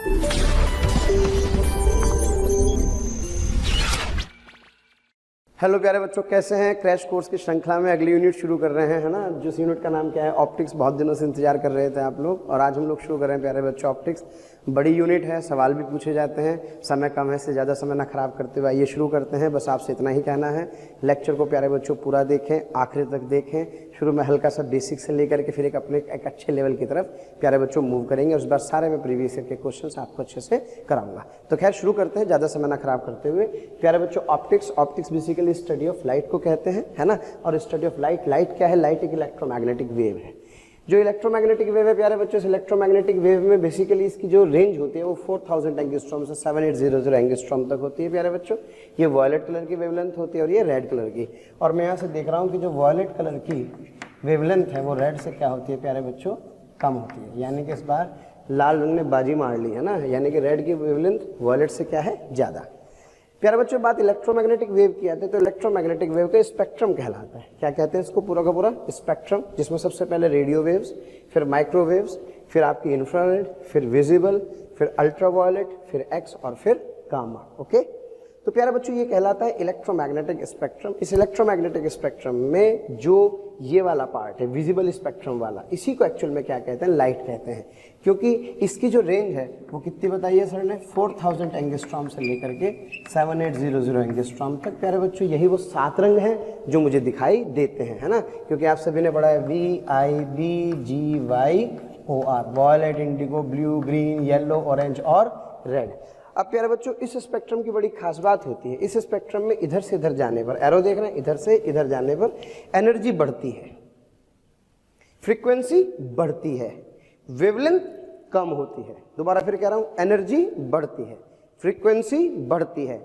Hello प्यारे बच्चों, कैसे हैं? क्रैश कोर्स की श्रृंखला में अगली यूनिट शुरू कर रहे हैं, है ना। जिस यूनिट का नाम क्या है? ऑप्टिक्स। बहुत दिनों से इंतजार कर रहे थे आप लोग, और आज हम लोग शुरू कर रहे हैं प्यारे बच्चों ऑप्टिक्स। बड़ी यूनिट है, सवाल भी पूछे जाते हैं, समय कम है, से ज़्यादा समय ना खराब करते हुए आइए शुरू करते हैं। बस आपसे इतना ही कहना है, लेक्चर को प्यारे बच्चों पूरा देखें, आखिरी तक देखें। शुरू में हल्का सा बेसिक से लेकर के फिर एक अच्छे लेवल की तरफ प्यारे बच्चों मूव करेंगे। उस बार सारे में प्रीवियस ईयर के क्वेश्चन आपको अच्छे से कराऊंगा। तो खैर शुरू करते हैं, ज़्यादा समय ना खराब करते हुए। प्यारे बच्चों optics basically study of light को कहते हैं, है ना। और स्टडी ऑफ लाइट क्या है? लाइट एक इलेक्ट्रोमैग्नेटिक वेव है। जो इलेक्ट्रोमैग्नेटिक वेव है प्यारे बच्चों, इस इलेक्ट्रोमैग्नेटिक वेव में बेसिकली इसकी जो रेंज होती है वो 4000 एंगस्ट्रॉम से 7800 एंगस्ट्रॉम तक होती है प्यारे बच्चों। ये वॉयलेट कलर की वेवलेंथ होती है और ये रेड कलर की। और मैं यहाँ से देख रहा हूँ कि जो वॉयलेट कलर की वेवलेंथ है वो रेड से क्या होती है प्यारे बच्चों? कम होती है। यानी कि इस बार लाल रंग ने बाजी मार ली, है ना। यानी कि रेड की वेवलेंथ वॉयलेट से क्या है? ज़्यादा। प्यारे बच्चों बात इलेक्ट्रोमैग्नेटिक वेव की आती है, तो इलेक्ट्रोमैग्नेटिक वेव का स्पेक्ट्रम कहलाता है। क्या कहते हैं इसको? पूरा का पूरा स्पेक्ट्रम, जिसमें सबसे पहले रेडियो वेव्स, फिर माइक्रोवेव्स, फिर आपकी इंफ्रारेड, फिर विजिबल, फिर अल्ट्रावायलेट, फिर एक्स और फिर गामा। ओके, तो प्यारे बच्चों ये कहलाता है इलेक्ट्रोमैग्नेटिक स्पेक्ट्रम। इस इलेक्ट्रोमैग्नेटिक स्पेक्ट्रम में जो ये वाला पार्ट है विजिबल स्पेक्ट्रम वाला, इसी को एक्चुअल में क्या कहते हैं? लाइट कहते हैं। क्योंकि इसकी जो रेंज है वो कितनी बताइए सर ने? 4000 एंगस्ट्रॉम से लेकर के 7800 एंगस्ट्रॉम तक। प्यारे बच्चों यही वो 7 रंग हैं जो मुझे दिखाई देते हैं, है ना। क्योंकि आप सभी ने पढ़ा है VIBGYOR, violet, indigo, blue, green, yellow, orange और रेड। अब प्यारे बच्चों इस स्पेक्ट्रम की बड़ी खास बात होती है, इस स्पेक्ट्रम में इधर से इधर जाने पर, एरो देख रहे हैं, इधर से इधर जाने पर एनर्जी बढ़ती है, फ्रीक्वेंसी बढ़ती है, वेवलेंथ कम होती है। दोबारा फिर कह रहा हूं, एनर्जी बढ़ती है, फ्रीक्वेंसी बढ़ती है,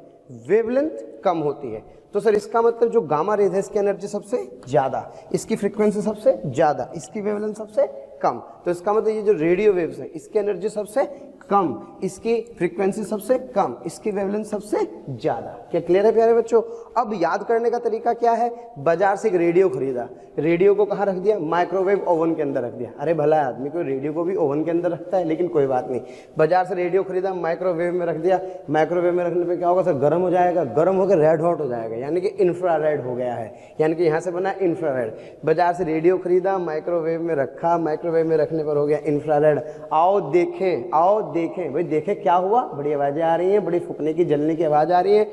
वेवलेंथ कम होती है। तो सर इसका मतलब जो गामा रेज है इसकी एनर्जी सबसे ज्यादा, इसकी फ्रीक्वेंसी सबसे ज्यादा, इसकी वेवलेंथ सबसे कम। तो इसका मतलब ये जो रेडियो वेव्स है इसकी एनर्जी सबसे कम, इसकी फ्रीक्वेंसी सबसे कम, इसकी वेवलेंथ सबसे ज्यादा। क्या क्लियर है प्यारे बच्चों? अब याद करने का तरीका क्या है? बाजार से एक रेडियो खरीदा, रेडियो को कहाँ रख दिया? माइक्रोवेव ओवन के अंदर रख दिया। अरे भला आदमी को रेडियो को भी ओवन के अंदर रखता है, लेकिन कोई बात नहीं। बाजार से रेडियो खरीदा, माइक्रोवेव में रख दिया। माइक्रोवेव में रखने पे क्या होगा सर? गर्म हो जाएगा, गर्म होकर रेड हॉट हो जाएगा, यानी कि इंफ्रारेड हो गया है, यानी कि यहाँ से बना इंफ्रारेड। बाजार से रेडियो खरीदा, माइक्रोवेव में रखा, माइक्रोवेव में रखने पर हो गया इंफ्रारेड। आओ देखें भाई, देखें क्या हुआ? बड़ी आवाजें आ रही हैं, बड़ी फूकने की, जलने की आवाज आ रही है।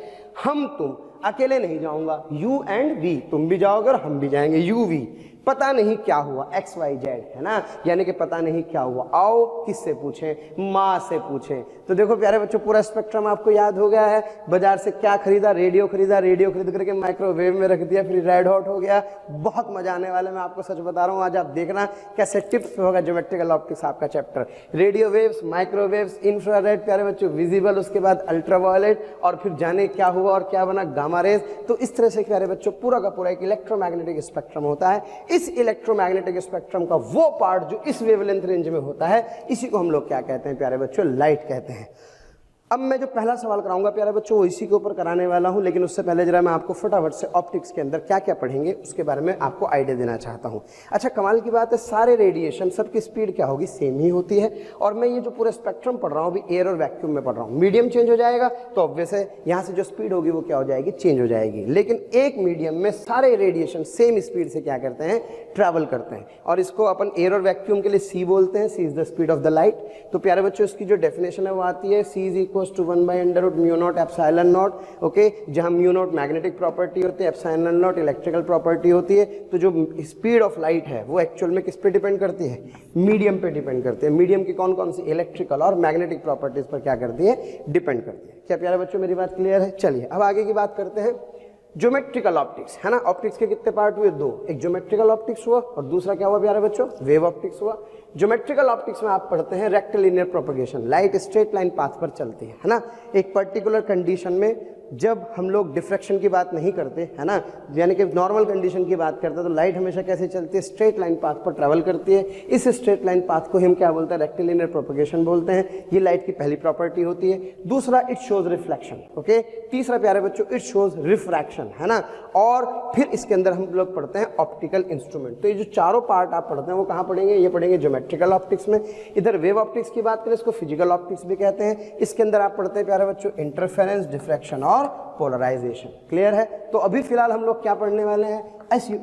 हम तुम अकेले नहीं जाऊंगा, यू एंड वी, तुम भी जाओगे और हम भी जाएंगे, यू वी। पता नहीं क्या हुआ, XYZ, है ना, यानी कि पता नहीं क्या हुआ। आओ किससे पूछें? माँ से पूछें। तो देखो प्यारे बच्चों पूरा स्पेक्ट्रम आपको याद हो गया है। बाजार से क्या खरीदा? रेडियो खरीदा, रेडियो खरीद करके माइक्रोवेव में रख दिया, फिर रेड हॉट हो गया। बहुत मजा आने वाला है, मैं आपको सच बता रहा हूँ। आज आप देखना कैसे टिप्स पे होगा ज्योमेट्रिकल ऑप्टिक्स आपका chapter. Radio waves, microwaves, infrared प्यारे बच्चों, विजिबल, उसके बाद अल्ट्रावायलेट, और फिर जाने क्या हुआ और क्या बना? Gamma rays. तो इस तरह से प्यारे बच्चों पूरा का पूरा एक इलेक्ट्रोमैग्नेटिक स्पेक्ट्रम होता है। इस इलेक्ट्रोमैग्नेटिक स्पेक्ट्रम का वो पार्ट जो इस वेवलेंथ रेंज में होता है, इसी को हम लोग क्या कहते हैं प्यारे बच्चों? लाइट कहते हैं। अब मैं जो पहला सवाल कराऊंगा प्यारे बच्चों वो इसी के ऊपर कराने वाला हूं, लेकिन उससे पहले जरा मैं आपको फटाफट से ऑप्टिक्स के अंदर क्या क्या पढ़ेंगे उसके बारे में आपको आइडिया देना चाहता हूं। अच्छा, कमाल की बात है, सारे रेडिएशन सबकी स्पीड क्या होगी? सेम ही होती है। और मैं ये जो पूरा स्पेक्ट्रम पढ़ रहा हूं अभी एयर और वैक्यूम में पढ़ रहा हूं। मीडियम चेंज हो जाएगा तो ऑब्वियस है यहाँ से जो स्पीड होगी वो क्या हो जाएगी? चेंज हो जाएगी। लेकिन एक मीडियम में सारे रेडिएशन सेम स्पीड से क्या करते हैं? ट्रैवल करते हैं। और इसको अपन एयर और वैक्यूम के लिए C बोलते हैं, C is the speed of the light. तो प्यारे बच्चों इसकी जो डेफिनेशन है वो आती है C is equal to 1/√μ0 epsilon naught. Okay, जहां μ0 मैग्नेटिक प्रॉपर्टी होती है, एप्सिलॉन नॉट इलेक्ट्रिकल प्रॉपर्टी होती है। तो जो स्पीड ऑफ लाइट है वो एक्चुअल में किस पे डिपेंड करती है? मीडियम पे डिपेंड करती है। मीडियम की कौन कौन सी इलेक्ट्रिकल और मैग्नेटिक प्रॉपर्टीज पर क्या करती है? डिपेंड करती है। क्या प्यारे बच्चों मेरी बात क्लियर है? चलिए अब आगे की बात करते हैं। ज्योमेट्रिकल ऑप्टिक्स, है ना। ऑप्टिक्स के कितने पार्ट हुए? 2। एक ज्योमेट्रिकल ऑप्टिक्स हुआ और दूसरा क्या हुआ प्यारे बच्चों? वेव ऑप्टिक्स हुआ। ज्योमेट्रिकल ऑप्टिक्स में आप पढ़ते हैं rectilinear propagation, light straight line path पर चलती है ना। एक पर्टिकुलर कंडीशन में जब हम लोग डिफ्रैक्शन की बात नहीं करते है ना, यानी कि नॉर्मल कंडीशन की बात करते हैं, तो लाइट हमेशा कैसे चलती है, स्ट्रेट लाइन पाथ पर ट्रैवल करती है। इस स्ट्रेट लाइन पाथ को हम क्या बोलते हैं, रेक्टिलिनियर प्रोपगेशन बोलते हैं। ये लाइट की पहली प्रॉपर्टी होती है। दूसरा, इट शोज रिफ्लेक्शन। ओके, तीसरा प्यारे बच्चों, इट शोज रिफ्रैक्शन, है ना। और फिर इसके अंदर हम लोग पढ़ते हैं ऑप्टिकल इंस्ट्रूमेंट। तो ये जो चारों पार्ट आप पढ़ते हैं वो कहाँ पढ़ेंगे, ये पढ़ेंगे ज्योमेट्रिकल ऑप्टिक्स में। इधर वेव ऑप्टिक्स की बात करें, इसको फिजिकल ऑप्टिक्स भी कहते हैं। इसके अंदर आप पढ़ते हैं प्यारे बच्चों इंटरफेरेंस, डिफ्रैक्शन और पोलराइजेशन। क्लियर है। तो अभी फिलहाल हम लोग क्या पढ़ने वाले हैं,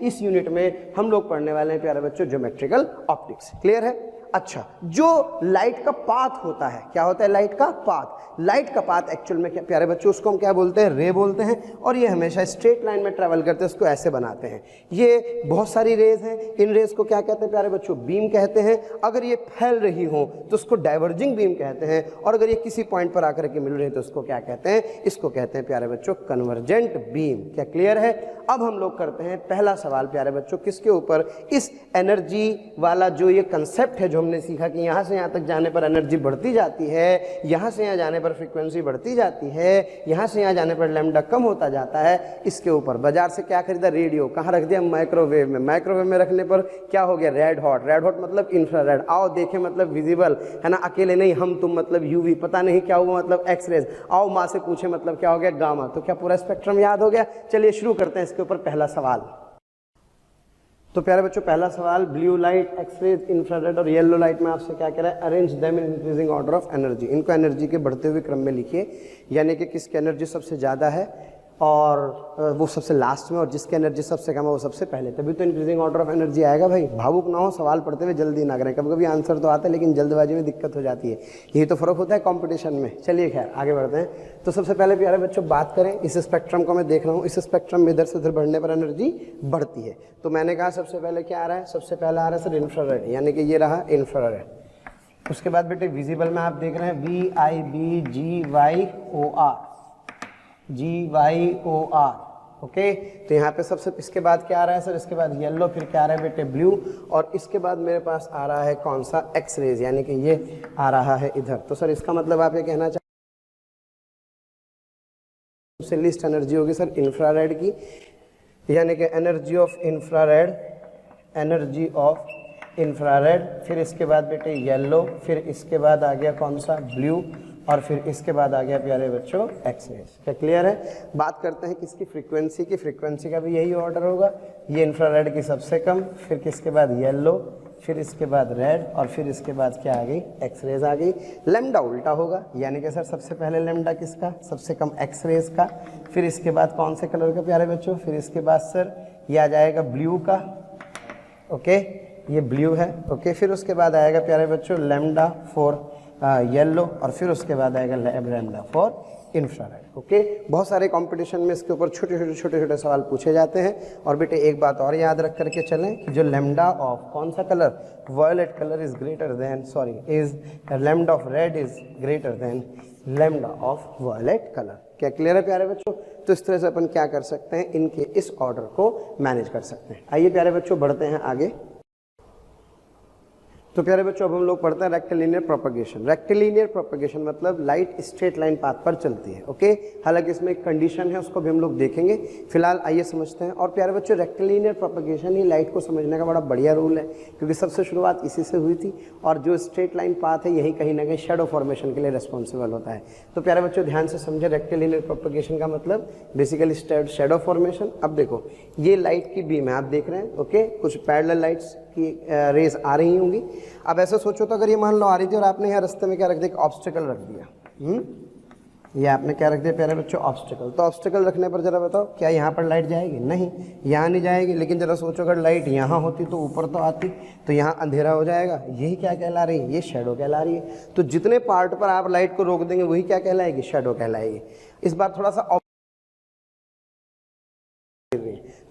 इस यूनिट में हम लोग पढ़ने वाले हैं प्यारे बच्चों ज्योमेट्रिकल ऑप्टिक्स। क्लियर है। अच्छा, जो लाइट का पाथ होता है, क्या होता है लाइट का पाथ, लाइट का पाथ एक्चुअल में क्या प्यारे बच्चों, उसको हम क्या बोलते हैं, रे बोलते हैं। और ये हमेशा स्ट्रेट लाइन में ट्रैवल करते हैं, उसको ऐसे बनाते हैं। ये बहुत सारी रेज हैं, इन रेज को क्या कहते हैं प्यारे बच्चों, बीम कहते हैं। अगर ये फैल रही हो तो उसको डाइवर्जिंग बीम कहते हैं, और अगर ये किसी पॉइंट पर आकर के मिल रही है तो उसको क्या कहते हैं, इसको कहते हैं प्यारे बच्चों कन्वर्जेंट बीम। क्या क्लियर है। अब हम लोग करते हैं पहला सवाल प्यारे बच्चों, किसके ऊपर, इस एनर्जी वाला जो ये कंसेप्ट है, जो हमने सीखा कि यहाँ से यहाँ तक जाने पर एनर्जी बढ़ती जाती है, यहाँ से यहाँ जाने पर फ्रीक्वेंसी बढ़ती जाती है, यहाँ से यहाँ जाने पर लैम्डा कम होता जाता है। इसके ऊपर बाजार से क्या खरीदा, रेडियो, कहाँ रख दिया, माइक्रोवेव में। माइक्रोवेव में रखने पर क्या हो गया, रेड हॉट। रेड हॉट मतलब इंफ्रारेड, आओ देखें मतलब विजिबल, है ना, अकेले नहीं, हम तुम मतलब यूवी, पता नहीं क्या हुआ मतलब एक्सरेज, आओ माँ से पूछे मतलब क्या हो गया, गामा। तो क्या पूरा स्पेक्ट्रम याद हो गया। चलिए शुरू करते हैं इसके ऊपर पहला सवाल। तो प्यारे बच्चों पहला सवाल, ब्लू लाइट, एक्सरेज, इंफ्रारेड और येलो लाइट में आपसे क्या कह रहा है, arrange them in increasing order of energy. इनको एनर्जी के बढ़ते हुए क्रम में लिखिए, यानी कि किसकी एनर्जी सबसे ज़्यादा है और वो सबसे लास्ट में, और जिसकी एनर्जी सबसे कम है वो सबसे पहले, तभी तो इंक्रीजिंग ऑर्डर ऑफ एनर्जी आएगा। भाई भावुक ना हो, सवाल पढ़ते हुए जल्दी ना करें। कभी कभी आंसर तो आता है लेकिन जल्दबाजी में दिक्कत हो जाती है, यही तो फ़र्क होता है कंपटीशन में। चलिए खैर आगे बढ़ते हैं। तो सबसे पहले प्यारे बच्चों बात करें, इस स्पेक्ट्रम को मैं देख रहा हूँ, इस स्पेक्ट्रम में इधर से उधर बढ़ने पर एनर्जी बढ़ती है। तो मैंने कहा सबसे पहले क्या आ रहा है, सबसे पहला आ रहा है सर इंफ्रारेड, यानी कि ये रहा इंफ्रारेड। उसके बाद बेटे विजिबल में आप देख रहे हैं VIBGYOR, ओके। तो यहाँ पे सबसे इसके बाद क्या आ रहा है सर, इसके बाद येलो, फिर क्या आ रहा है बेटे ब्लू, और इसके बाद मेरे पास आ रहा है कौन सा, एक्स रेज, यानी कि ये आ रहा है इधर। तो सर इसका मतलब आप ये कहना चाहते सबसे लीस्ट एनर्जी होगी सर इंफ्रारेड की, यानी कि एनर्जी ऑफ इंफ्रारेड, फिर इसके बाद बेटे येलो, फिर इसके बाद आ गया कौन सा, ब्लू, और फिर इसके बाद आ गया प्यारे बच्चों एक्स रेज। क्या क्लियर है। बात करते हैं किसकी, फ्रीक्वेंसी की। फ्रीक्वेंसी का भी यही ऑर्डर होगा, ये इंफ्रारेड की सबसे कम, फिर किसके बाद येलो, फिर इसके बाद रेड, और फिर इसके बाद क्या आ गई, एक्स रेज आ गई। लैम्डा उल्टा होगा, यानी कि सर सबसे पहले लैम्डा किसका, सबसे कम एक्स रेज का, फिर इसके बाद कौन से कलर का प्यारे बच्चों, फिर इसके बाद सर ये आ जाएगा ब्लू का, ओके, ये ब्लू है, ओके। फिर उसके बाद आएगा प्यारे बच्चों लैम्डा फॉर येलो, और फिर उसके बाद आएगा लैम्डा फॉर इंफ्रारेड, ओके। बहुत सारे कंपटीशन में इसके ऊपर छोटे छोटे सवाल पूछे जाते हैं। और बेटे एक बात और याद रख करके चलें कि जो लैम्डा ऑफ कौन सा colour, violet colour is greater than, lambda of red is greater than lambda of violet colour. क्या क्लियर है प्यारे बच्चों। तो इस तरह से अपन क्या कर सकते हैं, इनके इस ऑर्डर को मैनेज कर सकते हैं। आइए प्यारे बच्चों बढ़ते हैं आगे। तो प्यारे बच्चों अब हम लोग पढ़ते हैं रेक्टिलिनियर प्रोपगेशन। रेक्टिलिनियर प्रोपगेशन मतलब लाइट स्ट्रेट लाइन पाथ पर चलती है, ओके। हालांकि इसमें एक कंडीशन है, उसको भी हम लोग देखेंगे। फिलहाल आइए समझते हैं। और प्यारे बच्चों रेक्टिलिनियर प्रोपगेशन ही लाइट को समझने का बड़ा बढ़िया रूल है, क्योंकि सबसे शुरुआत इसी से हुई थी, और जो स्ट्रेट लाइन पाथ है यही कहीं ना कहीं शेडो फॉर्मेशन के लिए रिस्पॉन्सिबल होता है। तो प्यारे बच्चों ध्यान से समझे, रेक्टिलिनियर प्रोपगेशन का मतलब बेसिकली शेडो फॉर्मेशन। अब देखो ये लाइट की बीम है, आप देख रहे हैं, ओके। कुछ पैरेलल लाइट्स की रेज आ रही होंगी। अब ऐसा सोचो तो अगर ये मान लो आ रही थी और आपने यहाँ रास्ते में क्या रख दिया, ऑब्स्टिकल रख दिया, ये आपने क्या रख दिया प्यारे बच्चों, ऑब्स्टिकल। तो ऑब्स्टिकल रखने पर जरा बताओ क्या यहाँ पर लाइट जाएगी, नहीं, यहाँ नहीं जाएगी। लेकिन जरा सोचो अगर लाइट यहाँ होती तो ऊपर तो आती, तो यहाँ अंधेरा हो जाएगा। यही क्या कहला रही है, ये शेडो कहला रही है। तो जितने पार्ट पर आप लाइट को रोक देंगे वही क्या कहलाएगी, शेडो कहलाएगी। इस बार थोड़ा सा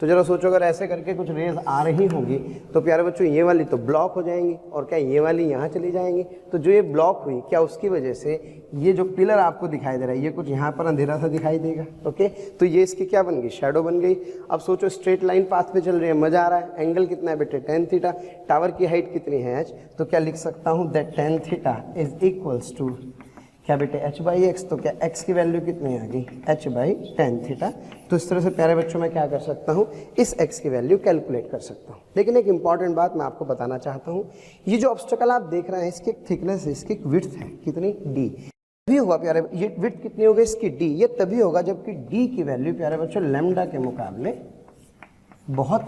तो जरा सोचो अगर ऐसे करके कुछ रेज आ रही होंगी तो प्यारे बच्चों ये वाली तो ब्लॉक हो जाएंगी, और क्या ये वाली यहाँ चली जाएंगी। तो जो ये ब्लॉक हुई, क्या उसकी वजह से ये जो पिलर आपको दिखाई दे रहा है ये कुछ यहाँ पर अंधेरा सा दिखाई देगा, ओके। तो ये इसकी क्या बन गई, शेडो बन गई। अब सोचो स्ट्रेट लाइन पाथ पे चल रही है, मजा आ रहा है। एंगल कितना है बेटे, tan थीटा। टावर की हाइट कितनी है h, तो क्या लिख सकता हूँ that tan theta is equals to क्या बेटे h/x, तो क्या x की वैल्यू कितनी आ गई h/tan थीटा। तो इस तरह से प्यारे बच्चों मैं क्या कर सकता हूँ, इस x की वैल्यू कैलकुलेट कर सकता हूँ। लेकिन एक इंपॉर्टेंट बात मैं आपको बताना चाहता हूँ, ये जो ऑब्स्टेकल आप देख रहे हैं इसकी एक थिकनेस है, इसकी एक विड्थ है कितनी d। तभी होगा प्यारे, ये विड्थ कितनी होगी इसकी d, ये तभी होगा जबकि d की वैल्यू प्यारे बच्चों लैम्डा के मुकाबले बहुत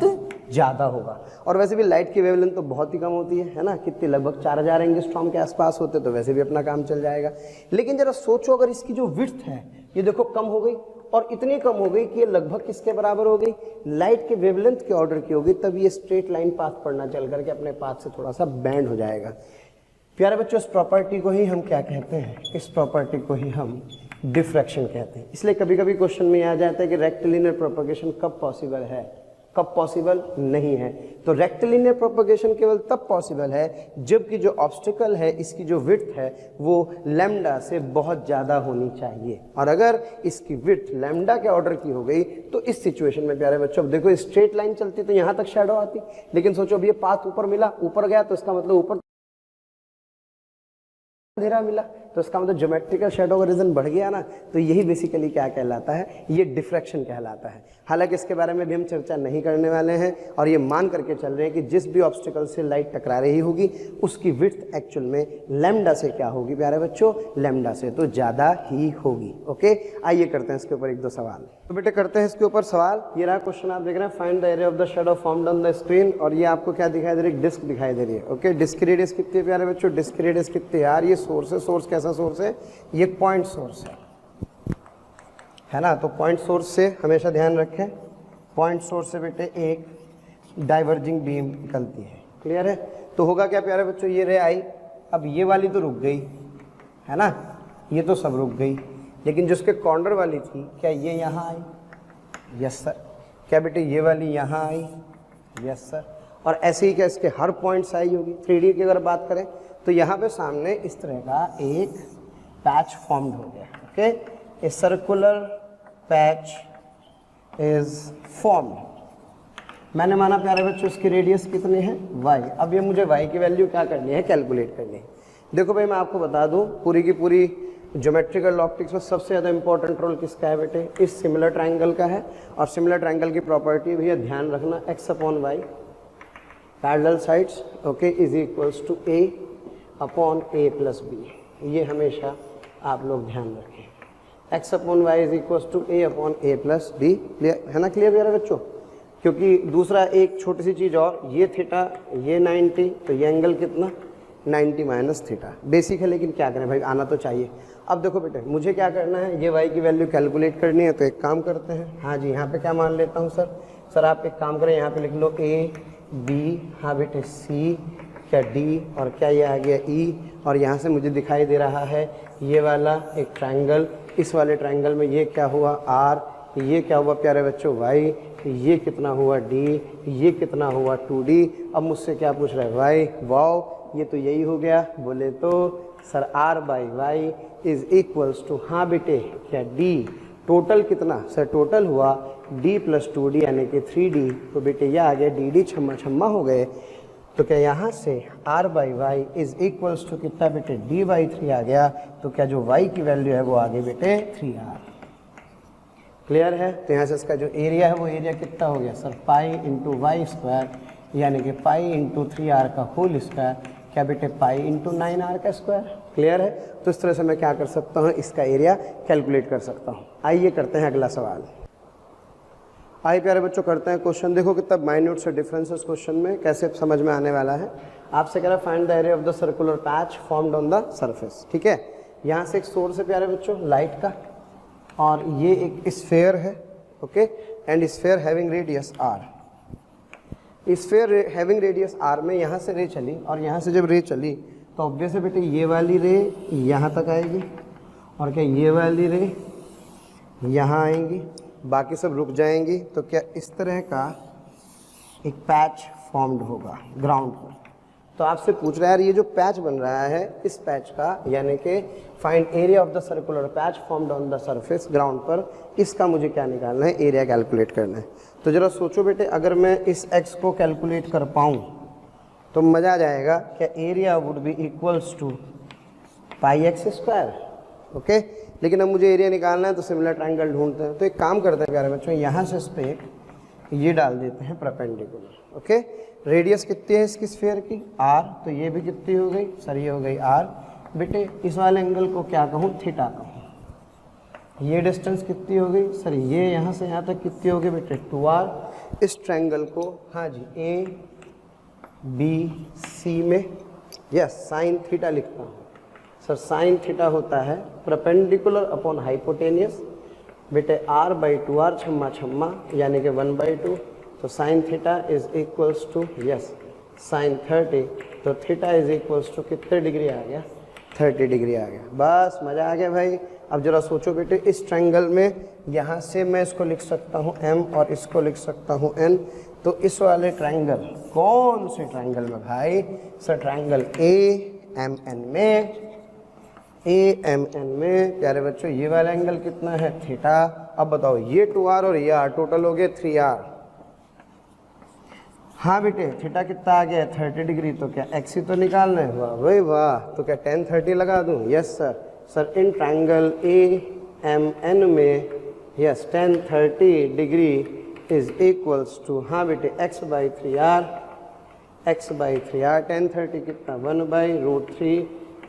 ज़्यादा होगा। और वैसे भी लाइट की वेवलेंथ तो बहुत ही कम होती है ना, कितनी लगभग 4000 एंगस्ट्रॉम के आसपास होते, तो वैसे भी अपना काम चल जाएगा। लेकिन जरा सोचो अगर इसकी जो विड्थ है ये देखो कम हो गई, और इतनी कम हो गई कि ये लगभग किसके बराबर हो गई, लाइट के वेवलेंथ के ऑर्डर की होगी, तब ये स्ट्रेट लाइन पाथ पढ़ना चल करके अपने पाथ से थोड़ा सा बैंड हो जाएगा। प्यारे बच्चों इस प्रॉपर्टी को ही हम क्या कहते हैं, इस प्रॉपर्टी को ही हम डिफ्रैक्शन कहते हैं। इसलिए कभी कभी क्वेश्चन में आ जाता है कि रेक्टिलिनियर प्रोपगेशन कब पॉसिबल है, कब पॉसिबल नहीं है। तो रेक्टिलिनियर प्रोपगेशन केवल तब पॉसिबल है जबकि जो ऑब्स्टिकल है इसकी जो विड्थ है वो लैम्डा से बहुत ज़्यादा होनी चाहिए, और अगर इसकी विड्थ लैम्डा के ऑर्डर की हो गई तो इस सिचुएशन में प्यारे बच्चों देखो स्ट्रेट लाइन चलती तो यहाँ तक शैडो आती, लेकिन सोचो अब ये पाथ ऊपर मिला, ऊपर गया तो इसका मतलब ऊपर अंधेरा मिला, तो इसका मतलब ज्योमेट्रिकल शैडो का रीजन बढ़ गया ना। तो यही बेसिकली क्या कहलाता है, ये डिफ्रैक्शन कहलाता है। हालांकि इसके बारे में भी हम चर्चा नहीं करने वाले हैं, और ये मान करके चल रहे हैं कि जिस भी ऑब्स्टिकल से लाइट टकरा रही होगी उसकी विड्थ एक्चुअल में लैम्डा से क्या होगी प्यारे बच्चों, लैम्डा से तो ज़्यादा ही होगी। ओके, आइए करते हैं इसके ऊपर एक दो सवाल। तो बेटे करते हैं इसके ऊपर सवाल। ये रहा क्वेश्चन, आप देख रहे हैं find the area of the shadow formed on the screen, और ये आपको क्या दिखाई दे रही है, डिस्क दिखाई दे रही है। ओके, डिस्क की रेडियस कितनी है प्यारे बच्चों, डिस्क की रेडियस कितनी है यार, ये सोर्स है, सोर्स कैसा सोर्स है, ये पॉइंट सोर्स है ना। तो पॉइंट सोर्स से हमेशा ध्यान रखें, पॉइंट सोर्स से बेटे एक डाइवर्जिंग बीम निकलती है। क्लियर है। तो होगा क्या प्यारे बच्चों, ये रे आई, अब ये वाली तो रुक गई है ना, ये तो सब रुक गई, लेकिन जिसके कॉर्नर वाली थी क्या ये यहाँ आई, यस सर। क्या बेटे ये वाली यहाँ आई, यस सर। और ऐसे ही क्या इसके हर पॉइंट्स आई होगी। 3D की अगर बात करें तो यहाँ पे सामने इस तरह का एक पैच फॉर्म्ड हो गया। Okay, a circular patch is formed. मैंने माना प्यारे बच्चों इसकी रेडियस कितनी है, y। अब ये मुझे y की वैल्यू क्या करनी है, कैलकुलेट करनी है। देखो भाई मैं आपको बता दूं, पूरी की पूरी ज्योमेट्रिकल ऑप्टिक्स में सबसे ज़्यादा इंपॉर्टेंट रोल किसका है बेटे, इस सिमिलर ट्राइंगल का है। और सिमिलर ट्राइंगल की प्रॉपर्टी भैया ध्यान रखना, x/y parallel sides okay is equals to a/a+b। ये हमेशा आप लोग ध्यान रखें, x/y is equals to a/a+b। Clear है ना, क्लियर है बच्चों। क्योंकि दूसरा एक छोटी सी चीज़ और, ये थीटा ये 90, तो ये एंगल कितना 90 - थीटा बेसिक है, लेकिन क्या करें भाई आना तो चाहिए। अब देखो बेटे मुझे क्या करना है, ये y की वैल्यू कैलकुलेट करनी है, तो एक काम करते हैं। हाँ जी, यहाँ पे क्या मान लेता हूँ सर आप एक काम करें, यहाँ पे लिख लो a b, हाँ बेटे c, क्या d, और क्या ये आ गया e, और यहाँ से मुझे दिखाई दे रहा है ये वाला एक ट्रायंगल, इस वाले ट्रायंगल में ये क्या हुआ r, ये क्या हुआ प्यारे बच्चों y, ये कितना हुआ d, ये कितना हुआ 2d। अब मुझसे क्या पूछ रहा है y, वाओ ये तो यही हो गया। बोले तो sir r/y is equals to, हाँ बेटे क्या d, टोटल कितना सर, टोटल हुआ d + 2d यानी कि 3d। तो बेटे ये आ गया dd, छम्मा छम्मा हो गए। तो क्या यहाँ से r/y इज इक्वल्स टू कितना बेटे d/3 आ गया। तो क्या जो y की वैल्यू है वो आ गई बेटे 3r। क्लियर है। तो यहाँ से इसका जो एरिया है वो एरिया कितना हो गया सर, पाई × y² यानी कि पाई × 3r का होल स्क्वायर, क्या बेटे पाई × 9r का स्क्वायर। क्लियर है। तो इस तरह से मैं क्या कर सकता हूँ, इसका एरिया कैलकुलेट कर सकता हूँ। आइए करते हैं अगला सवाल। आइए प्यारे बच्चों करते हैं क्वेश्चन। देखो कितना माइन्यूट से डिफरेंस है इस क्वेश्चन में, कैसे समझ में आने वाला है। आपसे कह रहा है find the area of the circular patch formed on the surface. ठीक है, यहाँ से एक सोर्स है प्यारे बच्चों लाइट का, और ये एक स्फेयर है। Okay, and sphere having radius r। Sphere having radius r में यहाँ से रे चली, और यहाँ से जब रे चली तो ऑब्वियस है बेटे ये वाली रे यहाँ तक आएगी, और क्या ये वाली रे यहाँ आएंगी, बाकी सब रुक जाएंगी। तो क्या इस तरह का एक पैच फॉर्म्ड होगा ग्राउंड पर। तो आपसे पूछ रहा है यार ये जो पैच बन रहा है, इस पैच का यानी कि find area of the circular patch formed on the surface ground पर, इसका मुझे क्या निकालना है, एरिया कैलकुलेट करना है। तो ज़रा सोचो बेटे, अगर मैं इस x को कैलकुलेट कर पाऊँ तो मज़ा आ जाएगा। क्या area would be equals to πx²। Okay. लेकिन अब मुझे एरिया निकालना है तो सिमिलर ट्रायंगल ढूंढते हैं। तो एक काम करते हैं प्यारे बच्चों, यहाँ से इस पे एक ये डाल देते हैं परपेंडिकुलर। ओके, रेडियस कितनी है इसकी स्फीयर की r, तो ये भी कितनी हो गई सर, ये हो गई r। बेटे इस वाले एंगल को क्या कहूँ, थीटा कहूँ। ये डिस्टेंस कितनी हो गई सर, ये यहाँ से यहाँ तक कितनी हो गई बेटे 2r। इस ट्रायंगल को हाँ जी ए बी सी में यस साइन थीटा लिखता हूँ सर। साइन थीटा होता है परपेंडिकुलर अपॉन हाइपोटेनियस बेटे r/2r छम्मा छम्मा यानी कि 1/2। तो sine theta is equals to yes sine 30। तो थीटा इज इक्वल्स टू कितने डिग्री आ गया, 30 डिग्री आ गया। बस मज़ा आ गया भाई। अब जरा सोचो बेटे, इस ट्रायंगल में यहाँ से मैं इसको लिख सकता हूँ m और इसको लिख सकता हूँ n। तो इस वाले ट्रायंगल, कौन से ट्रायंगल में भाई सर, ट्रायंगल AMN में, AMN में प्यारे बच्चों ये वाला एंगल कितना है थीटा। अब बताओ ये 2r और ये r टोटल हो गए 3r। हाँ बेटे थीटा कितना आ गया 30 डिग्री। तो क्या x ही तो निकालना है, वाह भाई वाह। तो क्या tan 30 लगा दूं, yes sir. Sir in triangle AMN में yes tan 30 degree is equals to हाँ बेटे x/3r, x/3r। tan 30 कितना 1/√3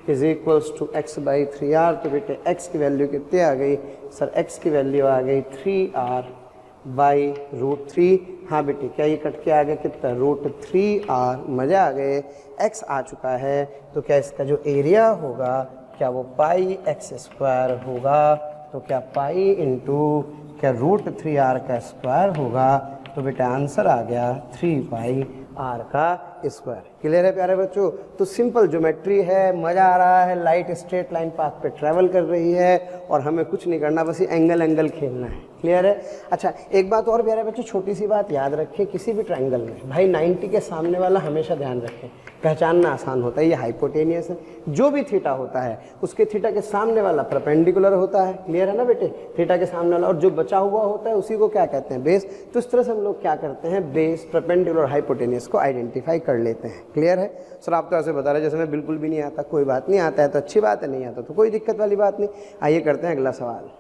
इज इक्वल्स टू x/3r। तो बेटे x की वैल्यू कितनी आ गई सर, x की वैल्यू आ गई 3r/√3। हाँ बेटे क्या ये कट के आ गया कितना √3r। मज़ा आ गए, x आ चुका है। तो क्या इसका जो एरिया होगा क्या वो πx² होगा। तो क्या पाई इंटू क्या √3r का स्क्वायर होगा। तो बेटा आंसर आ गया 3πr का स्क्वायर। क्लियर है प्यारे बच्चों। तो सिंपल ज्योमेट्री है, मज़ा आ रहा है, लाइट स्ट्रेट लाइन पाथ पे ट्रैवल कर रही है और हमें कुछ नहीं करना, बस ये एंगल खेलना है। क्लियर है। अच्छा एक बात और प्यारे बच्चों, छोटी सी बात याद रखें, किसी भी ट्रायंगल में भाई 90 के सामने वाला हमेशा ध्यान रखें, पहचानना आसान होता है। ये हाइपोटेनियस है, जो भी थीटा होता है उसके थीटा के सामने वाला परपेंडिकुलर होता है। क्लियर है ना बेटे, थीटा के सामने वाला, और जो बचा हुआ होता है उसी को क्या कहते हैं बेस। तो इस तरह से हम लोग क्या करते हैं, बेस परपेंडिकुलर हाइपोटेनियस को आइडेंटिफाई कर लेते हैं। क्लियर है सर। आप तो ऐसे बता रहे जैसे मैं बिल्कुल भी नहीं आता। कोई बात नहीं, आता है तो अच्छी बात है, नहीं आता तो कोई दिक्कत वाली बात नहीं। आइए करते हैं अगला सवाल।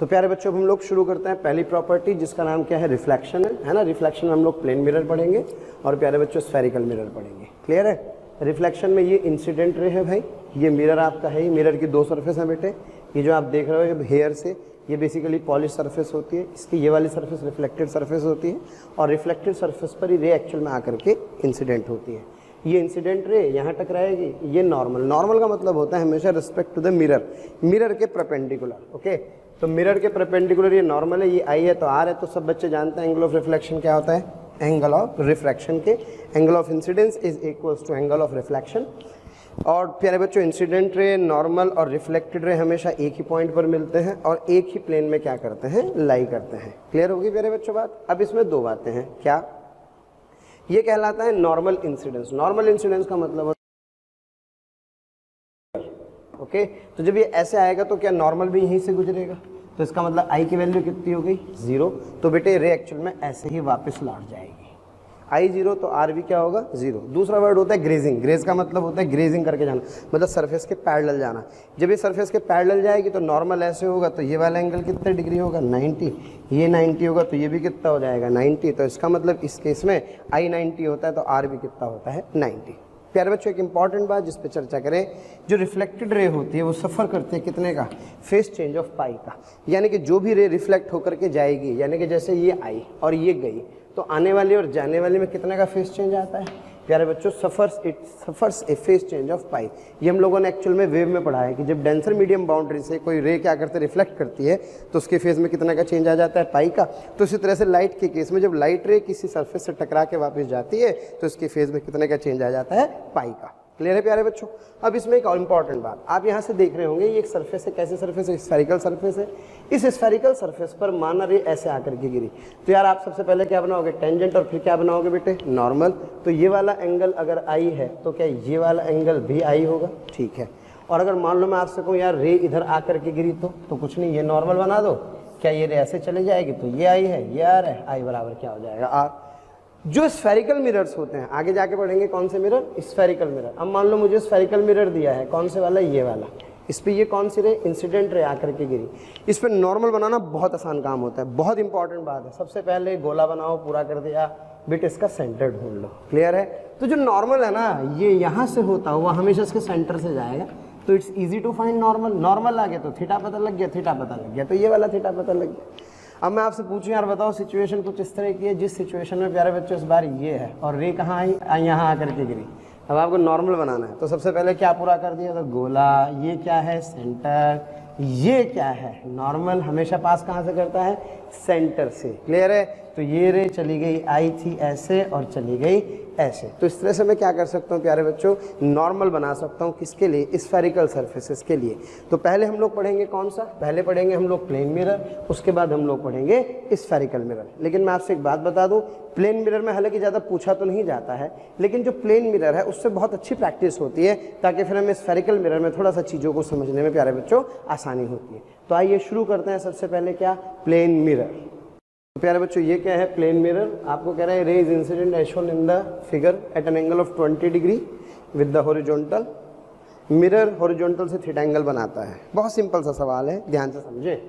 तो प्यारे बच्चों हम लोग शुरू करते हैं पहली प्रॉपर्टी जिसका नाम क्या है, रिफ्लेक्शन है ना। रिफ्लेक्शन में हम लोग प्लेन मिरर पढ़ेंगे और प्यारे बच्चों स्फेरिकल मिरर पढ़ेंगे। क्लियर है। रिफ्लेक्शन में ये इंसिडेंट रे है भाई, ये मिरर आपका है, मिरर की दो सरफेस हैं बेटे। ये जो आप देख रहे हो हेयर से, ये बेसिकली पॉलिश सरफेस होती है, इसकी ये वाली सरफेस रिफ्लेक्टेड सरफेस होती है और रिफ्लेक्टेड सरफेस पर ही रे एक्चुअल में आकर के इंसिडेंट होती है। ये इंसिडेंट रे यहाँ टकराएगी, ये नॉर्मल का मतलब होता है हमेशा रिस्पेक्ट टू द मिरर के परपेंडिकुलर। ओके, तो मिरर के परपेंडिकुलर ये नॉर्मल है, ये आई है तो आर है। तो सब बच्चे जानते हैं एंगल ऑफ रिफ्लेक्शन क्या होता है, एंगल ऑफ रिफ्रैक्शन के angle of incidence is equals to angle of reflection. और प्यारे बच्चों इंसिडेंट रे, नॉर्मल और रिफ्लेक्टेड रे हमेशा एक ही पॉइंट पर मिलते हैं और एक ही प्लेन में क्या करते हैं, लाई करते हैं। क्लियर होगी प्यारे बच्चों बात। अब इसमें दो बातें हैं, क्या ये कहलाता है नॉर्मल इंसिडेंस। नॉर्मल इंसिडेंस का मतलब ओके, तो जब ये ऐसे आएगा तो क्या नॉर्मल भी यहीं से गुजरेगा, तो इसका मतलब आई की वैल्यू कितनी हो गई 0। तो बेटे रे एक्चुअल में ऐसे ही वापस लौट जाएगी, आई 0 तो आर भी क्या होगा 0। दूसरा वर्ड होता है ग्रेजिंग। ग्रेज का मतलब होता है ग्रेजिंग करके जाना, मतलब सरफेस के पैरेलल जाना। जब ये सरफेस के पैरेलल जाएगी तो नॉर्मल ऐसे होगा तो ये वाला एंगल कितने डिग्री होगा 90, ये 90 होगा तो ये भी कितना हो जाएगा 90। तो इसका मतलब इस केस में आई 90 होता है तो आर भी कितना होता है 90। प्यारे बच्चों एक इंपॉर्टेंट बात जिस पे चर्चा करें, जो रिफ्लेक्टेड रे होती है वो सफ़र करते हैं कितने का, फेस चेंज ऑफ पाई का। यानी कि जो भी रे रिफ्लेक्ट होकर के जाएगी, यानी कि जैसे ये आई और ये गई तो आने वाली और जाने वाली में कितने का फेस चेंज आता है प्यारे बच्चों, suffers a phase change of pi. ये हम लोगों ने एक्चुअल में वेव में पढ़ा है कि जब डेंसर मीडियम बाउंड्री से कोई रे क्या करते रिफ्लेक्ट करती है तो उसके फेज में कितना का चेंज आ जाता है पाई का। तो इसी तरह से लाइट के केस में जब लाइट रे किसी सरफेस से टकरा के वापस जाती है तो इसके फेज में कितने का चेंज आ जाता है पाई का। क्लियर है प्यारे बच्चों। अब इसमें एक और इंपॉर्टेंट बात, आप यहाँ से देख रहे होंगे ये एक सरफेस है, कैसे सरफेस है, स्फेरिकल सरफेस है। इस स्फेरिकल सरफेस पर माना रे ऐसे आकर के गिरी तो यार आप सबसे पहले क्या बनाओगे, टेंजेंट, और फिर क्या बनाओगे बेटे नॉर्मल। तो ये वाला एंगल अगर आई है तो क्या ये वाला एंगल भी आई होगा, ठीक है। और अगर मान लो मैं आपसे कहूँ यार रे इधर आकर के गिरी तो कुछ नहीं, ये नॉर्मल बना दो, क्या ये रे ऐसे चले जाएगी तो ये आई है, ये आर है, आई बराबर क्या हो जाएगा आर। जो स्फेरिकल मिरर्स होते हैं आगे जाके पढ़ेंगे कौन से मिरर, स्फेरिकल मिरर। अब मान लो मुझे स्फेरिकल मिरर दिया है, कौन से वाला, ये वाला। इस पे ये कौन सी रे, इंसिडेंट रे आकर के गिरी। इस पे नॉर्मल बनाना बहुत आसान काम होता है, बहुत इंपॉर्टेंट बात है। सबसे पहले गोला बनाओ, पूरा कर दिया, बिट इसका सेंटर ढूंढ लो। क्लियर है? तो जो नॉर्मल है ना, ये यहाँ से होता हुआ हमेशा इसके सेंटर से जाएगा, तो it's easy to find normal. Normal आ गया तो थीटा पता लग गया, थीटा पता लग गया तो ये वाला थीटा पता लग गया। अब मैं आपसे पूछूं यार बताओ, सिचुएशन कुछ इस तरह की है, जिस सिचुएशन में प्यारे बच्चों इस बार ये है और रे कहाँ आई, यहाँ आकर के गिरी। अब आपको नॉर्मल बनाना है, तो सबसे पहले क्या पूरा कर दिया, तो गोला, ये क्या है, सेंटर, ये क्या है, नॉर्मल हमेशा पास कहाँ से करता है, सेंटर से। क्लियर है? तो ये रे चली गई, आई थी ऐसे और चली गई ऐसे। तो इस तरह से मैं क्या कर सकता हूँ प्यारे बच्चों, नॉर्मल बना सकता हूँ। किसके लिए? स्फेरिकल सरफेसेस के लिए। तो पहले हम लोग पढ़ेंगे कौन सा, पहले पढ़ेंगे हम लोग प्लेन मिरर, उसके बाद हम लोग पढ़ेंगे स्फेरिकल मिरर। लेकिन मैं आपसे एक बात बता दूँ, प्लेन मिरर में हालांकि ज़्यादा पूछा तो नहीं जाता है, लेकिन जो प्लेन मिरर है उससे बहुत अच्छी प्रैक्टिस होती है, ताकि फिर हमें स्फेरिकल मिरर में थोड़ा सा चीज़ों को समझने में प्यारे बच्चों आसानी होती है। तो आइए शुरू करते हैं। सबसे पहले क्या, प्लेन मिरर। तो प्यारे बच्चों ये क्या है, प्लेन मिरर। आपको कह रहे हैं ray is incident as shown in the figure at an angle of 20 degree with the horizontal. Mirror horizontal से थीटा एंगल बनाता है। बहुत सिंपल सा सवाल है, ध्यान से समझे,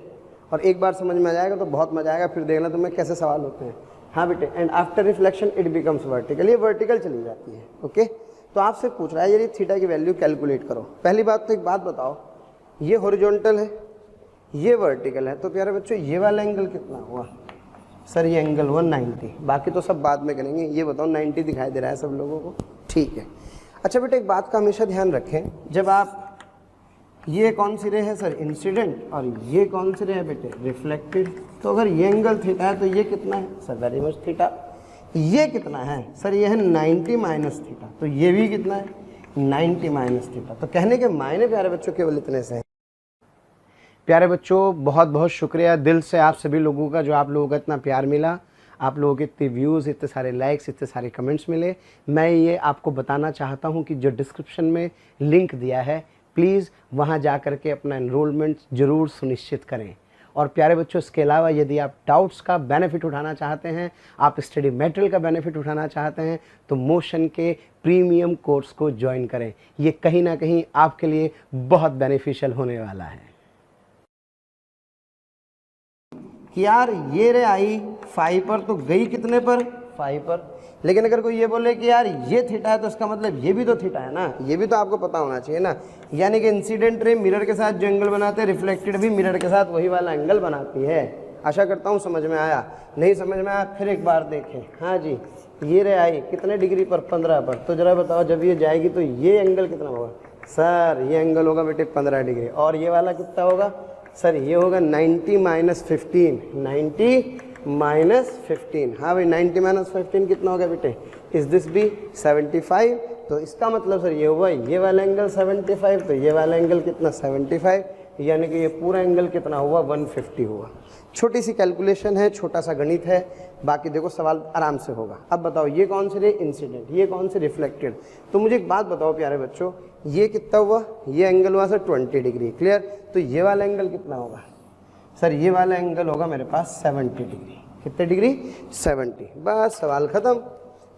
और एक बार समझ में आ जाएगा तो बहुत मजा आएगा, फिर देखना तुम्हें कैसे सवाल होते हैं। हाँ बेटे, and after reflection it becomes vertical, ये वर्टिकल चली जाती है। ओके, तो आपसे पूछ रहा है ये थीटा की वैल्यू कैलकुलेट करो। पहली बात तो एक बात बताओ, ये हॉरिजॉन्टल है, ये वर्टिकल है, तो प्यारे बच्चों ये वाला एंगल कितना हुआ? सर ये एंगल 190, बाकी तो सब बाद में करेंगे। ये बताओ 90 दिखाई दे रहा है सब लोगों को? ठीक है। अच्छा बेटे, एक बात का हमेशा ध्यान रखें, जब आप, ये कौन सी रे है सर, इंसिडेंट, और ये कौन सी रे है बेटे, रिफ्लेक्टेड। तो अगर ये एंगल थीटा है तो ये कितना है सर, वेरी मच थीटा। ये कितना है सर, ये है 90 माइनस थीटा। तो ये भी कितना है, 90 माइनस थीटा। तो कहने के मायने प्यारे बच्चों केवल इतने से हैं। प्यारे बच्चों बहुत बहुत शुक्रिया दिल से आप सभी लोगों का, जो आप लोगों का इतना प्यार मिला, आप लोगों के इतने व्यूज़, इतने सारे लाइक्स, इतने सारे कमेंट्स मिले। मैं ये आपको बताना चाहता हूँ कि जो डिस्क्रिप्शन में लिंक दिया है, प्लीज़ वहाँ जा कर के अपना एनरोलमेंट ज़रूर सुनिश्चित करें। और प्यारे बच्चों, इसके अलावा यदि आप डाउट्स का बेनिफिट उठाना चाहते हैं, आप स्टडी मटेरियल का बेनिफिट उठाना चाहते हैं, तो मोशन के प्रीमियम कोर्स को ज्वाइन करें। ये कहीं ना कहीं आपके लिए बहुत बेनिफिशियल होने वाला है। यार ये रे आई 5 पर, तो गई कितने पर, 5 पर। लेकिन अगर कोई ये बोले कि यार ये थीटा है, तो इसका मतलब ये भी तो थीटा है ना, ये भी तो आपको पता होना चाहिए ना। यानी कि इंसिडेंट रे मिरर के साथ जो एंगल बनाते हैं, रिफ्लेक्टेड भी मिरर के साथ वही वाला एंगल बनाती है। आशा करता हूँ समझ में आया। नहीं समझ में आया फिर एक बार देखें। हाँ जी, ये रे आई कितने डिग्री पर, 15 पर। तो जरा बताओ जब ये जाएगी तो ये एंगल कितना होगा? सर ये एंगल होगा बेटे 15 डिग्री। और ये वाला कितना होगा? सर ये होगा 90 माइनस 15, 90 माइनस 15। हाँ भाई, 90 माइनस 15 कितना होगा बेटे? इज दिस भी 75। तो इसका मतलब सर ये हुआ ये वाला एंगल 75, तो ये वाला एंगल कितना, 75, यानी कि ये पूरा एंगल कितना हुआ, 150 हुआ। छोटी सी कैलकुलेशन है, छोटा सा गणित है, बाकी देखो सवाल आराम से होगा। अब बताओ ये कौन से रे, इंसिडेंट, ये कौन से रिफ्लेक्टेड। तो मुझे एक बात बताओ प्यारे बच्चों, ये कितना हुआ, ये एंगल हुआ सर 20 डिग्री। क्लियर? तो ये वाला एंगल कितना होगा? सर ये वाला एंगल होगा मेरे पास 70 डिग्री। कितने डिग्री? 70। बस सवाल ख़त्म।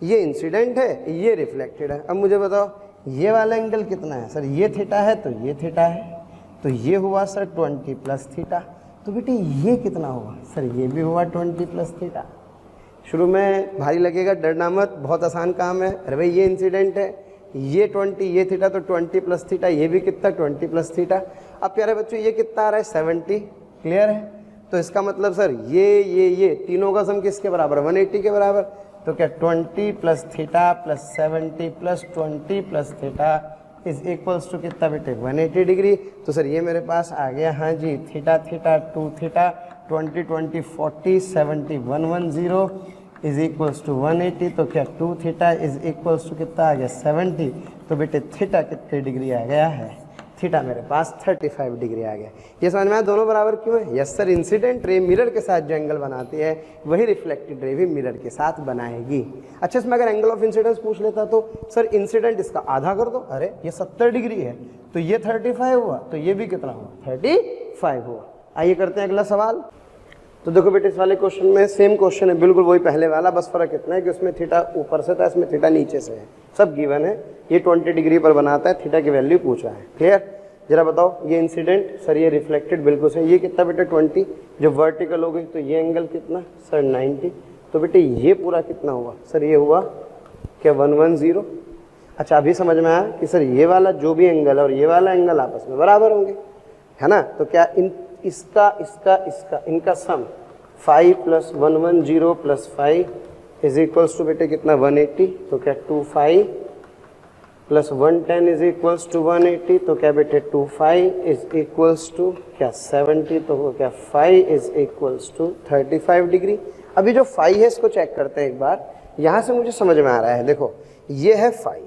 ये इंसिडेंट है, ये रिफ्लेक्टेड है। अब मुझे बताओ ये वाला एंगल कितना है? सर ये थीटा है तो ये थीटा है, तो ये हुआ सर 20 प्लस थीटा। तो बेटे ये कितना हुआ? सर ये भी हुआ 20 प्लस थीटा। शुरू में भारी लगेगा, डरना मत, बहुत आसान काम है। अरे भाई ये इंसिडेंट है, ये 20, ये थीटा, तो 20 प्लस थीटा, ये भी कितना, 20 प्लस थीटा। अब प्यारे बच्चों ये कितना आ रहा है, 70। क्लियर है? तो इसका मतलब सर ये तीनों का सम किसके बराबर, 180 के बराबर। तो क्या 20 plus theta plus 70 plus 20 plus theta is equals to कितना बेटे, 180 डिग्री। तो सर ये मेरे पास आ गया, हाँ जी, theta theta 2 theta, 20 20 40 70 110 is equals to 180। तो क्या 2 थीटा इज इक्वल्स टू कितना आ गया, 70। तो बेटे थीटा कितने डिग्री आ गया है? थीटा मेरे पास 35 डिग्री आ गया। ये समझ में आया दोनों बराबर क्यों है? Yes sir, incident ray mirror के साथ जो एंगल बनाती है, वही रिफ्लेक्टेड रे भी मिरर के साथ बनाएगी। अच्छा, इसमें अगर एंगल ऑफ इंसिडेंस पूछ लेता तो सर इंसिडेंट इसका आधा कर दो। अरे ये 70 डिग्री है, तो ये 35 हुआ, तो ये भी कितना हुआ, 35 हुआ। आइए करते हैं अगला सवाल। तो देखो बेटे, इस वाले क्वेश्चन में सेम क्वेश्चन है, बिल्कुल वही पहले वाला, बस फर्क इतना है कि उसमें थीटा ऊपर से था, इसमें थीटा नीचे से है। सब गिवन है। ये 20 डिग्री पर बनाता है, थीटा की वैल्यू पूछ रहा है। क्लियर? जरा बताओ, ये इंसिडेंट सर, ये रिफ्लेक्टेड, बिल्कुल सही। ये कितना बेटे 20, जब वर्टिकल हो गई तो ये एंगल कितना सर 90, तो बेटे ये पूरा कितना हुआ सर, ये हुआ क्या 110। अच्छा अभी समझ में आया कि सर ये वाला जो भी एंगल है और ये वाला एंगल आपस में बराबर होंगे, है ना। तो क्या इसका इनका सम 5 + 110 + 5 इज इक्वल्स टू बेटे कितना 180, तो क्या 25 + 110 इज इक्वल्स टू 180, तो क्या बेटे 25 इज इक्वल्स टू क्या 70, तो क्या 5 इज इक्वल्स टू 35 डिग्री। अभी जो 5 है इसको चेक करते हैं एक बार, यहाँ से मुझे समझ में आ रहा है। देखो ये है 5,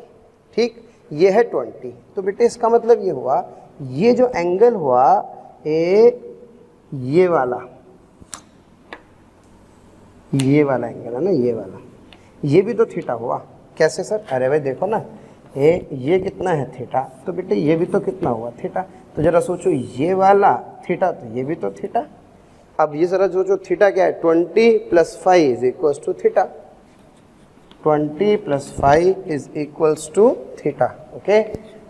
ठीक, ये है 20, तो बेटे इसका मतलब ये हुआ, ये जो एंगल हुआ ये वाला एंगल है ना, ये वाला, ये भी तो थीटा हुआ। कैसे सर? अरे भाई देखो ना, ये कितना है थीटा, तो बेटे ये भी तो कितना हुआ थीटा। तो जरा सोचो, ये वाला थीटा तो ये भी तो थीटा। अब ये जरा सोचो, थीटा क्या है 20 + 5 is equals to theta, 20 + 5 is equals to theta, okay.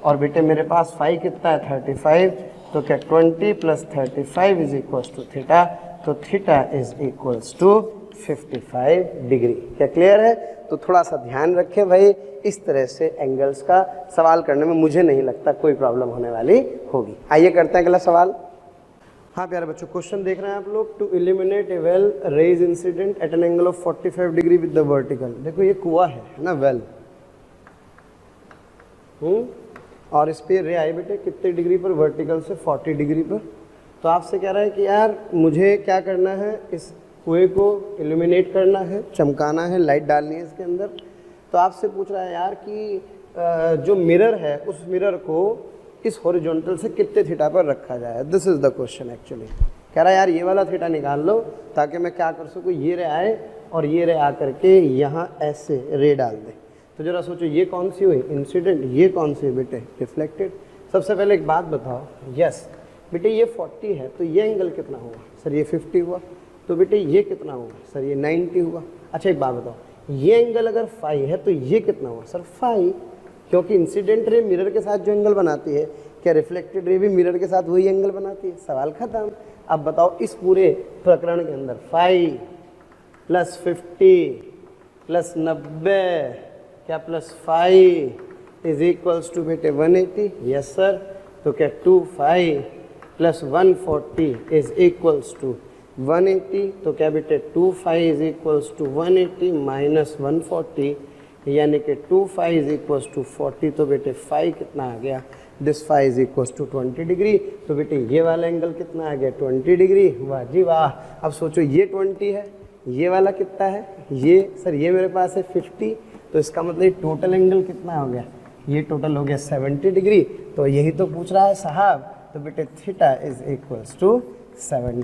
और बेटे मेरे पास 5 कितना है 35, तो क्या 20 + 35 इज इक्वल्स टू थीटा, तो theta is equals to 55 degree. क्या क्लियर है? तो थोड़ा सा ध्यान रखें भाई, इस तरह से एंगल्स का सवाल करने में मुझे नहीं लगता कोई प्रॉब्लम होने वाली होगी। आइए करते हैं अगला सवाल। हाँ प्यारे बच्चों, क्वेश्चन देख रहे हैं आप लोग। To illuminate a well rays incident at an angle of 45 degree with the vertical. देखो ये कुआं है ना, वेल, और इस पे रे आई बेटे कितने डिग्री पर, वर्टिकल से 40 डिग्री पर। तो आपसे कह रहा है कि यार मुझे क्या करना है, इस कुएं को इल्यूमिनेट करना है, चमकाना है, लाइट डालनी है इसके अंदर। तो आपसे पूछ रहा है यार कि जो मिरर है उस मिरर को इस हॉरिजॉन्टल से कितने थीटा पर रखा जाए। This is the question actually. कह रहा है यार ये वाला थीटा निकाल लो ताकि मैं क्या कर सकूँ, ये रे आए और ये रे आकर के यहाँ ऐसे रे डाल दे। तो जरा सोचो, ये कौन सी हुई इंसिडेंट, ये कौन सी बेटे रिफ्लेक्टेड। सबसे पहले एक बात बताओ, यस बेटे ये 40 है तो ये एंगल कितना हुआ सर, ये 50 हुआ। तो बेटे ये कितना हुआ सर, ये 90 हुआ। अच्छा एक बात बताओ, ये एंगल अगर 5 है तो ये कितना हुआ सर 5, क्योंकि इंसिडेंट रे मिरर के साथ जो एंगल बनाती है, क्या रिफ्लेक्टेड रे भी मिरर के साथ वही एंगल बनाती है। सवाल खत्म। अब बताओ इस पूरे प्रकरण के अंदर 5 + 50 + 90 क्या +5 इज इक्वल्स टू बेटे 180। Yes sir. तो क्या 25 + 140 इज इक्वल्स टू 180। तो क्या बेटे 25 इज इक्वल्स टू 180 - 140, यानी कि 25 इज इक्वल्स टू 40। तो बेटे 5 कितना आ गया, this 5 is equals to 20 degree. तो बेटे ये वाला एंगल कितना आ गया 20 डिग्री। वाह जी वाह। अब सोचो ये 20 है, ये वाला कितना है, ये सर ये मेरे पास है 50, तो इसका मतलब टोटल एंगल कितना हो गया, ये टोटल हो गया 70 डिग्री। तो यही तो पूछ रहा है साहब। तो बेटे theta is equals to 70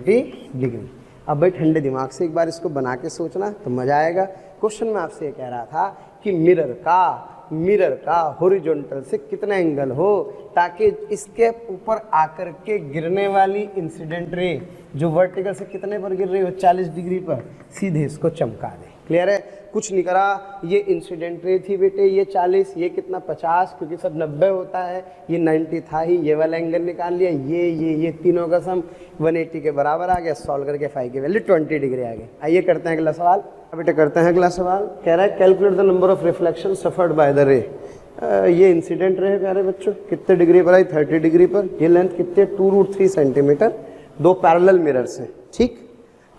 degree. अब भाई ठंडे दिमाग से एक बार इसको बना के सोचना तो मजा आएगा। क्वेश्चन में आपसे ये कह रहा था कि मिरर का हॉरिजॉन्टल से कितना एंगल हो ताकि इसके ऊपर आकर के गिरने वाली इंसिडेंट रे जो वर्टिकल से कितने पर गिर रही हो 40 डिग्री पर, सीधे इसको चमका दे। क्लियर है? कुछ नहीं करा, ये इंसिडेंट रे थी बेटे, ये 40, ये कितना 50, क्योंकि सब 90 होता है, ये 90 था ही, ये वाला एंगल निकाल लिया, ये तीनों का सम 180 के बराबर आ गया। सॉल्व करके 5 की वैल्यू 20 डिग्री आ गई। आइए करते हैं अगला सवाल। बेटे करते हैं अगला सवाल। कह रहा है calculate the number of reflection suffered by the रे। ये इंसिडेंट रे है प्यारे बच्चों, कितने डिग्री पर आई 30 डिग्री पर। ये लेंथ कितने 2√3 सेंटीमीटर, दो पैरेलल मिरर्स हैं, ठीक।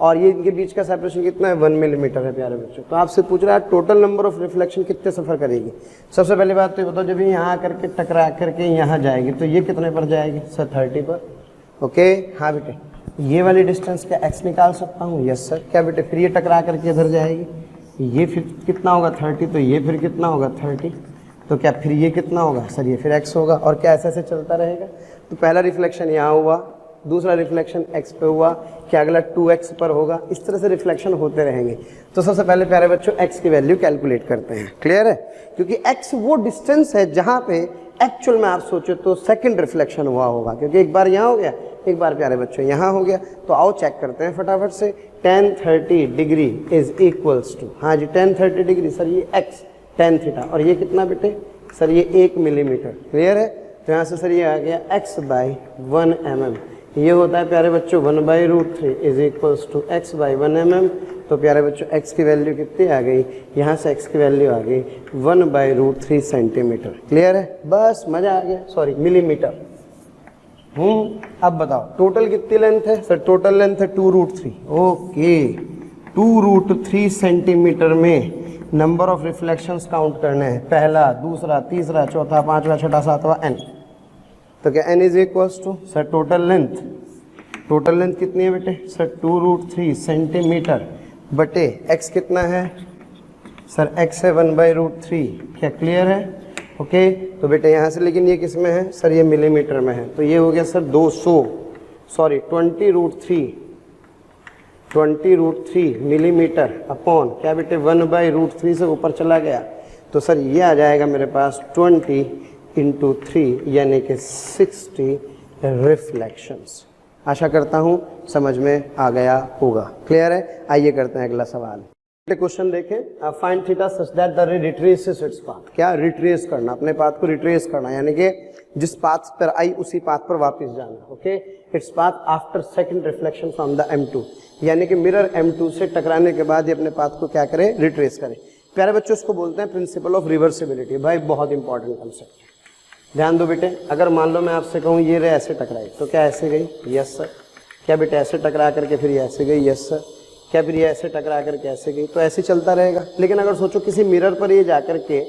और ये इनके बीच का सेपरेशन कितना है 1 मिलीमीटर है प्यारे बच्चों। तो आपसे पूछ रहा है टोटल नंबर ऑफ रिफ्लेक्शन कितने सफ़र करेगी। सबसे पहली बात तो ये बताओ, जब ये यहाँ करके टकरा करके यहाँ जाएगी तो ये कितने पर जाएगी सर 30 पर। ओके हाँ बेटे, ये वाली डिस्टेंस क्या x निकाल सकता हूँ। Yes sir. क्या बेटे फिर ये टकरा करके इधर जाएगी, ये फिर कितना होगा 30, तो ये फिर कितना होगा 30, तो क्या फिर ये कितना होगा सर, ये फिर x होगा। और क्या ऐसे ऐसे चलता रहेगा। तो पहला रिफ्लेक्शन यहाँ हुआ, दूसरा रिफ्लेक्शन x पे हुआ, क्या अगला 2x पर होगा। इस तरह से रिफ्लेक्शन होते रहेंगे। तो सबसे पहले प्यारे बच्चों x की वैल्यू कैलकुलेट करते हैं। क्लियर है? क्योंकि x वो डिस्टेंस है जहाँ पे एक्चुअल में आप सोचो तो सेकंड रिफ्लेक्शन हुआ होगा, क्योंकि एक बार यहाँ हो गया, एक बार प्यारे बच्चों यहाँ हो गया। तो आओ चेक करते हैं फटाफट से। tan 30 degree is equals to, हाँ जी tan 30 डिग्री सर ये x tan थीटा, और ये कितना बेटे सर ये 1 मिलीमीटर। क्लियर है? तो यहाँ से सर ये आ गया x/1 mm, ये होता है प्यारे बच्चों 1/√3 is equals to x/1 mm। तो प्यारे बच्चों x की वैल्यू कितनी आ गई, यहाँ से x की वैल्यू आ गई 1/√3 सेंटीमीटर। क्लियर है, बस मजा आ गया, सॉरी मिलीमीटर। अब बताओ टोटल कितनी लेंथ है सर, टोटल लेंथ है 2√3। ओके 2√3 सेंटीमीटर में नंबर ऑफ रिफ्लेक्शंस काउंट करने हैं, पहला, दूसरा, तीसरा, चौथा, पांचवा, छठा, सातवां, n। तो क्या n is equals to sir total length कितनी है बेटे सर 2√3 सेंटीमीटर बटे x कितना है सर, x है 1/√3। क्या क्लियर है? ओके तो बेटे यहाँ से, लेकिन ये किस में है सर, ये मिलीमीटर में है, तो ये हो गया सर 20√3 मिलीमीटर अपॉन क्या बेटे 1/√3 से ऊपर चला गया, तो सर ये आ जाएगा मेरे पास 20 × 3 यानी कि 60 रिफ्लेक्शंस। आशा करता हूँ समझ में आ गया होगा। क्लियर है? आइए करते हैं अगला सवाल। क्वेश्चन देखें, find theta such that the रे रिट्रेसेस इट्स पाथ। क्या रिट्रेस करना, अपने पाथ को रिट्रेस करना, यानी कि जिस पाथ पर आई उसी पाथ पर वापस जाना। Okay, its path after second reflection from the M2, यानी कि मिरर M2 से टकराने के बाद ये अपने पाथ को क्या करे, रिट्रेस करे। प्यारे बच्चों इसको बोलते हैं प्रिंसिपल ऑफ रिवर्सिबिलिटी। भाई बहुत इंपॉर्टेंट कंसेप्ट, ध्यान दो बेटे। अगर मान लो मैं आपसे कहूँ ये रे ऐसे टकराई, तो क्या ऐसे गई? Yes sir. क्या बेटे ऐसे टकरा करके फिर ये ऐसे गई? Yes sir. क्या फिर ये ऐसे टकरा करके ऐसे गई? तो ऐसे चलता रहेगा। लेकिन अगर सोचो किसी मिरर पर ये जाकर के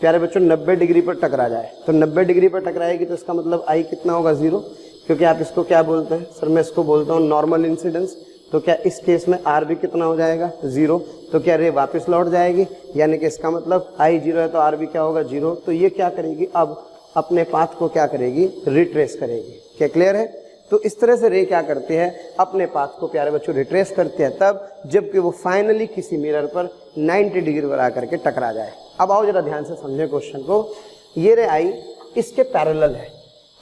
प्यारे बच्चों 90 डिग्री पर टकरा जाए, तो 90 डिग्री पर टकराएगी तो इसका मतलब आई कितना होगा? 0, क्योंकि आप इसको क्या बोलते हैं सर, मैं इसको बोलता हूँ नॉर्मल इंसिडेंस। तो क्या इस केस में आर भी कितना हो जाएगा? 0। तो क्या रे वापस लौट जाएगी, यानी कि इसका मतलब आई 0 है तो आर भी क्या होगा? 0। तो ये क्या करेगी, अब अपने पाथ को क्या करेगी? रिट्रेस करेगी। क्या क्लियर है? तो इस तरह से रे क्या करती है, अपने पाथ को प्यारे बच्चों रिट्रेस करते हैं तब जबकि वो फाइनली किसी मिरर पर 90 डिग्री पर आकर के टकरा जाए। अब आओ जरा ध्यान से समझे क्वेश्चन को। ये रे आई इसके पैरेलल है,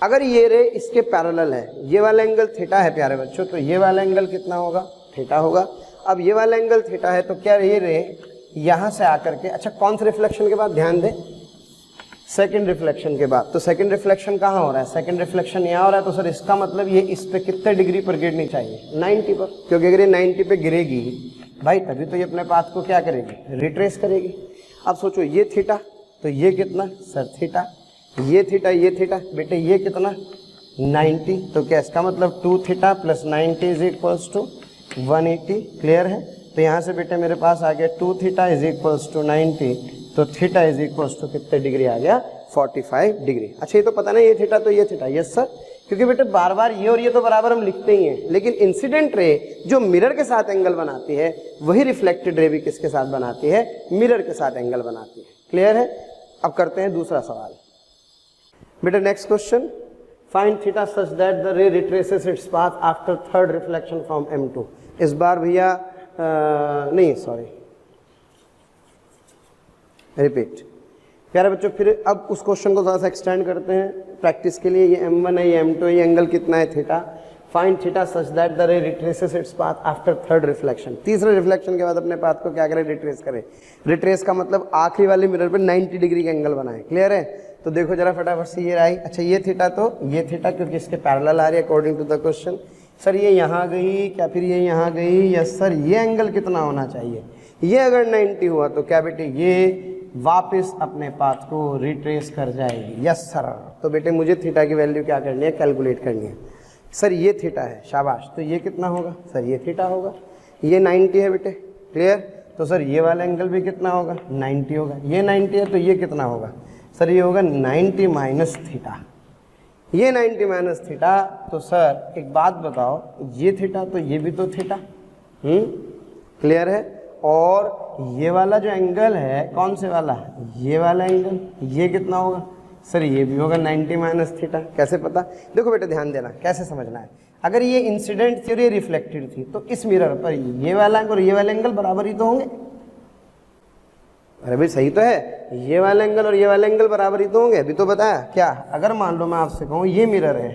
अगर ये रे इसके पैरेलल है, ये वाला एंगल थीटा है प्यारे बच्चों, तो ये वाला एंगल कितना होगा? थीटा होगा। अब ये वाला एंगल थीटा है, तो क्या ये रे यहाँ से आकर के, अच्छा कौन से रिफ्लेक्शन के बाद, ध्यान दे, सेकंड रिफ्लेक्शन के बाद। तो सेकंड रिफ्लेक्शन कहाँ हो रहा है? सेकंड रिफ्लेक्शन यहाँ हो रहा है। तो सर इसका मतलब ये इस पे कितने डिग्री पर गिरनी चाहिए? 90 पर, क्योंकि अगर ये 90 पे गिरेगी भाई तभी तो ये अपने पाथ को क्या करेगी? रिट्रेस करेगी। अब सोचो ये थीटा, तो ये कितना सर? थीटा। ये थीटा, ये थीटा बेटे, ये कितना? 90। तो क्या इसका मतलब 2 theta plus 90 is equals to 180। Clear है? तो यहाँ से बेटे मेरे पास आ गया 2 थीटा इज इक्वल्स टू 90, तो थीटा इज इक्वल्स टू कितने डिग्री आ गया? 45 डिग्री। अच्छा ये तो पता नहीं, ये थीटा तो ये थीटा। यस सर, क्योंकि बेटे बार बार ये और ये तो बराबर हम लिखते ही हैं, लेकिन इंसिडेंट रे जो मिरर के साथ एंगल बनाती है वही रिफ्लेक्टेड रे भी किसके साथ बनाती है? मिरर के साथ एंगल बनाती है। क्लियर है? अब करते हैं दूसरा सवाल। बेटा next question, find theta such that the रे retraces its path after third reflection from M2। इस बार भैया नहीं सॉरी रिपीट। प्यारे बच्चों फिर अब उस क्वेश्चन को थोड़ा सा एक्सटेंड करते हैं प्रैक्टिस के लिए। ये M1 है, ये M2 है, ये एंगल कितना है? Theta. Find theta such that the रे retraces its path after third reflection. तीसरे रिफ्लेक्शन के बाद अपने पाथ को क्या करें? रिट्रेस करें। रिट्रेस का मतलब आखिरी वाले मिरर पे 90 डिग्री का एंगल बनाए। क्लियर है? तो देखो जरा फटाफट से ये आई। अच्छा ये थीटा, तो ये थीटा क्योंकि इसके पैरेलल आ रही है according to the question. Sir ये यहाँ गई, क्या फिर ये यहाँ गई? Yes sir. ये एंगल कितना होना चाहिए? ये अगर 90 हुआ तो क्या बेटे ये वापस अपने पाथ को रिट्रेस कर जाएगी। Yes sir. तो बेटे मुझे थीटा की वैल्यू क्या करनी है? कैलकुलेट करनी है। सर ये थीटा है, शाबाश। तो ये कितना होगा? सर ये थीटा होगा। ये 90 है बेटे। क्लियर? तो सर ये वाला एंगल भी कितना होगा? 90 होगा। ये 90 है तो ये कितना होगा? सर ये होगा 90 माइनस थीटा। ये 90 माइनस थीटा। तो सर एक बात बताओ, ये थीटा तो ये भी तो थीटा। क्लियर है? और ये वाला जो एंगल है कौन से वाला? ये वाला एंगल, ये कितना होगा? सर ये भी होगा 90 माइनस थीटा। कैसे पता? देखो बेटे ध्यान देना, कैसे समझना है। अगर ये इंसिडेंट थी और ये रिफ्लेक्टेड थी तो इस मिरर पर ये वाला एंगल और ये वाला एंगल बराबर ही तो होंगे। अरे भाई सही तो है, ये वाला एंगल और ये वाला एंगल बराबर ही तो होंगे। अभी तो बताया क्या? अगर मान लो मैं आपसे कहूँ ये मिरर है,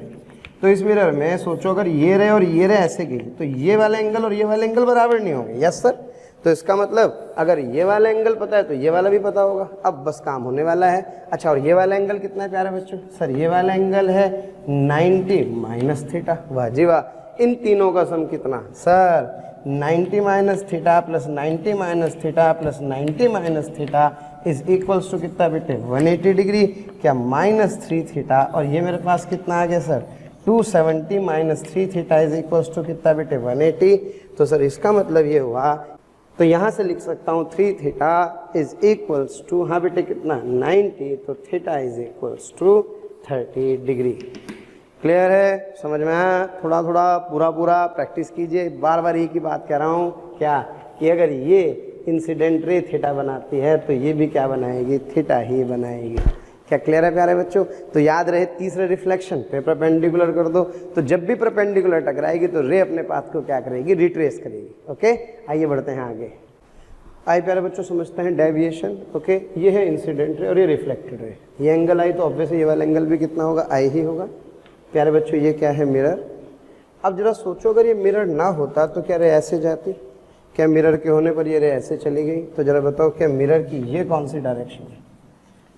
तो इस मिरर में सोचो अगर ये रहे और ये रहे ऐसे गई, तो ये वाला एंगल और ये वाला एंगल बराबर नहीं होंगे। Yes sir. तो इसका मतलब अगर ये वाला एंगल पता है तो ये वाला भी पता होगा। अब बस काम होने वाला है। अच्छा, और ये वाला एंगल कितना है प्यारे बच्चों? सर ये वाला एंगल है 90 माइनस थीटा। वाह जी वाह। इन तीनों का सम कितना? Sir 90 minus theta plus 90 minus theta plus 90 minus theta is equals to कितना बेटे? 180 डिग्री। क्या माइनस 3 थीटा, और ये मेरे पास कितना आ गया sir? 270 minus 3 theta is equals to कितना बेटे? 180। तो सर इसका मतलब ये हुआ, तो यहाँ से लिख सकता हूँ 3 थीटा इज इक्वल्स टू, हाँ बेटे कितना? 90। तो theta is equals to 30 degree. Clear है? समझ में आया? थोड़ा थोड़ा पूरा पूरा प्रैक्टिस कीजिए। बार बार एक ही बात कह रहा हूँ, क्या कि अगर ये इंसिडेंट रे थीटा बनाती है तो ये भी क्या बनाएगी? थीटा ही बनाएगी। क्या क्लियर है प्यारे बच्चों? तो याद रहे तीसरे रिफ्लेक्शन पे परपेंडिकुलर कर दो, तो जब भी परपेंडिकुलर टकराएगी तो रे अपने पाथ को क्या करेगी? रिट्रेस करेगी। ओके, आइए बढ़ते हैं आगे। आइए प्यारे बच्चों समझते हैं डेविएशन। ओके, ये है इंसिडेंट रे और ये रिफ्लेक्टेड रे। ये एंगल आई तो ऑब्वियसली ये वाला एंगल भी कितना होगा? आई ही होगा। प्यारे बच्चों ये क्या है? मिरर। अब जरा सोचो अगर ये मिरर ना होता तो क्या रे ऐसे जाती? क्या मिरर के होने पर ये रे ऐसे चली गई? तो जरा बताओ क्या मिरर की ये कौन सी डायरेक्शन है?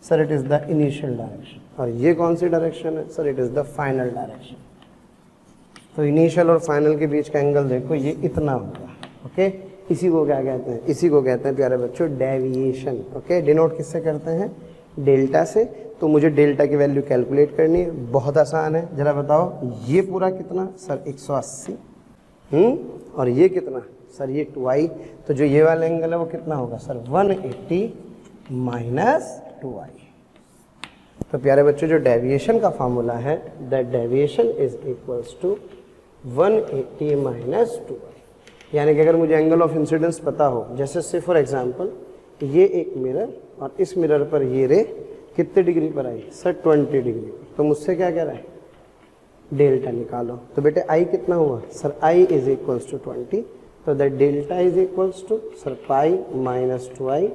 Sir it is the initial direction. और ये कौन सी डायरेक्शन है? Sir it is the final direction. तो इनिशियल और फाइनल के बीच का एंगल देखो, ये इतना होगा। ओके, इसी को क्या कहते हैं? इसी को कहते हैं प्यारे बच्चों डेविएशन। ओके, डिनोट किससे करते हैं? डेल्टा से। तो मुझे डेल्टा की वैल्यू कैलकुलेट करनी है, बहुत आसान है। जरा बताओ ये पूरा कितना? सर 180। और ये कितना? सर ये 2i। तो जो ये वाला एंगल है वो कितना होगा? Sir 180 minus 2i। तो प्यारे बच्चों जो डेविएशन का फार्मूला है, that deviation is equals to 180 minus 2i। यानी कि अगर मुझे एंगल ऑफ इंसिडेंस पता हो, जैसे से फॉर एग्जांपल ये एक मिरर और इस मिरर पर ये रे कितने डिग्री पर आई? Sir 20 degree. तो मुझसे क्या कह रहा है? डेल्टा निकालो। तो बेटे आई कितना हुआ? Sir i is equals to 20। तो that delta is equals to sir pi minus 2i।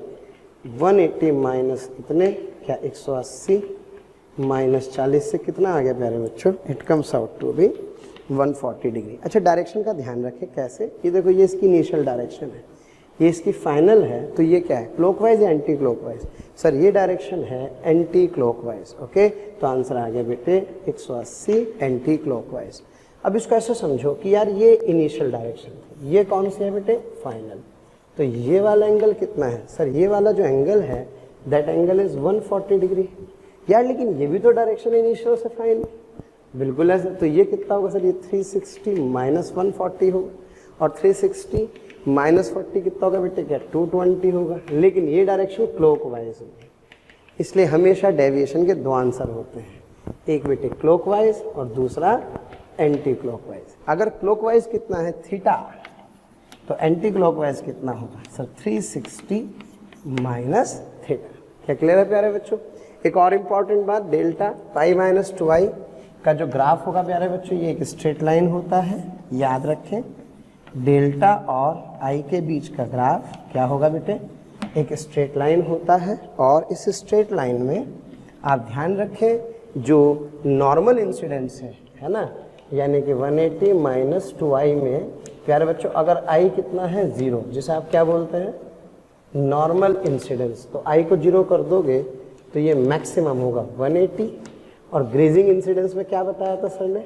180 minus कितने? क्या 180 माइनस 40 से कितना आ गया प्यारे बच्चों? It comes out to be 140 degree. अच्छा, डायरेक्शन का ध्यान रखें। कैसे? ये देखो, ये इसकी इनिशियल डायरेक्शन है, ये इसकी फाइनल है। तो ये क्या है? क्लॉकवाइज या एंटी क्लॉकवाइज? सर ये डायरेक्शन है एंटी क्लॉकवाइज। ओके, तो आंसर आ गया बेटे 180 एंटी क्लॉकवाइज। अब इसको ऐसे समझो कि यार ये इनिशियल डायरेक्शन थी, ये कौन सी है बेटे? फाइनल। तो ये वाला एंगल कितना है? सर ये वाला जो एंगल है दैट एंगल इज 140 डिग्री। यार लेकिन ये भी तो डायरेक्शन इनिशियल से फाइनल। बिल्कुल है सर। तो ये कितना होगा सर? ये 360 माइनस 140 होगा, और 360 माइनस 40 कितना होगा बेटे? क्या 220 होगा। लेकिन ये डायरेक्शन क्लॉकवाइज होगी, इसलिए हमेशा डेविएशन के दो आंसर होते हैं, एक बेटे क्लॉकवाइज और दूसरा एंटी क्लॉकवाइज। अगर क्लॉकवाइज कितना है? थीटा। तो एंटी क्लॉकवाइज कितना होगा? Sir 360 minus theta. क्या क्लियर है प्यारे बच्चों? एक और इम्पॉर्टेंट बात, डेल्टा पाई माइनस 2i का जो ग्राफ होगा प्यारे बच्चों, ये एक स्ट्रेट लाइन होता है। याद रखें, डेल्टा और i के बीच का ग्राफ क्या होगा बेटे? एक स्ट्रेट लाइन होता है। और इस स्ट्रेट लाइन में आप ध्यान रखें जो नॉर्मल इंसिडेंस है ना, यानी कि 180 माइनस 2i में प्यारे बच्चों अगर i कितना है? 0, जिसे आप क्या बोलते हैं? Normal incidence. तो i को 0 कर दोगे तो ये मैक्सिमम होगा 180। और ग्रेजिंग इंसिडेंस में क्या बताया था सर ने?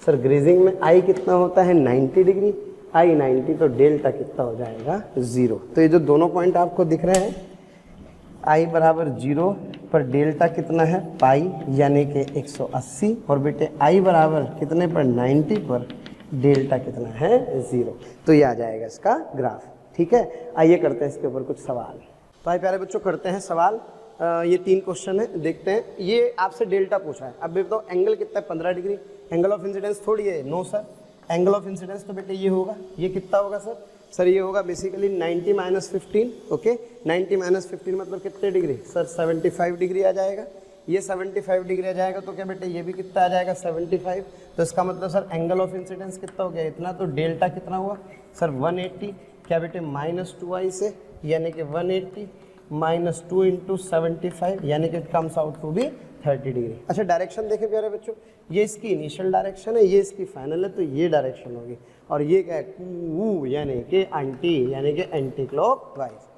सर ग्रेजिंग में i कितना होता है? 90 डिग्री। i 90, तो डेल्टा कितना हो जाएगा? 0। तो ये जो दोनों पॉइंट आपको दिख रहे हैं, i बराबर 0 पर डेल्टा कितना है? पाई, यानी कि 180। और बेटे i बराबर कितने पर? 90 पर डेल्टा कितना है? 0। तो ये आ जाएगा इसका ग्राफ। ठीक है, आइए करते हैं इसके ऊपर कुछ सवाल। तो आइए प्यारे बच्चों करते हैं सवाल। ये 3 क्वेश्चन है, देखते हैं। ये आपसे डेल्टा पूछा है। अब बताओ एंगल कितना है? 15 डिग्री। एंगल ऑफ इंसिडेंस थोड़ी है? No sir. Angle of incidence तो बेटे ये होगा। ये कितना होगा सर? सर ये होगा बेसिकली 90 माइनस 15। ओके, 90 माइनस 15 मतलब कितने डिग्री? सर 75 डिग्री आ जाएगा। ये 75 डिग्री आ जाएगा, तो क्या बेटे ये भी कितना आ जाएगा? 75। तो इसका मतलब सर एंगल ऑफ इंसिडेंस कितना हो गया? इतना। तो डेल्टा कितना हुआ? सर 180। क्या बेटे? माइनस 2i से, यानी कि 180 माइनस 2 इंटू 75 यानी कि it comes out to be 30 degree. अच्छा डायरेक्शन देखें प्यारे बच्चों, ये इसकी इनिशियल डायरेक्शन है, ये इसकी फाइनल है, तो ये डायरेक्शन होगी और ये क्या है कू यानी कि एंटी क्लॉकवाइज।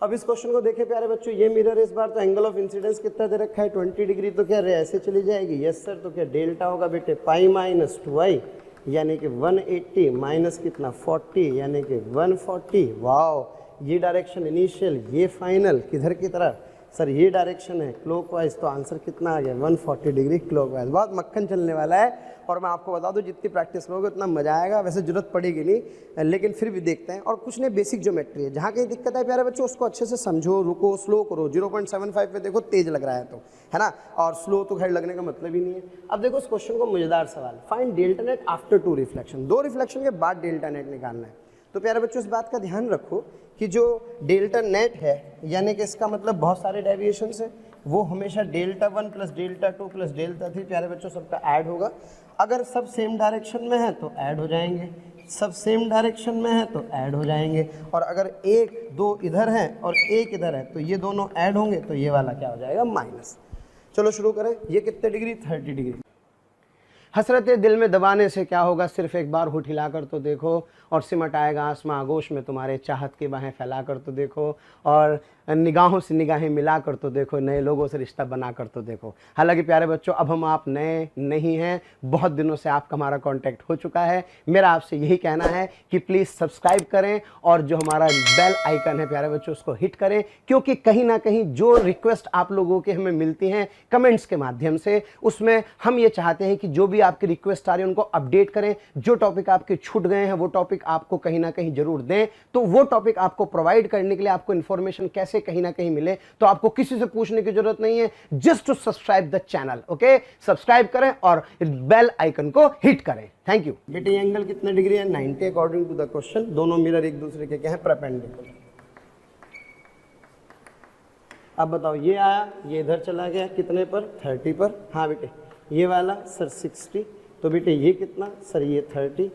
अब इस क्वेश्चन को देखें प्यारे बच्चों, ये मिरर इस बार तो एंगल ऑफ इंसिडेंस कितना दे रखा है 20 डिग्री, तो क्या रे ऐसे चली जाएगी, यस सर, तो क्या डेल्टा होगा बेटे पाई माइनस 2i यानी कि 180 माइनस कितना 40 यानी कि 140। वाओ, ये डायरेक्शन इनिशियल, ये फाइनल, किधर की तरफ सर, ये डायरेक्शन है क्लॉकवाइज, तो आंसर कितना आ गया 140 डिग्री क्लॉकवाइज। बहुत मक्खन चलने वाला है और मैं आपको बता दूं जितनी प्रैक्टिस करोगे उतना मजा आएगा, वैसे जरूरत पड़ेगी नहीं लेकिन फिर भी देखते हैं। और कुछ नहीं, बेसिक ज्योमेट्री है, जहाँ कहीं दिक्कत है प्यारे बच्चों उसको अच्छे से समझो, रुको, स्लो करो। 0.75 पे देखो तेज लग रहा है तो, है ना, और स्लो तो खैर लगने का मतलब ही नहीं है। अब देखो इस क्वेश्चन को मजेदार सवाल, find delta net after 2 reflection, 2 reflection के बाद डेल्टा नेट निकालना है। तो प्यारे बच्चों इस बात का ध्यान रखो कि जो डेल्टा नेट है यानी कि इसका मतलब बहुत सारे डेविएशंस हैं, वो हमेशा delta 1 plus delta 2 plus delta 3 प्यारे बच्चों सबका ऐड होगा। अगर सब सेम डायरेक्शन में है तो ऐड हो जाएंगे, सब सेम डायरेक्शन में है तो ऐड हो जाएंगे, और अगर 1 2 इधर है और 1 इधर है तो ये दोनों ऐड होंगे, तो ये वाला क्या हो जाएगा माइनस। चलो शुरू करें, ये कितने डिग्री 30 डिग्री। हसरते दिल में दबाने से क्या होगा, सिर्फ एक बार होठ हिलाकर तो देखो, और सिमट आएगा आसमां आगोश में तुम्हारे, चाहत की बाहें फैलाकर तो देखो, और निगाहों से निगाहें मिलाकर तो देखो, नए लोगों से रिश्ता बनाकर तो देखो। हालांकि प्यारे बच्चों अब हम आप नए नहीं हैं, बहुत दिनों से आपका हमारा कांटेक्ट हो चुका है। मेरा आपसे यही कहना है कि प्लीज़ सब्सक्राइब करें और जो हमारा बेल आइकन है प्यारे बच्चों उसको हिट करें, क्योंकि कहीं ना कहीं जो रिक्वेस्ट आप लोगों के हमें मिलती हैं कमेंट्स के माध्यम से, उसमें हम ये चाहते हैं कि जो भी आपकी रिक्वेस्ट आ रही है उनको अपडेट करें। जो टॉपिक आपके छूट गए हैं वो टॉपिक आपको कहीं ना कहीं जरूर दें, तो वो टॉपिक आपको प्रोवाइड करने के लिए आपको इन्फॉर्मेशन कैसे कहीं ना कहीं मिले, तो आपको किसी से पूछने की जरूरत नहीं है, just to subscribe the channel. Okay, subscribe करें और बेल आइकन को हिट करें। Thank you. बेटे ये एंगल कितने डिग्री है 90 अकॉर्डिंग टू द क्वेश्चन। दोनों मिरर एक दूसरे के क्या है परपेंडिकुलर। अब बताओ ये आया, ये इधर चला गया, कितने पर 30 पर। हाँ बेटे ये वाला सर 60, तो बेटे ये कितना सर ये 30,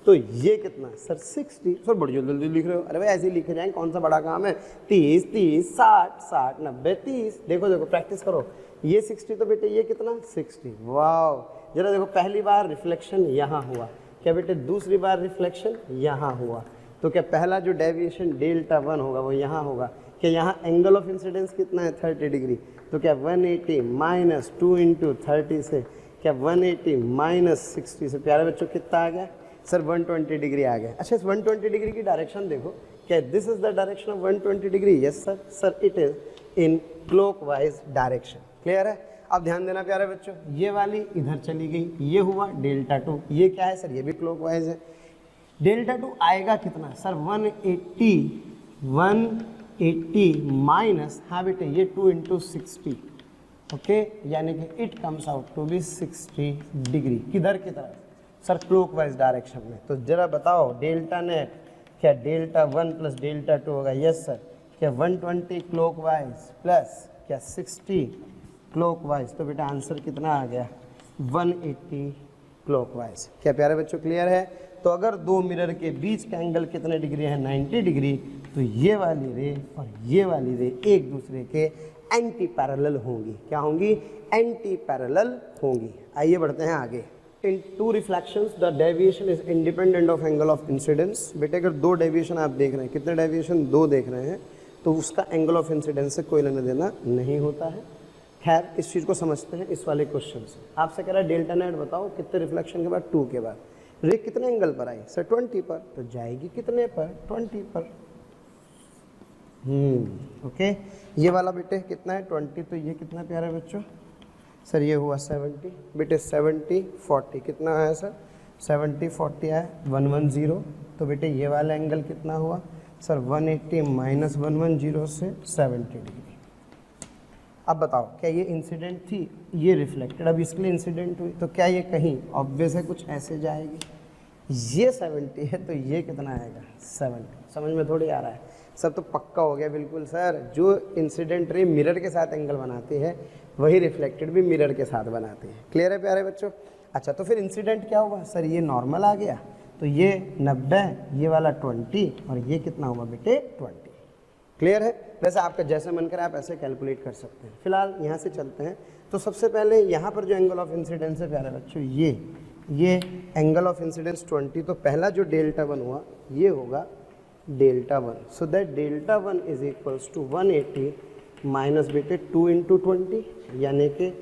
तो ये कितना सर 60। सर बड़ी जल्दी लिख रहे हो, अरे भाई ऐसे ही लिखे जाएंगे, कौन सा बड़ा काम है। 30 30 60 60 90 30। देखो देखो प्रैक्टिस करो, ये 60 तो बेटे ये कितना 60। वाह, जरा देखो पहली बार रिफ्लेक्शन यहाँ हुआ, क्या बेटे दूसरी बार रिफ्लेक्शन यहाँ हुआ, तो क्या पहला जो डेविएशन डेल्टा 1 होगा वो यहाँ होगा। क्या यहाँ एंगल ऑफ इंसिडेंस कितना है 30 डिग्री, तो क्या 180 माइनस 2 इंटू 30 से क्या 180 माइनस 60 से प्यारे बच्चों कितना आ गया सर 120 डिग्री आ गया। अच्छा इस 120 डिग्री की डायरेक्शन देखो, क्या this is the direction of 120 degree. Yes sir, sir it is in clockwise direction. Clear है। अब ध्यान देना प्यारे बच्चों, ये वाली इधर चली गई, ये हुआ डेल्टा 2, ये क्या है सर ये भी क्लॉकवाइज है। डेल्टा 2 आएगा कितना सर 180 माइनस, हाँ बेटे ये 2 इंटू 60, ओके, यानी कि it comes out to be 60 degree. किधर की तरफ सर क्लॉकवाइज डायरेक्शन में। तो जरा बताओ डेल्टा नेट क्या डेल्टा 1 प्लस डेल्टा 2 होगा। यस सर, क्या 120 क्लॉकवाइज प्लस क्या 60 क्लॉकवाइज, तो बेटा आंसर कितना आ गया 180 क्लॉकवाइज। क्या प्यारे बच्चों क्लियर है। तो अगर दो मिरर के बीच का एंगल कितने डिग्री है 90 डिग्री, तो ये वाली रे और ये वाली रे एक दूसरे के एंटी पैरेलल होंगी। क्या होंगी एंटी पैरेलल होंगी। आइए बढ़ते हैं आगे। In two reflections, the deviation is independent of angle of incidence। बेटे अगर दो डेविएशन आप देख रहे हैं, कितने डेविएशन दो देख रहे हैं, तो उसका एंगल ऑफ इंसिडेंस से कोई लेना देना नहीं होता है। खैर इस चीज़ को समझते हैं इस वाले क्वेश्चन से। आपसे कह रहा है डेल्टा नेट बताओ कितने रिफ्लेक्शन के बाद 2 के बाद रे कितने एंगल पर आई सर 20 पर, तो जाएगी कितने पर 20 पर। ओके, ये वाला बेटे कितना है 20, तो ये कितना प्यारे बच्चों सर ये हुआ 70 बेटे 70 40 कितना आया सर 70 40 आया 110। तो बेटे ये वाला एंगल कितना हुआ सर 180 माइनस 110 से 70 डिग्री। अब बताओ क्या ये इंसिडेंट थी, ये रिफ्लेक्टेड, अब इसके लिए इंसिडेंट हुई, तो क्या ये कहीं ऑब्वियस है कुछ ऐसे जाएगी। ये 70 है तो ये कितना आएगा 70। समझ में थोड़ी आ रहा है, सब तो पक्का हो गया बिल्कुल सर। जो इंसिडेंट रे मिरर के साथ एंगल बनाती है वही रिफ्लेक्टेड भी मिरर के साथ बनाते हैं। क्लियर है प्यारे बच्चों। अच्छा तो फिर इंसिडेंट क्या हुआ सर, ये नॉर्मल आ गया, तो ये 90, ये वाला 20 और ये कितना हुआ बेटे 20। क्लियर है? वैसे आपका जैसे मन करे आप ऐसे कैलकुलेट कर सकते हैं। फिलहाल यहाँ से चलते हैं। तो सबसे पहले यहाँ पर जो एंगल ऑफ इंसिडेंस है प्यारे बच्चों, ये एंगल ऑफ इंसिडेंस 20, तो पहला जो डेल्टा 1 हुआ ये होगा delta 1। So that delta 1 is equals to 180 minus बेटे 2 इंटू 20, यानी कि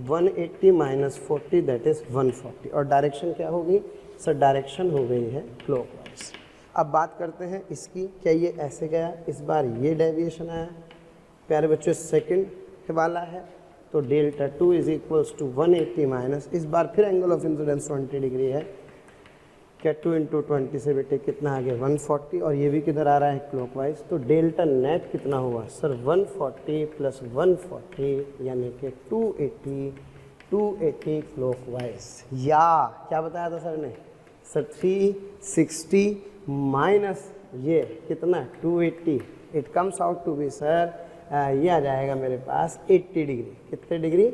180 माइनस 40 दैट इज़ 140। और डायरेक्शन क्या होगी सर? डायरेक्शन हो गई है क्लॉकवाइज। अब बात करते हैं इसकी, क्या ये ऐसे गया, इस बार ये डेविएशन आया प्यारे बच्चों, सेकंड वाला है, तो delta 2 is equals to 180 minus, इस बार फिर एंगल ऑफ इंसिडेंस 20 डिग्री है, क्या 2 इंटू 20 से बेटे कितना आ गया 140, और ये भी किधर आ रहा है क्लॉकवाइज, तो डेल्टा नेट कितना हुआ सर 140 प्लस 140 यानी कि 280 क्लॉकवाइज। या क्या बताया था सर ने सर 360 माइनस ये कितना 280, it comes out to be sir ये आ जाएगा मेरे पास 80 डिग्री। कितने डिग्री?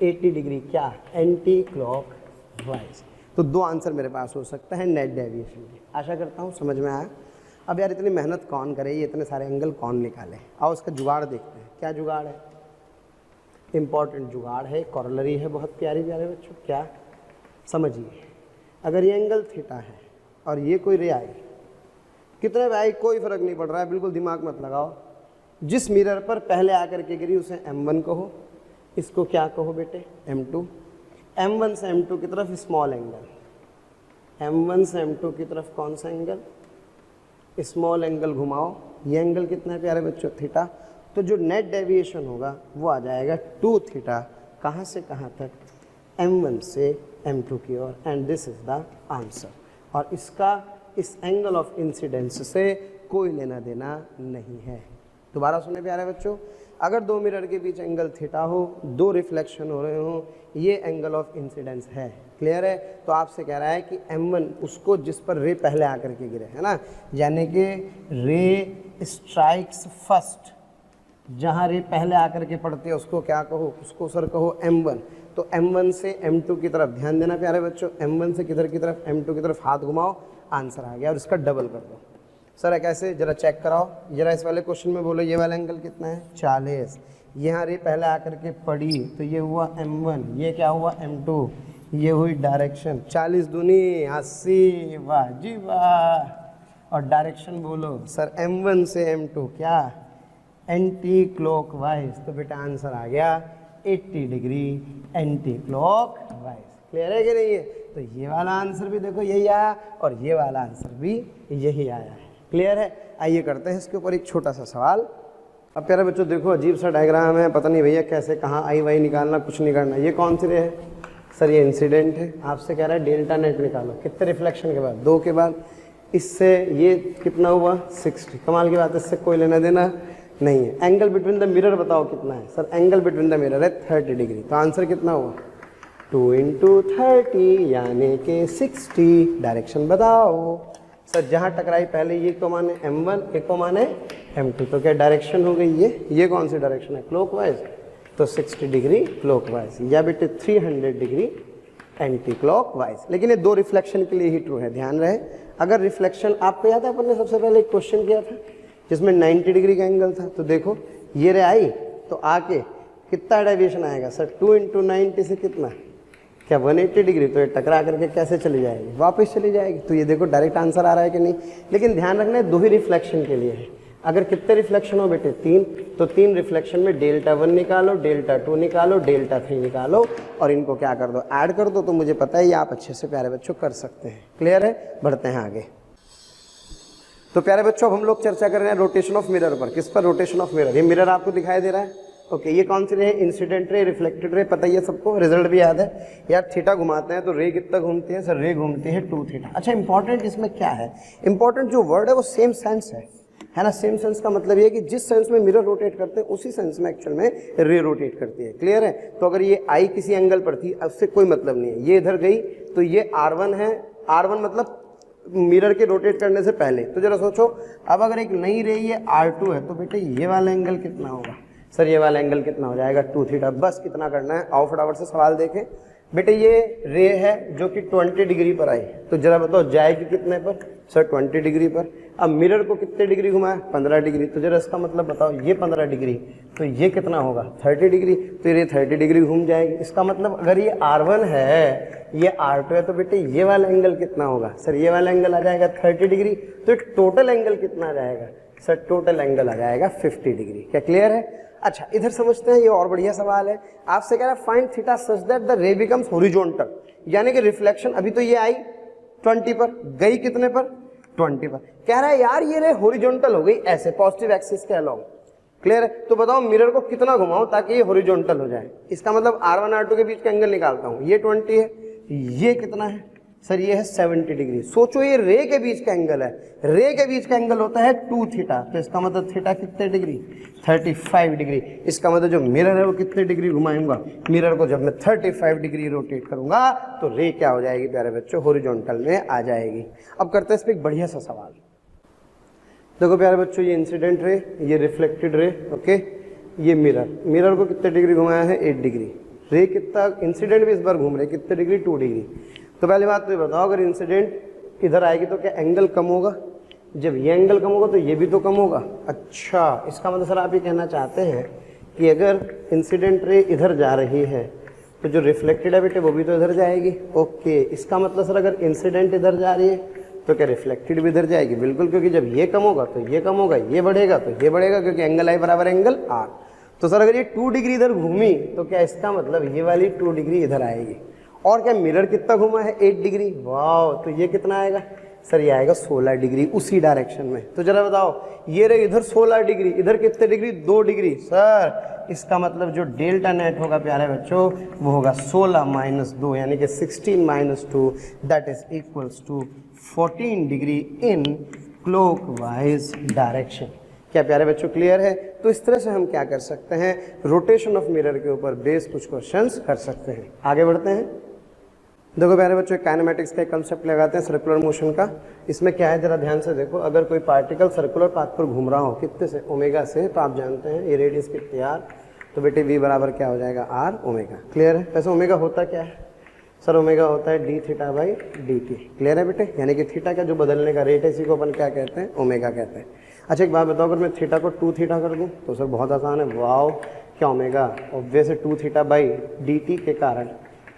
80 डिग्री क्या? Anti clockwise. तो दो आंसर मेरे पास हो सकता है नेट डेविएशन की। आशा करता हूँ समझ में आया। अब यार इतनी मेहनत कौन करे, ये इतने सारे एंगल कौन निकाले? आओ उसका जुगाड़ देखते हैं। क्या जुगाड़ है? इंपॉर्टेंट जुगाड़ है, कॉरोलरी है, बहुत प्यारी प्यारे बच्चों। क्या? समझिए, अगर ये एंगल थीटा है और ये कोई रे आई, कितने भी आई कोई फर्क नहीं पड़ रहा है, बिल्कुल दिमाग मत लगाओ। जिस मिरर पर पहले आकर के गिरी उसे M1 कहो, इसको क्या कहो बेटे M2। M1 से M2 की तरफ स्मॉल एंगल, M1 से M2 की तरफ कौन सा एंगल? स्मॉल एंगल घुमाओ। ये एंगल कितना है प्यारे बच्चों? थीटा। तो जो नेट डेविएशन होगा वो आ जाएगा 2 थीटा। कहाँ से कहाँ तक? M1 से M2 की ओर। And this is the answer. और इसका इस एंगल ऑफ इंसिडेंस से कोई लेना देना नहीं है। दोबारा सुने प्यारे बच्चों, अगर दो मिरर के बीच एंगल थीटा हो, दो रिफ्लेक्शन हो रहे हो, ये एंगल ऑफ इंसिडेंस है। क्लियर है? तो आपसे कह रहा है कि M1 उसको जिस पर रे पहले आकर के गिरे, है ना, यानी कि रे स्ट्राइक्स फर्स्ट, जहाँ रे पहले आकर के पड़ती है उसको क्या कहो? उसको सर कहो M1। तो M1 से M2 की तरफ ध्यान देना प्यारे बच्चों, M1 से किधर की तरफ? M2 की तरफ हाथ घुमाओ, आंसर आ गया। और इसका डबल कर दो। सर कैसे? जरा चेक कराओ, जरा इस वाले क्वेश्चन में बोलो ये वाला एंगल कितना है? 40। यहाँ रे पहले आकर के पड़ी तो ये हुआ M1, ये क्या हुआ M2, ये हुई डायरेक्शन 40 दूनी 80। वाह जी वाह। और डायरेक्शन बोलो सर M1 से M2 क्या? Anti clockwise. तो बेटा आंसर आ गया 80 डिग्री एंटी क्लॉकवाइज। क्लियर है कि नहीं है? तो ये वाला आंसर भी देखो यही आया और ये वाला आंसर भी यही आया है। क्लियर है? आइए करते हैं इसके ऊपर एक छोटा सा सवाल। अब प्यारे बच्चों देखो अजीब सा डायग्राम है, पता नहीं भैया कैसे कहाँ आई वाई निकालना, कुछ नहीं करना। ये कौन सी रे है सर? ये इंसिडेंट है। आपसे कह रहा है डेल्टा नेट निकालो। कितने रिफ्लेक्शन के बाद? 2 के बाद। इससे ये कितना हुआ? 60। कमाल की बात है, इससे कोई लेना देना नहीं है। एंगल बिटवीन द मिरर बताओ कितना है sir? Angle between the mirror है 30 डिग्री। तो आंसर कितना हुआ? 2 इंटू 30 यानी कि 60। डायरेक्शन बताओ सर। जहाँ टकराई पहले ये को माने M1, एक को माने M2, तो क्या डायरेक्शन हो गई ये कौन सी डायरेक्शन है? क्लॉकवाइज। तो 60 डिग्री क्लॉकवाइज या बेटे 300 डिग्री एंटी क्लॉकवाइज। लेकिन ये दो रिफ्लेक्शन के लिए ही ट्रू है, ध्यान रहे। अगर रिफ्लेक्शन, आपको याद है अपन ने सबसे पहले एक क्वेश्चन किया था जिसमें 90 डिग्री का एंगल था, तो देखो ये रे आई तो आके कितना डेविएशन आएगा सर? 2 इंटू 90 से कितना? क्या 180 डिग्री। तो ये टकरा करके कैसे चली जाएगी? वापस चली जाएगी। तो ये देखो डायरेक्ट आंसर आ रहा है कि नहीं। लेकिन ध्यान रखना है दो ही रिफ्लेक्शन के लिए है। अगर कितने रिफ्लेक्शन हो बेटे? 3। तो 3 रिफ्लेक्शन में डेल्टा 1 निकालो, डेल्टा 2 निकालो, डेल्टा 3 निकालो और इनको क्या कर दो? ऐड कर दो। तो मुझे पता है ये आप अच्छे से प्यारे बच्चों कर सकते हैं। क्लियर है? बढ़ते हैं आगे। तो प्यारे बच्चों अब हम लोग चर्चा कर रहे हैं रोटेशन ऑफ मिरर पर। किस पर? Rotation of mirror. ये मिरर आपको दिखाई दे रहा है। ओके, ये कौन सी रे है? Incident ray, reflected ray. पता ही है सबको, रिजल्ट भी याद है यार। थीटा घुमाते हैं तो रे कितना घूमती है सर? रे घूमती है 2 थीटा। अच्छा, इंपॉर्टेंट इसमें क्या है? इंपॉर्टेंट जो वर्ड है वो सेम सेंस है ना। सेम सेंस का मतलब ये है कि जिस सेंस में मिरर रोटेट करते हैं उसी सेंस में एक्चुअल में रे रोटेट करती है। क्लियर है? तो अगर ये आई किसी एंगल पर थी, उससे कोई मतलब नहीं है। ये इधर गई तो ये R1 है। R1 मतलब मिरर के रोटेट करने से पहले। तो जरा सोचो, अब अगर एक नई रे ये R2 है तो बेटे ये वाला एंगल कितना होगा सर? ये वाला एंगल कितना हो जाएगा? 2 थीटा। बस इतना करना है। आओ फटाफट से सवाल देखें। बेटे ये रे है जो कि 20 डिग्री पर आई, तो जरा बताओ जाएगी कितने पर? सर 20 डिग्री पर। अब मिरर को कितने डिग्री घुमाया? 15 डिग्री, तो जरा इसका मतलब बताओ ये 15 डिग्री, तो ये कितना होगा? 30 डिग्री, तो ये 30 डिग्री घूम जाएगी। इसका मतलब अगर ये R1 है, ये R2 है, तो बेटे ये वाला एंगल कितना होगा? सर ये वाला एंगल आ जाएगा 30 डिग्री, तो टोटल एंगल कितना आ जाएगा? सर टोटल एंगल आ जाएगा 50 डिग्री। क्या क्लियर है? अच्छा इधर समझते हैं, ये और बढ़िया सवाल है। आपसे कह रहा है find theta such that the रे बिकम्स हॉरिजॉन्टल, यानी कि रिफ्लेक्शन अभी तो ये आई 20 पर, गई कितने पर? 20 पर। कह रहा है यार ये रे हॉरिजॉन्टल हो गई ऐसे पॉजिटिव एक्सिस के अलोंग। क्लियर है? तो बताओ मिरर को कितना घुमाऊं ताकि ये हॉरिजॉन्टल हो जाए? इसका मतलब R1 R2 के बीच का एंगल निकालता हूं, ये 20 है, ये कितना है? सर ये है 70 डिग्री। सोचो ये रे के बीच का एंगल है, रे के बीच का एंगल होता है 2 थीटा, तो इसका मतलब थीटा कितने डिग्री? 35 डिग्री। इसका मतलब जो मिरर है वो कितने डिग्री घुमाऊंगा? मिरर को जब मैं 35 डिग्री रोटेट करूंगा तो रे क्या हो जाएगी प्यारे बच्चों? हॉरिजॉन्टल में आ जाएगी। अब करते हैं इस पर एक बढ़िया सा सवाल। देखो प्यारे बच्चों, ये इंसिडेंट रे, ये रिफ्लेक्टेड रे, ओके, ये मिरर को कितने डिग्री घुमाया है? 8 डिग्री। रे कितना, इंसिडेंट भी इस बार घूम रहे कितने डिग्री? 2 डिग्री। तो पहली बात तो ये बताओ, अगर इंसिडेंट इधर आएगी तो क्या एंगल कम होगा? जब ये एंगल कम होगा तो ये भी तो कम होगा। अच्छा, इसका मतलब सर आप ये कहना चाहते हैं कि अगर इंसिडेंट रे इधर जा रही है तो जो रिफ्लेक्टेड है बेटे वो भी तो इधर जाएगी। ओके, इसका मतलब सर अगर इंसिडेंट इधर जा रही है तो क्या रिफ्लेक्टेड भी इधर जाएगी? बिल्कुल, क्योंकि जब ये कम होगा तो ये कम होगा, ये बढ़ेगा तो ये बढ़ेगा, क्योंकि एंगल आई बराबर एंगल आर। तो सर अगर ये 2 डिग्री इधर घूमी तो क्या इसका मतलब ये वाली 2 डिग्री इधर आएगी। और क्या मिरर कितना घुमा है? 8 डिग्री। वाह, तो ये कितना आएगा? सर ये आएगा 16 डिग्री उसी डायरेक्शन में। तो जरा बताओ, ये रहे इधर 16 डिग्री, इधर कितने डिग्री? 2 डिग्री। सर इसका मतलब जो डेल्टा नेट होगा प्यारे बच्चों वो होगा 16 माइनस 2, यानी कि 16 minus 2, that is equals to 14 degree in clockwise direction. क्या प्यारे बच्चों क्लियर है? तो इस तरह से हम क्या कर सकते हैं, रोटेशन ऑफ मिरर के ऊपर बेस कुछ क्वेश्चंस कर सकते हैं। आगे बढ़ते हैं। देखो प्यारे बच्चों, काइनेमैटिक्स का एक कंसेप्ट लगाते हैं सर्कुलर मोशन का। इसमें क्या है जरा ध्यान से देखो, अगर कोई पार्टिकल सर्कुलर पाथ पर घूम रहा हो कितने से? ओमेगा से, तो आप जानते हैं ये रेडियस कितनी आर, तो बेटे v बराबर क्या हो जाएगा? Are omega. क्लियर है? वैसे ओमेगा होता क्या है? सर ओमेगा होता है D theta by D T. Clear है बेटे? यानी कि थीटा का जो बदलने का रेट है इसी को अपन क्या कहते हैं? ओमेगा कहते हैं। अच्छा एक बात बताओ, अगर मैं थीटा को 2 थीटा कर दूं तो सर बहुत आसान है। वाओ, क्या ओमेगा ऑब्वियस है 2 थीटा बाई डी टी के कारण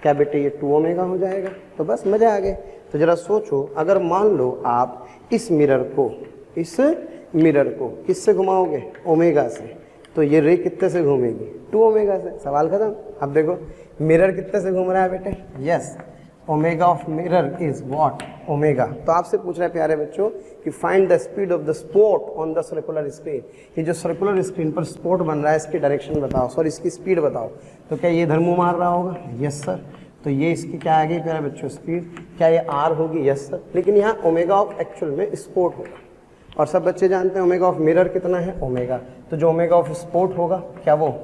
क्या बेटे ये 2 ओमेगा हो जाएगा। तो बस मजा आ गया। तो जरा सोचो, अगर मान लो आप इस मिरर को किससे घुमाओगे? ओमेगा से, तो ये रे कितने से घूमेगी? 2 ओमेगा से। सवाल खत्म। अब देखो मिरर कितने से घूम रहा है बेटे? Yes, omega of mirror is what? Omega. तो आपसे पूछ रहा है प्यारे बच्चों कि find the speed of the spot on the circular screen. ये जो सर्कुलर स्क्रीन पर स्पॉट बन रहा है इसकी डायरेक्शन बताओ, सॉरी इसकी स्पीड बताओ। तो क्या ये इधर मुंह मार रहा होगा? Yes sir. तो ये इसकी क्या आ गई प्यारे बच्चों? स्पीड। क्या ये आर होगी? Yes sir. लेकिन यहाँ ओमेगा ऑफ एक्चुअल में स्पॉट होगा, और सब बच्चे जानते हैं ओमेगा ऑफ मिरर कितना है? ओमेगा। तो जो ओमेगा ऑफ स्पॉट होगा क्या वो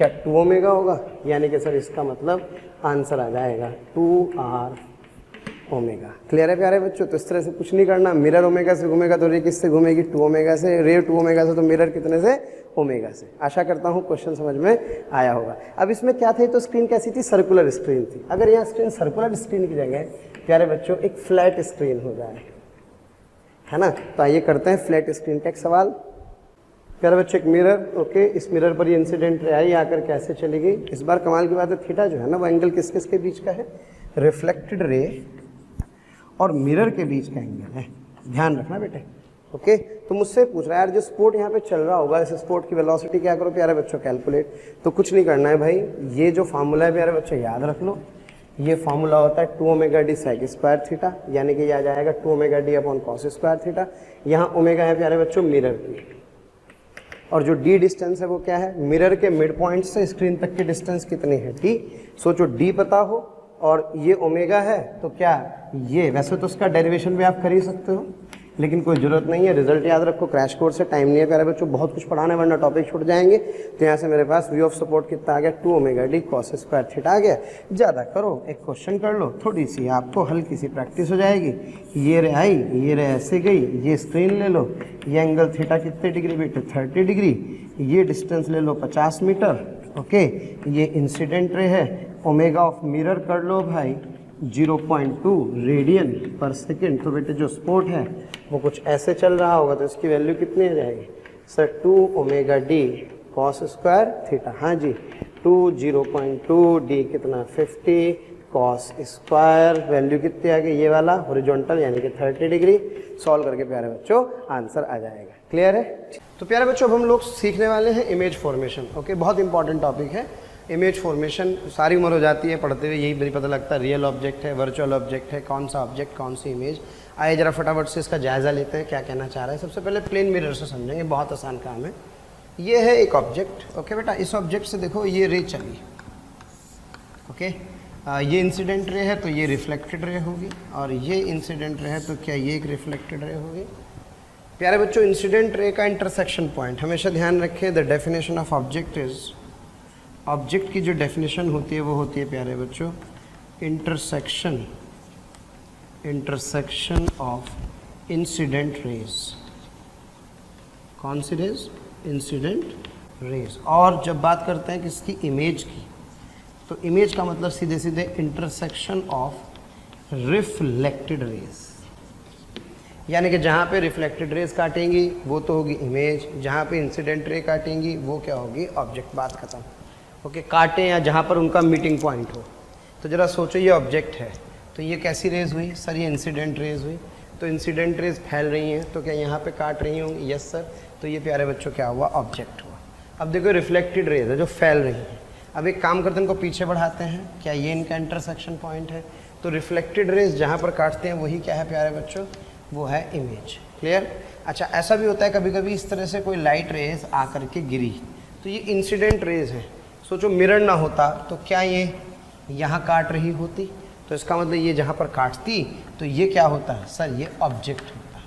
2 ओमेगा होगा, यानी कि सर इसका मतलब आंसर आ जाएगा 2r ओमेगा। क्लियर है प्यारे बच्चों? तो इस तरह से कुछ नहीं करना, मिरर ओमेगा से घूमेगा तो रे किससे घूमेगी? 2 ओमेगा से। रे 2 ओमेगा से, तो मिरर कितने से? ओमेगा से। आशा करता हूँ क्वेश्चन समझ में आया होगा। अब इसमें क्या थे, तो स्क्रीन कैसी थी? सर्कुलर स्क्रीन थी। अगर यहाँ स्क्रीन सर्कुलर स्क्रीन की जगह प्यारे बच्चों एक फ्लैट स्क्रीन हो जाए, है ना, तो आइए करते हैं फ्लैट स्क्रीन का एक सवाल। प्यारे बच्चों एक मिरर, ओके, इस मिरर पर ये इंसिडेंट रे आई आकर कैसे चली गई? इस बार कमाल की बात है, थीटा जो है ना वो एंगल किस किस के बीच का है? रिफ्लेक्टेड रे और मिरर के बीच का एंगल है। ध्यान रखना बेटे, ओके। तो मुझसे पूछ रहा है यार जो स्पोर्ट यहाँ पे चल रहा होगा इस स्पोर्ट की वेलोसिटी क्या करो प्यारे बच्चों? कैलकुलेट। तो कुछ नहीं करना है भाई, ये जो फार्मूला है प्यारे बच्चों याद रख लो। ये फार्मूला होता है 2 omega d sec square theta, यानी कि यह आ जाएगा 2 omega d upon cos square theta. यहाँ ओमेगा है प्यारे बच्चों मिरर की, और जो डी डिस्टेंस है वो क्या है? मिरर के मिड पॉइंट से स्क्रीन तक की डिस्टेंस कितनी है? डी। सोचो डी पता हो और ये ओमेगा है, तो क्या ये, वैसे तो उसका डेरिवेशन भी आप कर ही सकते हो लेकिन कोई जरूरत नहीं है, रिजल्ट याद रखो। क्रैश कोर्स से टाइम नहीं है प्यारे बच्चों, बहुत कुछ पढ़ाना है वरना टॉपिक छूट जाएंगे। तो यहाँ से मेरे पास वी ऑफ सपोर्ट कितना आ गया? 2 omega d cos square theta आ गया। ज़्यादा करो, एक क्वेश्चन कर लो, थोड़ी सी आपको हल्की सी प्रैक्टिस हो जाएगी। ये रे आई, ये रे ऐसे गई, ये स्क्रीन ले लो, ये एंगल थीटा कितने डिग्री बेटे? 30 डिग्री। ये डिस्टेंस ले लो 50 मीटर, ओके, ये इंसिडेंट रे है, ओमेगा ऑफ मिरर कर लो भाई 0.2 रेडियन पर सेकेंड। तो बेटे जो स्पोर्ट है वो कुछ ऐसे चल रहा होगा, तो इसकी वैल्यू कितनी आ जाएगी sir 2 omega d cos square theta. हाँ जी, 2 0.2 डी कितना 50 कॉस स्क्वायर, वैल्यू कितनी आ गई ये वाला हॉरिजॉन्टल यानी कि 30 डिग्री। सॉल्व करके प्यारे बच्चों आंसर आ जाएगा। क्लियर है? तो प्यारे बच्चों अब हम लोग सीखने वाले हैं इमेज फॉर्मेशन। ओके, बहुत इंपॉर्टेंट टॉपिक है इमेज फॉर्मेशन। सारी उम्र हो जाती है पढ़ते हुए, यही नहीं पता लगता रियल ऑब्जेक्ट है, वर्चुअल ऑब्जेक्ट है, कौन सा ऑब्जेक्ट कौन सी इमेज। आइए जरा फटाफट से इसका जायज़ा लेते हैं क्या कहना चाह रहा है। सबसे पहले प्लेन मिरर से समझेंगे, बहुत आसान काम है। ये है एक ऑब्जेक्ट। ओके बेटा, इस ऑब्जेक्ट से देखो ये रे चली। ओके, ये इंसिडेंट रे है तो ये रिफ्लेक्टेड रे होगी, और ये इंसिडेंट रे है तो क्या ये एक रिफ्लेक्टेड रे होगी। प्यारे बच्चों इंसिडेंट रे का इंटरसेक्शन पॉइंट हमेशा ध्यान रखें। The definition of object is, object की जो डेफिनेशन होती है वो होती है प्यारे बच्चों इंटरसेक्शन ऑफ इंसिडेंट रेज। कौन सी रेज? Incident raise. और जब बात करते हैं किसकी? इमेज की, तो इमेज का मतलब सीधे सीधे इंटरसेक्शन ऑफ रिफ्लेक्टेड रेज, यानी कि जहाँ पे रिफ्लेक्टेड रेज काटेंगी वो तो होगी इमेज, जहाँ पे इंसिडेंट रे काटेंगी वो क्या होगी? ऑब्जेक्ट। बात खत्म। ओके, काटें या जहाँ पर उनका मीटिंग पॉइंट हो। तो ज़रा सोचो ये ऑब्जेक्ट है तो ये कैसी रेज हुई सर? ये इंसिडेंट रेज हुई। तो इंसिडेंट रेज फैल रही हैं तो क्या यहाँ पे काट रही होंगी? Yes sir. तो ये प्यारे बच्चों क्या हुआ? ऑब्जेक्ट हुआ। अब देखो रिफ्लेक्टेड रेज है जो फैल रही हैं। अब एक काम करते हैं, इनको पीछे बढ़ाते हैं। क्या ये इनका इंटरसेक्शन पॉइंट है? तो रिफ्लेक्टेड रेज जहाँ पर काटते हैं वही क्या है प्यारे बच्चों? वो है इमेज। क्लियर? अच्छा, ऐसा भी होता है कभी कभी इस तरह से कोई लाइट रेज आकर के गिरी तो ये इंसिडेंट रेज है। सोचो मिरर ना होता तो क्या ये यहाँ काट रही होती? तो इसका मतलब ये जहाँ पर काटती तो ये क्या होता है सर? ये ऑब्जेक्ट होता।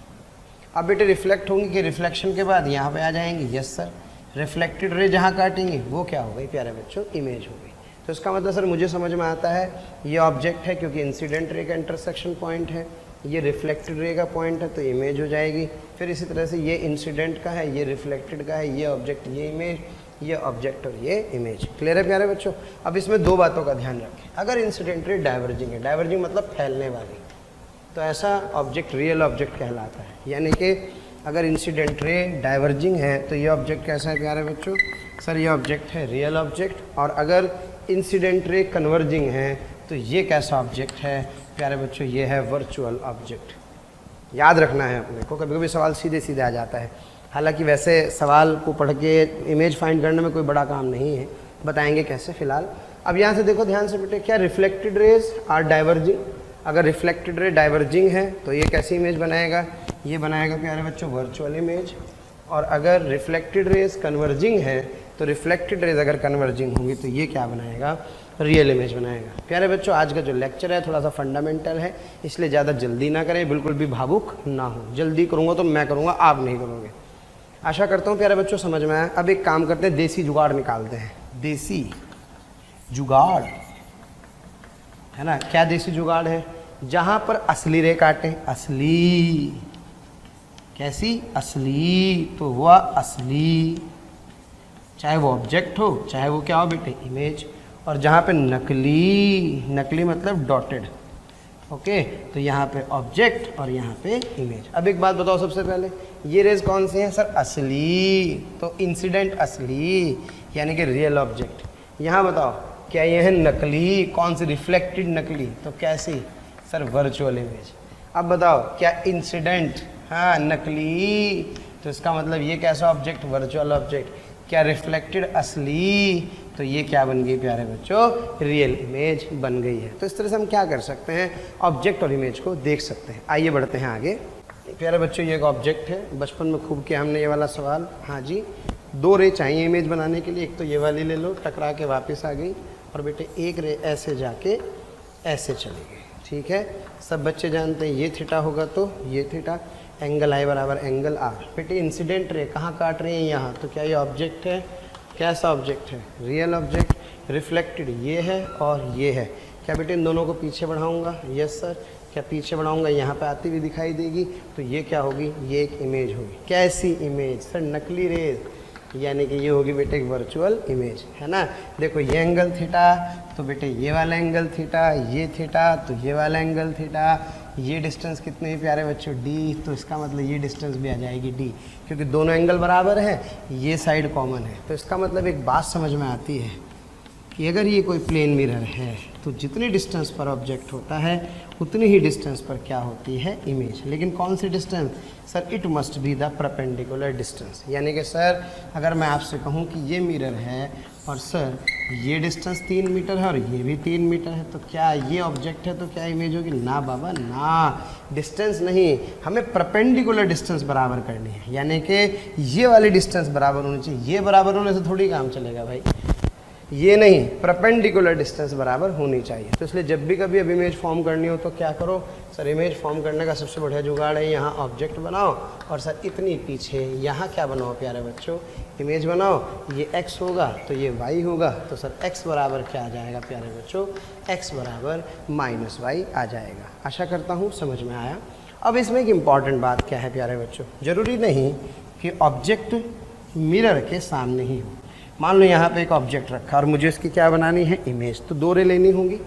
अब बेटे रिफ्लेक्ट होंगी कि रिफ्लेक्शन के बाद यहाँ पे आ जाएंगी? Yes sir. रिफ्लेक्टेड रे जहाँ काटेंगे वो क्या हो गई प्यारे बच्चों? इमेज हो गई। तो इसका मतलब सर मुझे समझ में आता है ये ऑब्जेक्ट है क्योंकि इंसिडेंट रे का इंटरसेक्शन पॉइंट है, ये रिफ्लेक्टेड रे का पॉइंट है तो इमेज हो जाएगी। फिर इसी तरह से ये इंसिडेंट का है, ये रिफ्लेक्टेड का है, ये ऑब्जेक्ट, ये इमेज, ये ऑब्जेक्ट और ये इमेज। क्लियर है प्यारे बच्चों? अब इसमें दो बातों का ध्यान रखें। अगर इंसिडेंट रे डाइवर्जिंग है, डाइवर्जिंग मतलब फैलने वाली, तो ऐसा ऑब्जेक्ट रियल ऑब्जेक्ट कहलाता है। यानी कि अगर इंसिडेंट रे डाइवर्जिंग है तो ये ऑब्जेक्ट कैसा है प्यारे बच्चों? सर ये ऑब्जेक्ट है रियल ऑब्जेक्ट। और अगर इंसिडेंट रे कन्वर्जिंग है तो ये कैसा ऑब्जेक्ट है प्यारे बच्चों? ये है वर्चुअल ऑब्जेक्ट। याद रखना है अपने को, कभी कभी सवाल सीधे सीधे आ जाता है। हालांकि वैसे सवाल को पढ़ के इमेज फाइंड करने में कोई बड़ा काम नहीं है, बताएंगे कैसे फिलहाल। अब यहाँ से देखो ध्यान से बेटे, क्या रिफ्लेक्टेड रेज आर डाइवर्जिंग? अगर रिफ्लेक्टेड रे डाइवर्जिंग है तो ये कैसी इमेज बनाएगा? ये बनाएगा प्यारे बच्चों वर्चुअल इमेज। और अगर रिफ्लेक्टेड रेज कन्वर्जिंग है तो रिफ्लेक्टेड रेज अगर कन्वर्जिंग होंगी तो ये क्या बनाएगा? रियल इमेज बनाएगा। प्यारे बच्चों आज का जो लेक्चर है थोड़ा सा फंडामेंटल है, इसलिए ज़्यादा जल्दी ना करें, बिल्कुल भी भावुक ना हो। जल्दी करूँगा तो मैं करूँगा, आप नहीं करोगे। आशा करता हूँ प्यारे बच्चों समझ में आया। अब एक काम करते हैं, देसी जुगाड़ निकालते हैं। देसी जुगाड़ है ना? क्या देसी जुगाड़ है? जहाँ पर असली रे काटें, असली, कैसी? असली, तो हुआ असली, चाहे वो ऑब्जेक्ट हो चाहे वो क्या हो बेटे? इमेज। और जहाँ पे नकली, नकली मतलब डॉटेड, ओके, तो यहाँ पे ऑब्जेक्ट और यहाँ पे इमेज। अब एक बात बताओ सबसे पहले, ये रेज कौन सी है सर? असली, तो इंसिडेंट असली यानी कि रियल ऑब्जेक्ट। यहाँ बताओ क्या ये है नकली? कौन सी? रिफ्लेक्टेड नकली, तो कैसी सर? Virtual image. अब बताओ क्या इंसिडेंट? हाँ नकली, तो इसका मतलब ये कैसा ऑब्जेक्ट? Virtual object. क्या रिफ्लेक्टेड असली, तो ये क्या बन गई प्यारे बच्चों? रियल इमेज बन गई है। तो इस तरह से हम क्या कर सकते हैं? ऑब्जेक्ट और इमेज को देख सकते हैं। आइए बढ़ते हैं आगे। प्यारे बच्चों ये एक ऑब्जेक्ट है, बचपन में खूब किया हमने ये वाला सवाल। हाँ जी, दो रे चाहिए इमेज बनाने के लिए, एक तो ये वाली ले लो, टकरा के वापस आ गई, और बेटे एक रे ऐसे जाके ऐसे चली गई। ठीक है, सब बच्चे जानते हैं ये थीटा होगा तो ये थीटा, एंगल आई बराबर एंगल आर। बेटे इंसिडेंट रे कहाँ काट रही है? यहाँ। तो क्या ये ऑब्जेक्ट है? कैसा ऑब्जेक्ट है? Real object. रिफ्लेक्टेड ये है और ये है। क्या बेटे इन दोनों को पीछे बढ़ाऊंगा? Yes sir. क्या पीछे बढ़ाऊंगा? यहाँ पे आती हुई दिखाई देगी, तो ये क्या होगी? ये एक इमेज होगी। कैसी इमेज सर? नकली रेज। यानी कि ये होगी बेटे एक वर्चुअल इमेज, है ना। देखो ये एंगल थीटा, तो बेटे ये वाला एंगल थीटा, ये थीटा, तो ये वाला एंगल थीटा, ये डिस्टेंस कितने ही प्यारे बच्चों डी, तो इसका मतलब ये डिस्टेंस भी आ जाएगी डी, क्योंकि दोनों एंगल बराबर है, ये साइड कॉमन है। तो इसका मतलब एक बात समझ में आती है कि अगर ये कोई प्लेन मिरर है तो जितनी डिस्टेंस पर ऑब्जेक्ट होता है उतनी ही डिस्टेंस पर क्या होती है इमेज। लेकिन कौन सी distance sir, it must be the perpendicular distance. यानी कि सर अगर मैं आपसे कहूँ कि ये मिरर है और सर ये डिस्टेंस 3 मीटर है और ये भी 3 मीटर है, तो क्या ये ऑब्जेक्ट है तो क्या इमेज होगी? ना बाबा ना, डिस्टेंस नहीं, हमें परपेंडिकुलर डिस्टेंस बराबर करनी है। यानी कि ये वाली डिस्टेंस बराबर होनी चाहिए, ये बराबर होने से थोड़ी काम चलेगा भाई, ये नहीं, परपेंडिकुलर डिस्टेंस बराबर होनी चाहिए। तो इसलिए जब भी कभी अब इमेज फॉर्म करनी हो तो क्या करो सर, इमेज फॉर्म करने का सबसे बढ़िया जुगाड़ है यहाँ ऑब्जेक्ट बनाओ और सर इतनी पीछे यहाँ क्या बनाओ प्यारे बच्चों, इमेज बनाओ। ये x होगा तो ये y होगा, तो सर x बराबर क्या आ जाएगा प्यारे बच्चों, x बराबर -y आ जाएगा। आशा करता हूँ समझ में आया। अब इसमें एक इम्पॉर्टेंट बात क्या है प्यारे बच्चों, ज़रूरी नहीं कि ऑब्जेक्ट मिरर के सामने ही हो। मान लो यहाँ पे एक ऑब्जेक्ट रखा और मुझे इसकी क्या बनानी है, इमेज, तो 2 रे लेनी होंगी।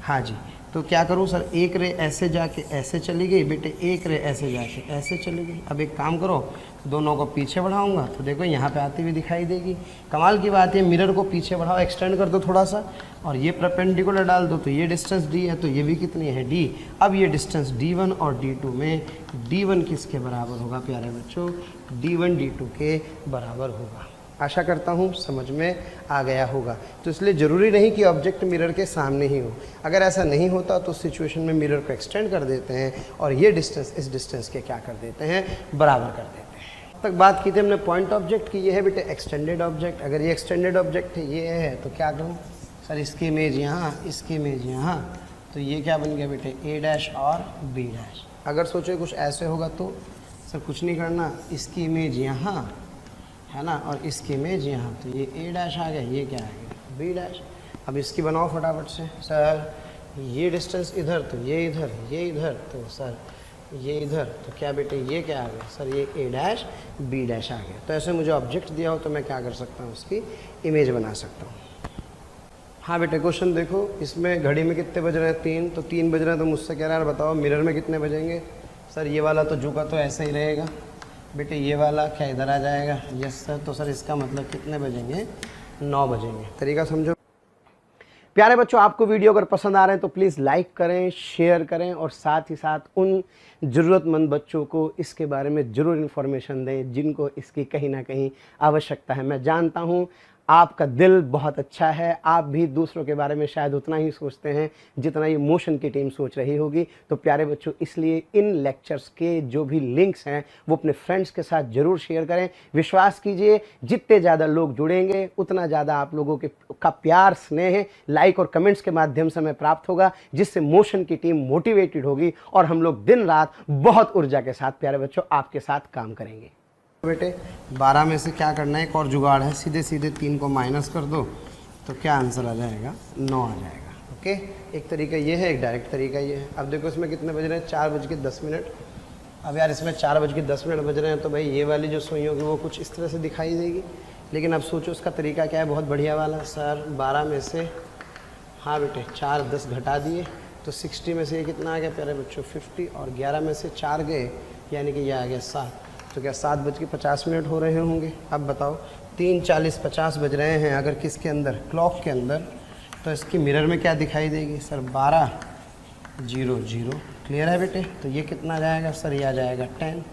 हाँ जी, तो क्या करूँ सर, एक रे ऐसे जाके ऐसे चली गई बेटे, एक रे ऐसे जाके ऐसे चली गई। अब एक काम करो, दोनों को पीछे बढ़ाऊंगा तो देखो यहाँ पे आती हुई दिखाई देगी। कमाल की बात है, मिरर को पीछे बढ़ाओ, एक्सटेंड कर दो थोड़ा सा और ये परपेंडिकुलर डाल दो, तो ये डिस्टेंस d है, तो ये भी कितनी है d। अब ये डिस्टेंस d1 और d2 में d1 किसके बराबर होगा प्यारे बच्चों, d1 d2 के बराबर होगा। आशा करता हूँ समझ में आ गया होगा। तो इसलिए ज़रूरी नहीं कि ऑब्जेक्ट मिरर के सामने ही हो। अगर ऐसा नहीं होता तो सिचुएशन में मिरर को एक्सटेंड कर देते हैं और ये डिस्टेंस इस डिस्टेंस के क्या कर देते हैं, बराबर कर देते हैं। तक बात की थी हमने पॉइंट ऑब्जेक्ट की, ये है बेटे एक्सटेंडेड ऑब्जेक्ट। अगर ये एक्सटेंडेड ऑब्जेक्ट है, ये है, तो क्या करूँ सर, इसकी इमेज यहाँ, इसकी इमेज यहाँ, तो ये क्या बन गया बेटे a डैश और b डैश। अगर सोचे कुछ ऐसे होगा तो सर कुछ नहीं करना, इसकी इमेज यहाँ है ना और इसकी इमेज यहाँ, तो ये a डैश आ गया, ये क्या आ गया b डैश। अब इसकी बनाओ फटाफट से, सर ये डिस्टेंस इधर, तो ये इधर, ये इधर, तो सर ये इधर, तो क्या बेटे ये क्या आ गया सर, ये a डैश b डैश आ गया। तो ऐसे मुझे ऑब्जेक्ट दिया हो तो मैं क्या कर सकता हूँ, उसकी इमेज बना सकता हूँ। हाँ बेटे क्वेश्चन देखो, इसमें घड़ी में कितने बज रहे हैं, 3, तो 3 बज रहे हैं, तो मुझसे कह रहा है बताओ मिरर में कितने बजेंगे। सर ये वाला तो झुका तो ऐसे ही रहेगा बेटे, ये वाला क्या इधर आ जाएगा, यस सर, तो सर इसका मतलब कितने बजेंगे, 9 बजेंगे। तरीका समझो प्यारे बच्चों। आपको वीडियो अगर पसंद आ रहे हैं तो प्लीज़ लाइक करें, शेयर करें और साथ ही साथ उन ज़रूरतमंद बच्चों को इसके बारे में ज़रूर इन्फॉर्मेशन दें जिनको इसकी कहीं ना कहीं आवश्यकता है। मैं जानता हूँ आपका दिल बहुत अच्छा है, आप भी दूसरों के बारे में शायद उतना ही सोचते हैं जितना ये मोशन की टीम सोच रही होगी। तो प्यारे बच्चों, इसलिए इन लेक्चर्स के जो भी लिंक्स हैं वो अपने फ्रेंड्स के साथ ज़रूर शेयर करें। विश्वास कीजिए जितने ज़्यादा लोग जुड़ेंगे उतना ज़्यादा आप लोगों का प्यार, स्नेह, लाइक और कमेंट्स के माध्यम से हमें प्राप्त होगा, जिससे मोशन की टीम मोटिवेटेड होगी और हम लोग दिन रात बहुत ऊर्जा के साथ प्यारे बच्चों आपके साथ काम करेंगे। बेटे 12 में से क्या करना है, एक और जुगाड़ है, सीधे सीधे 3 को माइनस कर दो तो क्या आंसर आ जाएगा, 9 आ जाएगा। ओके, एक तरीका ये है, एक डायरेक्ट तरीका ये है। अब देखो इसमें कितने बज रहे हैं, 4:10। अब यार इसमें 4:10 बज रहे हैं तो भाई ये वाली जो सुई होगी वो कुछ इस तरह से दिखाई देगी। लेकिन अब सोचो उसका तरीका क्या है, बहुत बढ़िया वाला। सर 12 में से, हाँ बेटे 4-10 घटा दिए तो 60 में से ये कितना आ गया प्यारे बच्चों, 50, और 11 में से 4 गए यानी कि ये आ गया 7। तो क्या 7:50 हो रहे होंगे। अब बताओ 3:40-50 बज रहे हैं अगर किसके अंदर, क्लॉक के अंदर, तो इसकी मिरर में क्या दिखाई देगी सर, 12:00। क्लियर है बेटे। तो ये कितना जाएगा सर, ये आ जाएगा 10,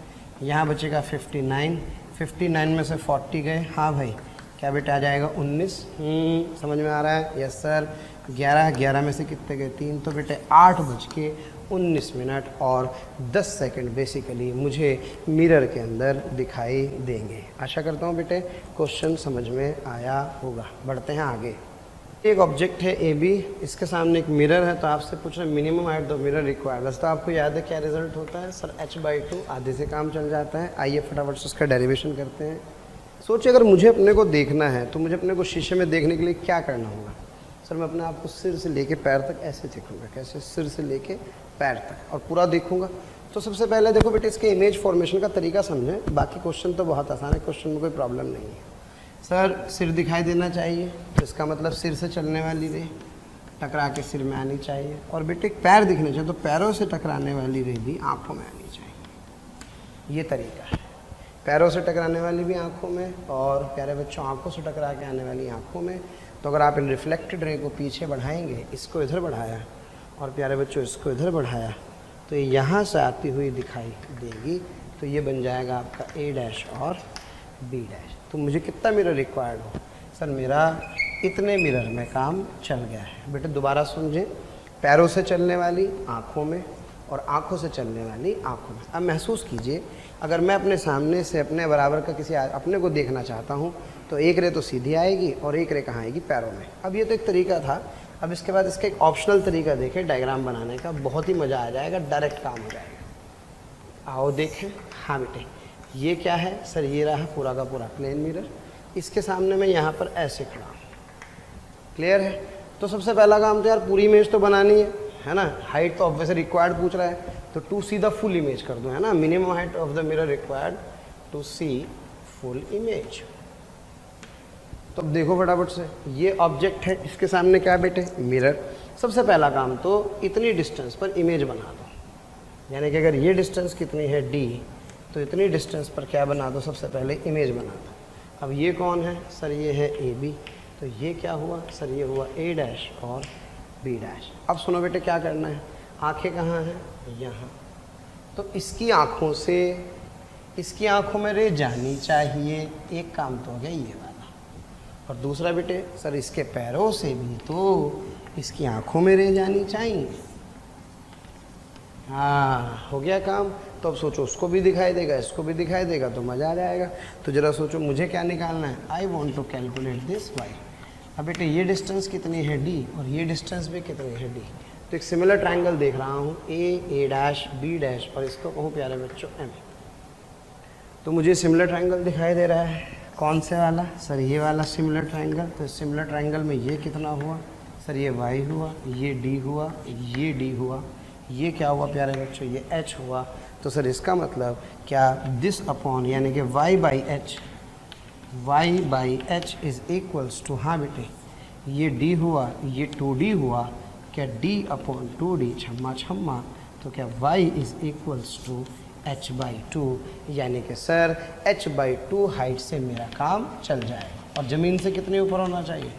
यहाँ बचेगा 59 में से 40 गए, हाँ भाई क्या बेटा आ जाएगा 19। समझ में आ रहा है, यस सर। 11 में से कितने गए, 3, तो बेटे 8:19 और 10 सेकंड बेसिकली मुझे मिरर के अंदर दिखाई देंगे। आशा करता हूँ बेटे क्वेश्चन समझ में आया होगा। बढ़ते हैं आगे। एक ऑब्जेक्ट है AB, इसके सामने एक मिरर है, तो आपसे पूछ रहे minimum height the mirror required. वैसे तो आपको याद है क्या रिजल्ट होता है सर, h/2, आधे से काम चल जाता है। आइए फटाफट से उसका डेरिवेशन करते हैं। सोचिए अगर मुझे अपने को देखना है तो मुझे अपने को शीशे में देखने के लिए क्या करना होगा सर, मैं अपने आप को सिर से लेके पैर तक ऐसे देखूंगा, कैसे, सिर से लेके पैर तक, और पूरा देखूंगा। तो सबसे पहले देखो बेटे इसके इमेज फॉर्मेशन का तरीका समझें, बाकी क्वेश्चन तो बहुत आसान है, क्वेश्चन में कोई प्रॉब्लम नहीं है। सर सिर दिखाई देना चाहिए, तो इसका मतलब सिर से चलने वाली रे टकरा के सिर में आनी चाहिए। और बेटे पैर दिखने चाहिए, तो पैरों से टकराने वाली रे भी आँखों में आनी चाहिए। ये तरीका है, पैरों से टकराने वाली भी आँखों में, और प्यारे बच्चों आँखों से टकरा के आने वाली आँखों में। तो अगर आप इन रिफ्लेक्टेड रे को पीछे बढ़ाएंगे, इसको इधर बढ़ाया और प्यारे बच्चों इसको इधर बढ़ाया, तो ये यहाँ से आती हुई दिखाई देगी। तो ये बन जाएगा आपका ए डैश और बी डैश। तो मुझे कितना मिरर रिक्वायर्ड हो? सर मेरा इतने मिरर में काम चल गया है। बेटे दोबारा समझें, पैरों से चलने वाली आँखों में और आँखों से चलने वाली आँखों में। अब महसूस कीजिए, अगर मैं अपने सामने से अपने बराबर का किसी अपने को देखना चाहता हूँ, तो एक रे तो सीधी आएगी और एक रे कहाँ आएगी? पैरों में। अब ये तो एक तरीका था। अब इसके बाद इसका एक ऑप्शनल तरीका देखें डायग्राम बनाने का, बहुत ही मज़ा आ जाएगा, डायरेक्ट काम हो जाएगा। आओ देखें। हाँ बेटे, ये क्या है? सर ये रहा पूरा का पूरा प्लेन मिरर। इसके सामने मैं यहाँ पर ऐसे खड़ा हूँ। क्लियर है? तो सबसे पहला काम तो यार पूरी इमेज तो बनानी है ना। हाइट तो ऑब्वियसली रिक्वायर्ड पूछ रहा है, तो to see the full image कर दो, है ना। Minimum height of the mirror required to see full image. तो अब देखो फटाफट से, ये ऑब्जेक्ट है, इसके सामने क्या है बेटे? मिरर। सबसे पहला काम तो इतनी डिस्टेंस पर इमेज बना दो, यानी कि अगर ये डिस्टेंस कितनी है d, तो इतनी डिस्टेंस पर क्या बना दो? सबसे पहले इमेज बना दो। अब ये कौन है? सर ये है ए बी। तो ये क्या हुआ? सर ये हुआ ए डैश और बी डैश। अब सुनो बेटे क्या करना है, आंखें कहाँ हैं? यहाँ। तो इसकी आँखों से इसकी आँखों में रे जानी चाहिए, एक काम तो हो गया ये वाला। और दूसरा बेटे सर इसके पैरों से भी तो इसकी आँखों में रे जानी चाहिए। हाँ हो गया काम। तो अब सोचो, उसको भी दिखाई देगा, इसको भी दिखाई देगा, तो मज़ा आ जाएगा। तो ज़रा सोचो मुझे क्या निकालना है? I want to calculate this y. अब बेटे ये डिस्टेंस कितनी है d, और ये डिस्टेंस भी कितनी है d। तो एक सिमिलर ट्रायंगल देख रहा हूँ, ए डैश बी डैश, और इसको कहूँ प्यारे बच्चों एम। तो मुझे सिमिलर ट्रायंगल दिखाई दे रहा है। कौन से वाला? सर ये वाला सिमिलर ट्रायंगल। तो सिमिलर ट्रायंगल में ये कितना हुआ? सर ये y हुआ, ये d हुआ, ये d हुआ, ये क्या हुआ प्यारे बच्चों? ये h हुआ। तो सर इसका मतलब क्या? दिस अपॉन यानी कि y by h is equals to, हाँ बेटे ये d हुआ, ये 2d हुआ, क्या d अपॉन 2d, छम्मा छम्मा, तो क्या y is equals to h/2, यानी कि सर h/2 हाइट से मेरा काम चल जाएगा। और ज़मीन से कितने ऊपर होना चाहिए?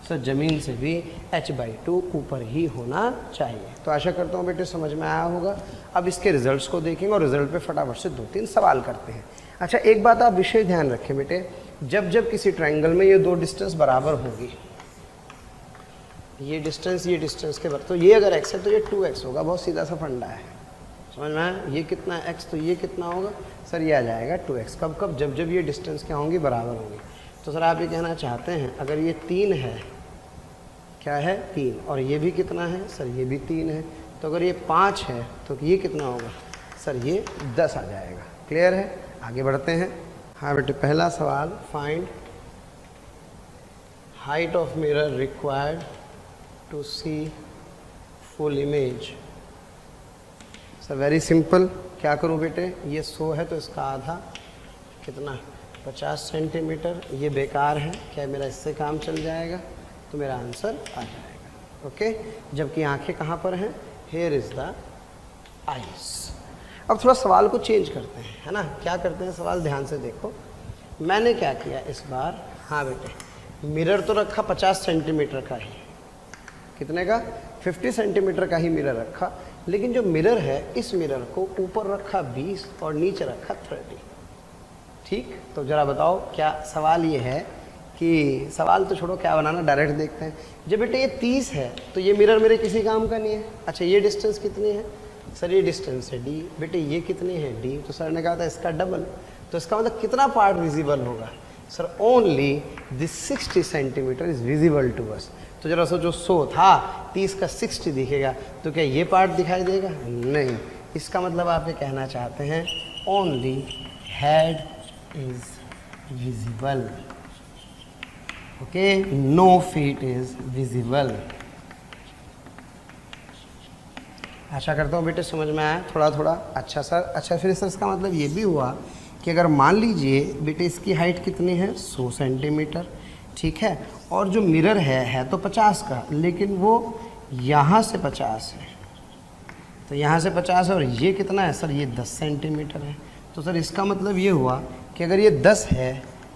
सर ज़मीन से भी h/2 ऊपर ही होना चाहिए। तो आशा करता हूँ बेटे समझ में आया होगा। अब इसके रिजल्ट्स को देखेंगे और रिजल्ट पे फटाफट से 2-3 सवाल करते हैं। अच्छा एक बात आप विशेष ध्यान रखें बेटे, जब जब किसी ट्रायंगल में ये दो डिस्टेंस बराबर होगी, ये डिस्टेंस के बराबर, तो ये अगर x है तो ये 2x होगा। बहुत सीधा सा फंडा है, समझ में आया? ये कितना है x, तो ये कितना होगा? सर ये आ जाएगा 2x। कब कब? जब जब ये डिस्टेंस क्या होंगी? बराबर होंगी। तो सर आप ये कहना चाहते हैं अगर ये 3 है, क्या है? 3, और ये भी कितना है? सर ये भी 3 है। तो अगर ये 5 है तो ये कितना होगा? सर ये 10 आ जाएगा। क्लियर है? आगे बढ़ते हैं। हाँ बेटे पहला सवाल, find height of mirror required to see full image. Sir very simple, क्या करूँ बेटे? ये 100 है तो इसका आधा कितना? 50 सेंटीमीटर। ये बेकार है, क्या मेरा इससे काम चल जाएगा? तो मेरा आंसर आ जाएगा। ओके, जबकि आंखें कहाँ पर हैं? Here is the eyes. अब थोड़ा सवाल को चेंज करते हैं, है ना। क्या करते हैं सवाल? ध्यान से देखो। मैंने क्या किया इस बार? हाँ बेटे मिरर तो रखा 50 सेंटीमीटर का ही, कितने का? 50 सेंटीमीटर का ही मिरर रखा, लेकिन जो मिरर है इस मिरर को ऊपर रखा 20 और नीचे रखा 30। ठीक, तो ज़रा बताओ क्या सवाल ये है कि, सवाल तो छोड़ो क्या बनाना, डायरेक्ट देखते हैं। जब बेटे ये 30 है तो ये मिरर मेरे किसी काम का नहीं है। अच्छा ये डिस्टेंस कितनी है? सर ये डिस्टेंस है d। बेटे ये कितनी है? d। तो सर ने कहा था इसका डबल। तो इसका मतलब कितना पार्ट विजिबल होगा? Sir only this 60 centimetre is visible to us. तो जरा सोचो 100 था, 30 का 60 दिखेगा, तो क्या ये पार्ट दिखाई देगा? नहीं। इसका मतलब आप ये कहना चाहते हैं only head is visible. Okay, no feet is visible. आशा करता हूँ बेटे समझ में आया थोड़ा थोड़ा। अच्छा सर, अच्छा फिर सर इसका मतलब ये भी हुआ कि अगर मान लीजिए बेटे इसकी हाइट कितनी है 100 सेंटीमीटर, ठीक है, और जो मिरर है तो 50 का, लेकिन वो यहाँ से 50 है, तो यहाँ से 50 है, और ये कितना है सर, ये 10 सेंटीमीटर है। तो सर इसका मतलब ये हुआ कि अगर ये 10 है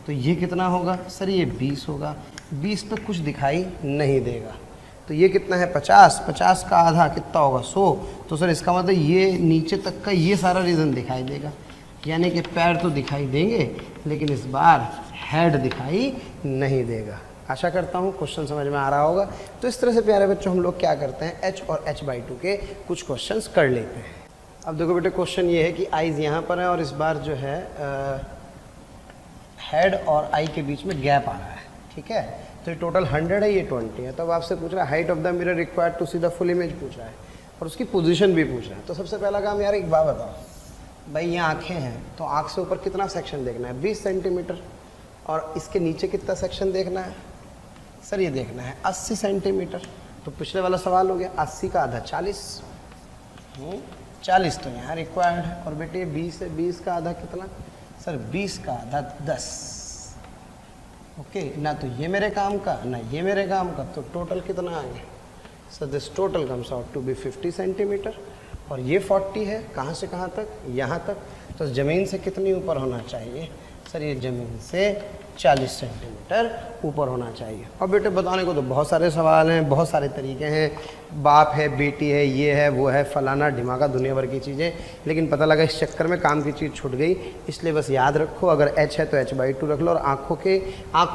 तो ये कितना होगा सर, ये 20 होगा। 20 पे कुछ दिखाई नहीं देगा, तो ये कितना है 50, 50 का आधा कितना होगा 100। तो सर इसका मतलब ये नीचे तक का ये सारा रीजन दिखाई देगा, यानी कि पैर तो दिखाई देंगे लेकिन इस बार हेड दिखाई नहीं देगा। आशा करता हूँ क्वेश्चन समझ में आ रहा होगा। तो इस तरह से प्यारे बच्चों हम लोग क्या करते हैं, h और h/2 के कुछ क्वेश्चंस कर लेते हैं। अब देखो बेटे क्वेश्चन ये है कि आईज यहाँ पर है और इस बार जो है हेड और आई के बीच में गैप आ रहा है, ठीक है। तो ये टोटल 100 है, ये 20 है। तो अब आपसे पूछ रहा है height of the mirror required to see the full image पूछ रहा है और उसकी पोजीशन भी पूछ रहा है। तो सबसे पहला काम यार एक बात बताओ भाई, ये आँखें हैं तो आँख से ऊपर कितना सेक्शन देखना है 20 सेंटीमीटर, और इसके नीचे कितना सेक्शन देखना है सर, ये देखना है 80 सेंटीमीटर। तो पिछले वाला सवाल हो गया 80 का आधा 40, 40 तो यहाँ रिक्वायर्ड है। और बेटे 20 है, 20 का आधा कितना सर, 20 का आधा 10। ओके, ना तो ये मेरे काम का ना ये मेरे काम का, तो टोटल कितना आ गया sir, this total comes out to be 50 centimetre. और ये 40 है, कहाँ से कहाँ तक, यहाँ तक। तो ज़मीन से कितनी ऊपर होना चाहिए सर, ये ज़मीन से 40 सेंटीमीटर ऊपर होना चाहिए। और बेटे बताने को तो बहुत सारे सवाल हैं, बहुत सारे तरीके हैं, बाप है, बेटी है, ये है, वो है, फलाना ढिमाका, दुनिया भर की चीज़ें, लेकिन पता लगा इस चक्कर में काम की चीज़ छूट गई। इसलिए बस याद रखो, अगर h है तो h/2 रख लो, और आँखों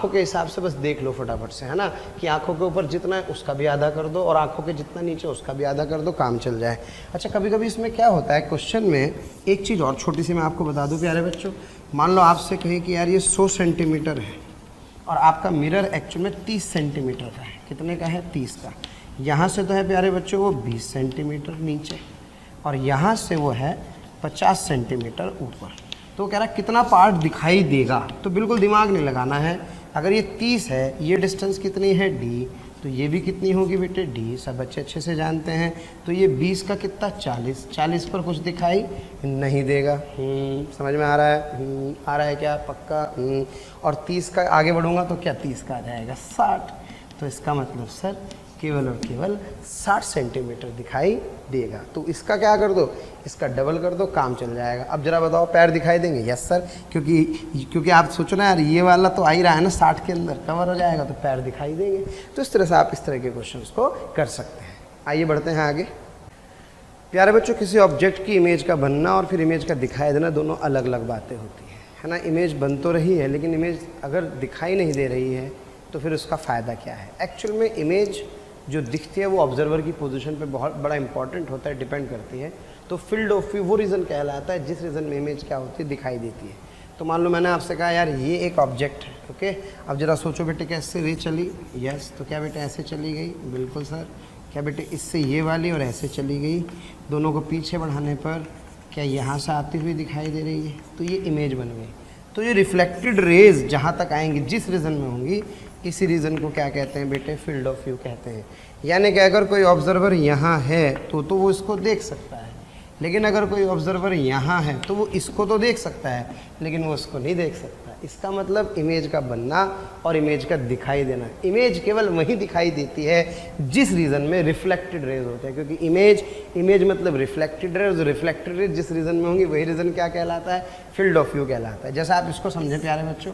के हिसाब से बस देख लो फटाफट से, है ना, कि आँखों के ऊपर जितना है उसका भी आधा कर दो और आँखों के जितना नीचे उसका भी आधा कर दो, काम चल जाए। अच्छा, कभी कभी इसमें क्या होता है क्वेश्चन में, एक चीज़ और छोटी सी मैं आपको बता दूँ प्यारे बच्चों, मान लो आपसे कहें कि यार ये 100 सेंटीमीटर है और आपका मिरर एक्चुअल में 30 सेंटीमीटर का है। कितने का है 30 का। यहाँ से तो है प्यारे बच्चों वो 20 सेंटीमीटर नीचे, और यहाँ से वो है 50 सेंटीमीटर ऊपर। तो कह रहा है कितना पार्ट दिखाई देगा, तो बिल्कुल दिमाग नहीं लगाना है। अगर ये 30 है, ये डिस्टेंस कितनी है d, तो ये भी कितनी होगी बेटे d, सब बच्चे अच्छे से जानते हैं। तो ये 20 का कितना 40, 40 पर कुछ दिखाई नहीं देगा। समझ में आ रहा है, आ रहा है क्या पक्का। और 30 का आगे बढ़ूंगा तो क्या 30 का आ जाएगा 60। तो इसका मतलब सर केवल और केवल 60 सेंटीमीटर दिखाई देगा। तो इसका क्या कर दो, इसका डबल कर दो, काम चल जाएगा। अब जरा बताओ पैर दिखाई देंगे, यस सर, क्योंकि आप सोचो ना यार ये वाला तो आ ही रहा है ना 60 के अंदर कवर हो जाएगा, तो पैर दिखाई देंगे। तो इस तरह से आप इस तरह के क्वेश्चंस को कर सकते हैं। आइए बढ़ते हैं आगे। प्यारे बच्चों, किसी ऑब्जेक्ट की इमेज का बनना और फिर इमेज का दिखाई देना दोनों अलग अलग बातें होती है ना। इमेज बन तो रही है, लेकिन इमेज अगर दिखाई नहीं दे रही है तो फिर उसका फ़ायदा क्या है। एक्चुअल में इमेज जो दिखती है वो ऑब्जर्वर की पोजीशन पे बहुत बड़ा इंपॉर्टेंट होता है, डिपेंड करती है। तो फील्ड ऑफ व्यू वो रीज़न कहलाता है जिस रीज़न में इमेज क्या होती है, दिखाई देती है। तो मान लो मैंने आपसे कहा यार ये एक ऑब्जेक्ट है, ओके। अब जरा सोचो बेटे कैसे रे चली, यस, तो क्या बेटे ऐसे चली गई, बिल्कुल सर। क्या बेटे इससे ये वाली और ऐसे चली गई, दोनों को पीछे बढ़ाने पर क्या यहाँ से आती हुई दिखाई दे रही है, तो ये इमेज बन गई। तो ये रिफ्लेक्टेड रेज जहाँ तक आएंगी जिस रीज़न में होंगी, इसी रीज़न को क्या कहते हैं बेटे, फील्ड ऑफ व्यू कहते हैं। यानी कि अगर कोई ऑब्जर्वर यहाँ है तो वो इसको देख सकता है, लेकिन अगर कोई ऑब्जर्वर यहाँ है तो वो इसको तो देख सकता है लेकिन वो उसको नहीं देख सकता। इसका मतलब इमेज का बनना और इमेज का दिखाई देना। इमेज केवल वही दिखाई देती है जिस रीज़न में रिफ्लेक्टेड रेज होते हैं, क्योंकि इमेज मतलब रिफ्लेक्टेड रेज, रिफ्लेक्टेड रेज जिस रीज़न में होंगी वही रीज़न क्या कहलाता है, फील्ड ऑफ व्यू कहलाता है। जैसा आप इसको समझें प्यारे बच्चों।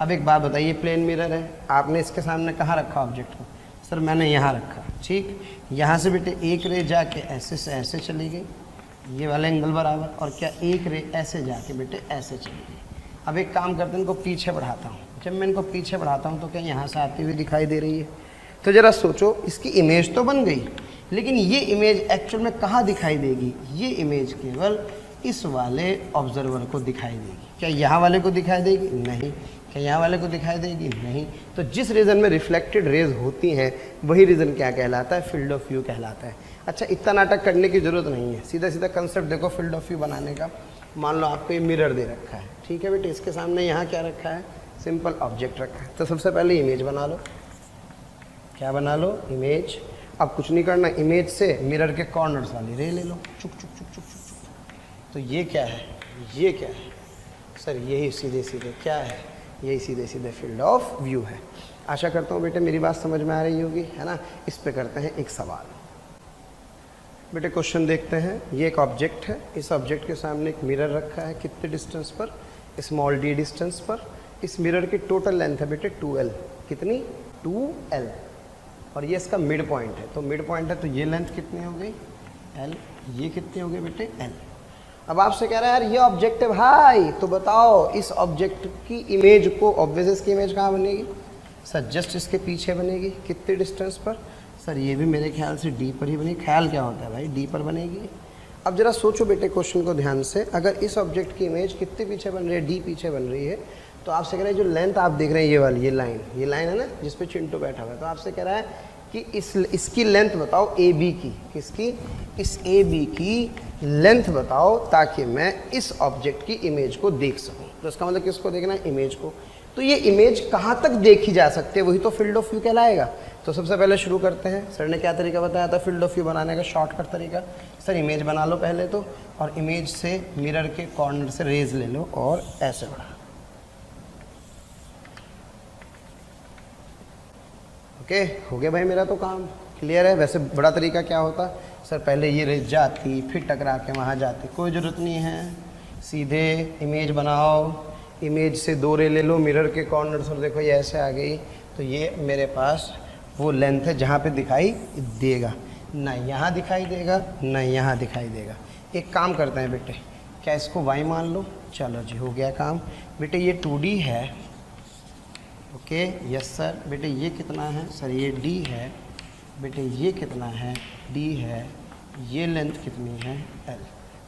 अब एक बात बताइए, प्लेन मिरर है, आपने इसके सामने कहाँ रखा ऑब्जेक्ट को, सर मैंने यहाँ रखा, ठीक। यहाँ से बेटे एक रे जाके ऐसे से ऐसे चली गई, ये वाला एंगल बराबर, और क्या एक रे ऐसे जाके बेटे ऐसे चली गई। अब एक काम करते हैं, इनको पीछे बढ़ाता हूँ। जब मैं इनको पीछे बढ़ाता हूँ तो क्या यहाँ से आती हुई दिखाई दे रही है। तो ज़रा सोचो, इसकी इमेज तो बन गई, लेकिन ये इमेज एक्चुअल में कहाँ दिखाई देगी, ये इमेज केवल इस वाले ऑब्जर्वर को दिखाई देगी। क्या यहाँ वाले को दिखाई देगी, नहीं। क्या यहाँ वाले को दिखाई देगी, नहीं। तो जिस रीज़न में रिफ्लेक्टेड रेज होती हैं वही रीज़न क्या कहलाता है, फील्ड ऑफ व्यू कहलाता है। अच्छा, इतना नाटक करने की ज़रूरत नहीं है, सीधा सीधा कंसेप्ट देखो फील्ड ऑफ व्यू बनाने का। मान लो आपको ये मिरर दे रखा है, ठीक है बेटे, इसके सामने यहाँ क्या रखा है, सिंपल ऑब्जेक्ट रखा है। तो सबसे पहले इमेज बना लो, क्या बना लो, इमेज। अब कुछ नहीं करना, इमेज से मिरर के कॉर्नर्स वाली रे ले लो, चुक चुक चुक चुक चुक। तो ये क्या है, ये क्या है, सर यही सीधे सीधे क्या है, यही सीधे सीधे फील्ड ऑफ व्यू है। आशा करता हूँ बेटे मेरी बात समझ में आ रही होगी, है ना। इस पे करते हैं एक सवाल। बेटे क्वेश्चन देखते हैं। ये एक ऑब्जेक्ट है, इस ऑब्जेक्ट के सामने एक मिरर रखा है, कितने डिस्टेंस पर, स्मॉल डी डिस्टेंस पर। इस मिरर की टोटल लेंथ है बेटे 2L, कितनी 2L, और ये इसका मिड पॉइंट है। तो मिड पॉइंट है तो ये लेंथ कितनी हो गई L, ये कितनी हो गई बेटे L। अब आपसे कह रहा है यार ये ऑब्जेक्ट है भाई, तो बताओ इस ऑब्जेक्ट की इमेज को, ऑब्वियस इसकी इमेज कहाँ बनेगी सर, जस्ट इसके पीछे बनेगी, कितने डिस्टेंस पर सर, ये भी मेरे ख्याल से डी पर ही बनेगी। ख्याल क्या होता है भाई, डी पर बनेगी। अब जरा सोचो बेटे क्वेश्चन को ध्यान से, अगर इस ऑब्जेक्ट की इमेज कितने पीछे बन रही है, डी पीछे बन रही है, तो आपसे कह रहे हैं जो लेंथ आप देख रहे हैं ये वाली, ये लाइन है ना जिस पे चिंटू बैठा हुआ है, तो आपसे कह रहा है कि इसकी लेंथ बताओ ए बी की, किसकी, इस ए बी की लेंथ बताओ ताकि मैं इस ऑब्जेक्ट की इमेज को देख सकूं। तो इसका मतलब किसको देखना है, इमेज को। तो ये इमेज कहाँ तक देखी जा सकती है, वही तो फील्ड ऑफ व्यू कहलाएगा। तो सबसे पहले शुरू करते हैं। सर ने क्या तरीका बताया था फील्ड ऑफ व्यू बनाने का, शॉर्टकट तरीका। सर इमेज बना लो पहले तो, और इमेज से मिरर के कॉर्नर से रेज ले लो और ऐसे बढ़ा। ओके, हो गया भाई मेरा तो काम, क्लियर है। वैसे बड़ा तरीका क्या होता सर, पहले ये रेज जाती, फिर टकरा के वहाँ जाती, कोई ज़रूरत नहीं है। सीधे इमेज बनाओ, इमेज से 2 रे ले लो मिरर के कॉर्नर से, देखो ये ऐसे आ गई, तो ये मेरे पास वो लेंथ है जहाँ पे दिखाई देगा, ना यहाँ दिखाई देगा ना यहाँ दिखाई देगा। एक काम करते हैं बेटे, क्या इसको y मान लो, चलो जी हो गया काम। बेटे ये 2D है, ओके यस सर। बेटे ये कितना है सर, ये D है। बेटे ये कितना है, D है। ये लेंथ कितनी है L।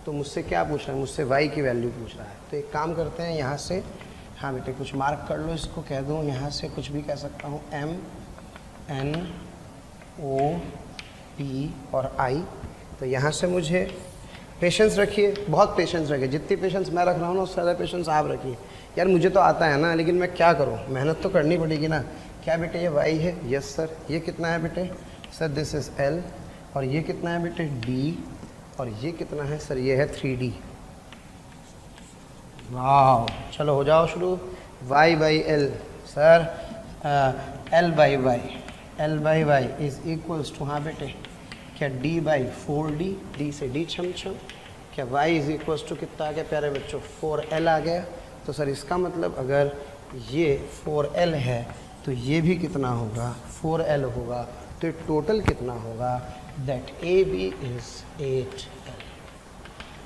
तो मुझसे क्या पूछ रहा है, मुझसे y की वैल्यू पूछ रहा है। तो एक काम करते हैं यहाँ से, हाँ बेटे कुछ मार्क कर लो इसको, कह दूँ यहाँ से कुछ भी कह सकता हूँ, M N O P और I। तो यहाँ से मुझे पेशेंस रखिए, बहुत पेशेंस रखिए, जितनी पेशेंस मैं रख रहा हूँ ना उससे ज़्यादा पेशेंस आप रखिए। यार मुझे तो आता है ना, लेकिन मैं क्या करूँ, मेहनत तो करनी पड़ेगी ना। क्या बेटे ये y है, यस सर। ये कितना है बेटे सर, दिस इज़ L। और ये कितना है बेटे D। और ये कितना है सर, ये है 3D। वाह, चलो हो जाओ शुरू। y by l sir, L by y, L by y is equals to, हाँ बेटे क्या D बाई 4D, D से D छम छम। क्या y इज इक्वल्स टू कितना आ गया प्यारे बच्चों, 4L आ गया। तो सर इसका मतलब अगर ये 4L है तो ये भी कितना होगा, 4L होगा। तो टोटल कितना होगा, दैट AB इज 8L।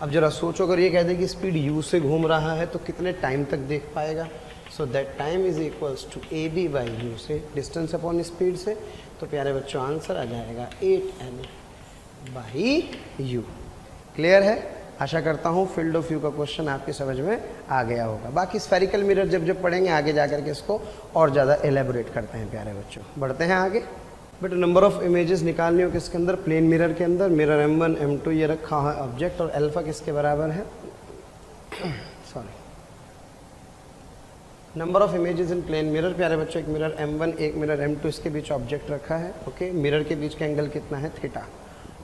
अब जरा सोचो, अगर ये कह दे कि स्पीड u से घूम रहा है तो कितने टाइम तक देख पाएगा। So that time is equals to AB by u से, डिस्टेंस अपॉन स्पीड से। तो प्यारे बच्चों आंसर आ जाएगा 8L बाई यू। क्लियर है। आशा करता हूँ फील्ड ऑफ व्यू का क्वेश्चन आपकी समझ में आ गया होगा। बाकी स्फेरिकल मिरर जब पढ़ेंगे आगे जाकर के इसको और ज़्यादा एलेबोरेट करते हैं प्यारे बच्चों। बढ़ते हैं आगे। बट नंबर ऑफ इमेजेस निकालनी हो किसके अंदर, प्लेन मिरर के अंदर। मिरर M1 M2 ये रखा है ऑब्जेक्ट, और अल्फा किसके बराबर है sorry, number of images in plane mirror. प्यारे बच्चों एक मिरर M1 एक मिरर M2, इसके बीच ऑब्जेक्ट रखा है। ओके, मिरर के बीच का एंगल कितना है, थीटा।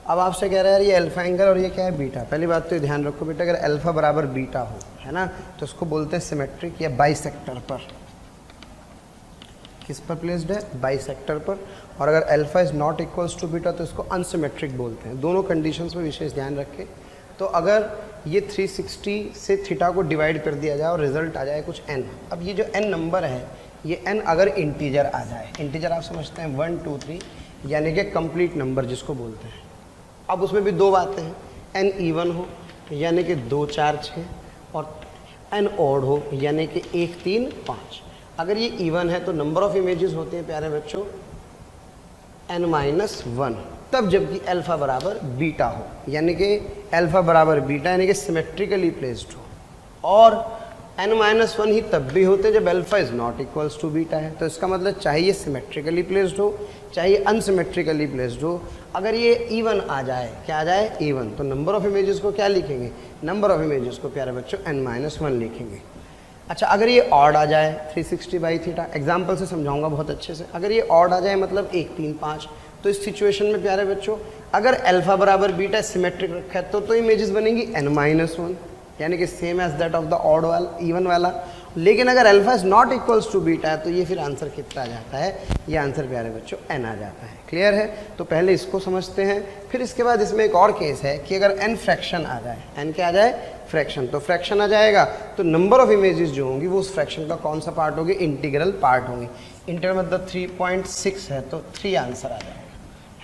अब आपसे कह रहा है यार ये अल्फा एंगल और ये क्या है, बीटा। पहली बात तो ध्यान रखो बेटा, अगर अल्फा बराबर बीटा हो, है ना, तो इसको बोलते हैं सिमेट्रिक या बाइसेक्टर पर। किस पर प्लेस्ड है, बाइसेक्टर पर। और अगर alpha is not equals to beta तो इसको अनसिमेट्रिक बोलते हैं। दोनों कंडीशंस पर विशेष ध्यान रखें। तो अगर ये 360 से थीटा को डिवाइड कर दिया जाए और रिजल्ट आ जाए कुछ n। अब ये जो n नंबर है, ये n अगर इंटीजर आ जाए, इंटीजर आप समझते हैं 1 2 3, यानी कि कंप्लीट नंबर जिसको बोलते हैं। अब उसमें भी दो बातें हैं, n इवन हो यानी कि 2 4 6, और n ऑड हो यानी कि 1 3 5। अगर ये इवन है तो नंबर ऑफ इमेजेस होते हैं प्यारे बच्चों n-1, तब जबकि अल्फा बराबर बीटा हो, यानी कि अल्फा बराबर बीटा यानी कि सिमेट्रिकली प्लेस्ड हो। और n-1 ही तब भी होते हैं जब alpha is not equals to beta है। तो इसका मतलब चाहे ये सिमेट्रिकली प्लेस्ड हो चाहे अनसिमेट्रिकली प्लेस्ड हो, अगर ये इवन आ जाए, क्या आ जाए, इवन, तो नंबर ऑफ इमेजेस को क्या लिखेंगे, नंबर ऑफ इमेजेस को प्यारे बच्चों n-1 लिखेंगे। अच्छा, अगर ये ऑड आ जाए 360 बाई थीटा, एग्जाम्पल से समझाऊंगा बहुत अच्छे से। अगर ये ऑड आ जाए मतलब 1 3 5, तो इस सिचुएशन में प्यारे बच्चों अगर अल्फा बराबर बीटा सिमेट्रिक रखा है तो इमेजेस बनेंगी n-1, यानी कि same as that of the odd वाला, इवन वाला। लेकिन अगर alpha is not equals to beta है तो ये फिर आंसर कितना आ जाता है, ये आंसर प्यारे बच्चों n आ जाता है। क्लियर है? तो पहले इसको समझते हैं, फिर इसके बाद इसमें एक और केस है कि अगर n फ्रैक्शन आ जाए, n क्या आ जाए, फ्रैक्शन, तो फ्रैक्शन आ जाएगा तो नंबर ऑफ इमेजेस जो होंगी वो उस फ्रैक्शन का कौन सा पार्ट होगी, इंटीग्रल पार्ट होंगी। इंटीग्रल मतलब 3.6 है तो 3 आंसर आ जाएगा,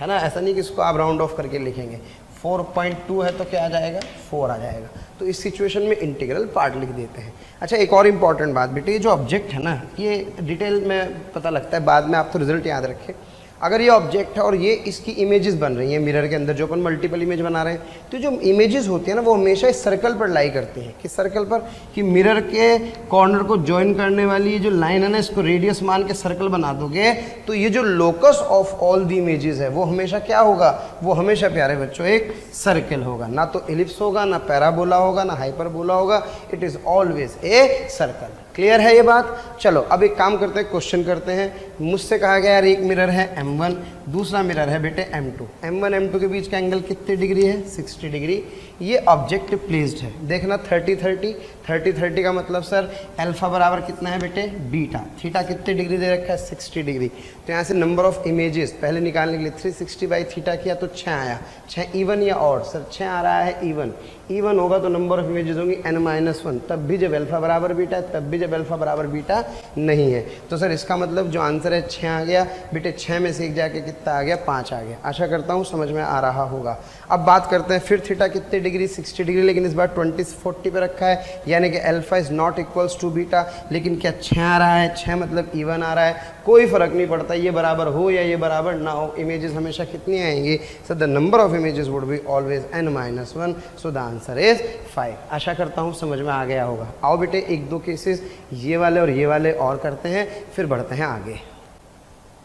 है ना। ऐसा नहीं कि इसको आप राउंड ऑफ करके लिखेंगे। 4.2 है तो क्या आ जाएगा, 4 आ जाएगा। तो इस सिचुएशन में इंटीग्रल पार्ट लिख देते हैं। अच्छा, एक और इंपॉर्टेंट बात बेटे, ये जो ऑब्जेक्ट है ना, ये डिटेल में पता लगता है बाद में, आप तो रिजल्ट याद रखें। अगर ये ऑब्जेक्ट है और ये इसकी इमेजेस बन रही हैं मिरर के अंदर, जो अपन मल्टीपल इमेज बना रहे हैं, तो जो इमेजेस होती है ना वो हमेशा इस सर्कल पर लाई करती हैं। किस सर्कल पर, कि मिरर के कॉर्नर को ज्वाइन करने वाली ये जो लाइन है ना, इसको रेडियस मान के सर्कल बना दोगे तो ये जो locus of all the images है वो हमेशा क्या होगा, वो हमेशा प्यारे बच्चों एक सर्कल होगा। ना तो एलिप्स होगा, ना पैराबोला होगा, ना हाइपरबोला होगा, it is always a circle. Clear है ये बात? चलो अब एक काम करते हैं, क्वेश्चन करते हैं। मुझसे कहा गया यार एक मिरर है M1, दूसरा मिरर है बेटे M2। M1 M2 के बीच का एंगल कितने डिग्री है, 60 डिग्री। ये ऑब्जेक्ट प्लेस्ड है, देखना 30 का मतलब सर अल्फा बराबर कितना है बेटे, बीटा। थीटा कितने डिग्री दे रखा है, 60 डिग्री। तो यहाँ से नंबर ऑफ इमेजेस पहले निकालने के लिए 360 बाई थीटा किया तो 6 आया। 6 इवन या ऑड, सर 6 आ रहा है इवन। इवन होगा तो नंबर ऑफ इमेजेस होंगी n-1, तब भी जब अल्फा बराबर बीटा है, तब भी जब अल्फा बराबर बीटा नहीं है। तो सर इसका मतलब जो आंसर है 6 आ गया बेटे। 6 में से एक जाके कितना आ गया, 5 आ गया। आशा करता हूँ समझ में आ रहा होगा। अब बात करते हैं फिर थीटा कितने डिग्री, 60 डिग्री, लेकिन इस बार 20-40 पे रखा है, यानी कि alpha is not equals to beta. लेकिन क्या 6 आ रहा है, 6 मतलब इवन आ रहा है, कोई फर्क नहीं पड़ता ये बराबर हो या ये बराबर ना हो, इमेजेस हमेशा कितनी आएंगी, so the number of images would be always n-1, so the answer is 5। आशा करता हूँ समझ में आ गया होगा। आओ बेटे एक दो केसेस ये वाले और ये वाले और करते हैं, फिर बढ़ते हैं आगे।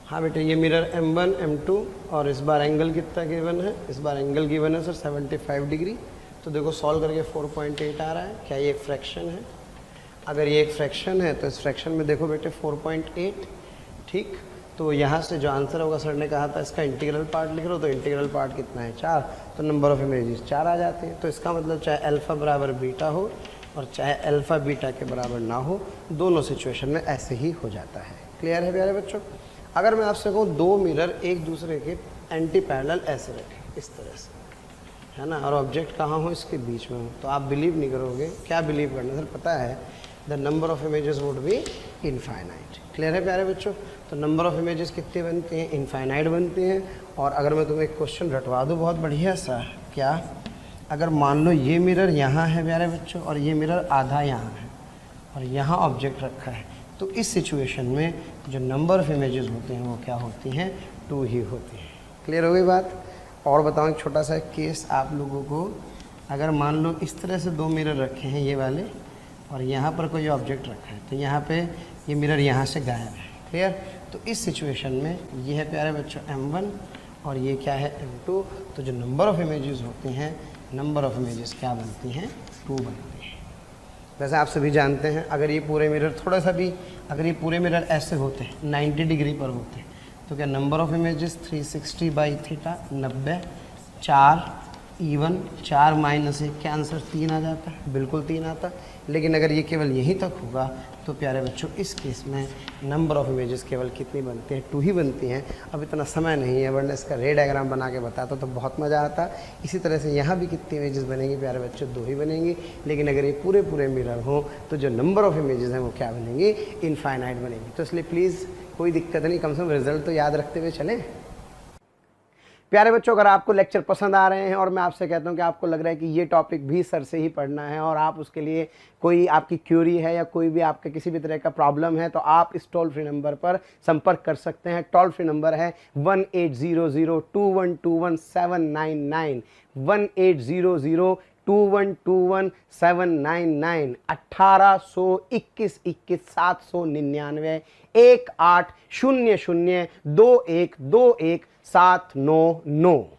हाँ बेटे, ये मिरर M1 M2 और इस बार एंगल कितना गिवन है, इस बार एंगल गिवन है सर 75 डिग्री। तो देखो सॉल्व करके 4.8 आ रहा है। क्या ये एक फ्रैक्शन है? अगर ये एक फ्रैक्शन है तो इस फ्रैक्शन में देखो बेटे 4.8, ठीक। तो यहाँ से जो आंसर होगा, सर ने कहा था इसका इंटीग्रल पार्ट लिख लो, तो इंटीग्रल पार्ट कितना है, 4। तो नंबर ऑफ इमेजेस 4 आ जाते हैं। तो इसका मतलब चाहे अल्फा बराबर बीटा हो और चाहे अल्फा बीटा के बराबर ना हो, दोनों सिचुएशन में ऐसे ही हो जाता है। क्लियर है प्यारे बच्चों? अगर मैं आपसे कहूँ दो मिरर एक दूसरे के एंटी पैरेलल ऐसे रखें इस तरह से, है ना, और ऑब्जेक्ट कहाँ हो, इसके बीच में हो, तो आप बिलीव नहीं करोगे। क्या बिलीव करना सर? पता है the number of images would be infinite. Clear है प्यारे बच्चों? तो नंबर ऑफ इमेजेस कितनी बनती हैं, इनफाइनाइट बनती हैं। और अगर मैं तुम्हें एक क्वेश्चन रटवा दूँ बहुत बढ़िया सा, क्या, अगर मान लो ये मिरर यहाँ है प्यारे बच्चों और ये मिरर आधा यहाँ है और यहाँ ऑब्जेक्ट रखा है, तो इस सिचुएशन में जो नंबर ऑफ इमेजेस होते हैं वो क्या होती हैं, 2 ही होती हैं। क्लियर हो गई बात? और बताऊँ एक छोटा सा केस आप लोगों को। अगर मान लो इस तरह से दो मिरर रखे हैं ये वाले और यहाँ पर कोई ऑब्जेक्ट रखा है, तो यहाँ पे ये मिरर यहाँ से गायब है। क्लियर? तो इस सिचुएशन में ये है प्यारे बच्चों M1 और ये क्या है M2। तो जो नंबर ऑफ इमेजेस होती हैं, नंबर ऑफ इमेजेस क्या बनती हैं, 2 बनती हैं। वैसे आप सभी जानते हैं अगर ये पूरे मिरर थोड़ा सा भी, अगर ये पूरे मिरर ऐसे होते हैं 90 डिग्री पर होते हैं, तो क्या number of images 360 by theta 90, 4 even, 4 minus 1 क्या आंसर 3 आ जाता है, बिल्कुल 3 आता। लेकिन अगर ये केवल यहीं तक होगा तो प्यारे बच्चों इस केस में नंबर ऑफ इमेजेस केवल कितनी बनती हैं, 2 ही बनती हैं। अब इतना समय नहीं है, वरना इसका रे डायग्राम बना के बताता तो बहुत मज़ा आता। इसी तरह से यहाँ भी कितनी इमेजेस बनेंगी प्यारे बच्चों, 2 ही बनेंगी। लेकिन अगर ये पूरे पूरे मिरर हों तो जो नंबर ऑफ इमेजेस हैं वो क्या बनेंगी, इनफाइनाइट बनेंगी। तो इसलिए प्लीज़ कोई दिक्कत नहीं, कम से कम रिजल्ट तो याद रखते हुए चलें। प्यारे बच्चों, अगर आपको लेक्चर पसंद आ रहे हैं और मैं आपसे कहता हूं कि आपको लग रहा है कि ये टॉपिक भी सर से ही पढ़ना है और आप उसके लिए कोई आपकी क्यूरी है या कोई भी आपके किसी भी तरह का प्रॉब्लम है, तो आप इस टोल फ्री नंबर पर संपर्क कर सकते हैं। टोल फ्री नंबर है 18002121 18002121 1821 799 18002121 799।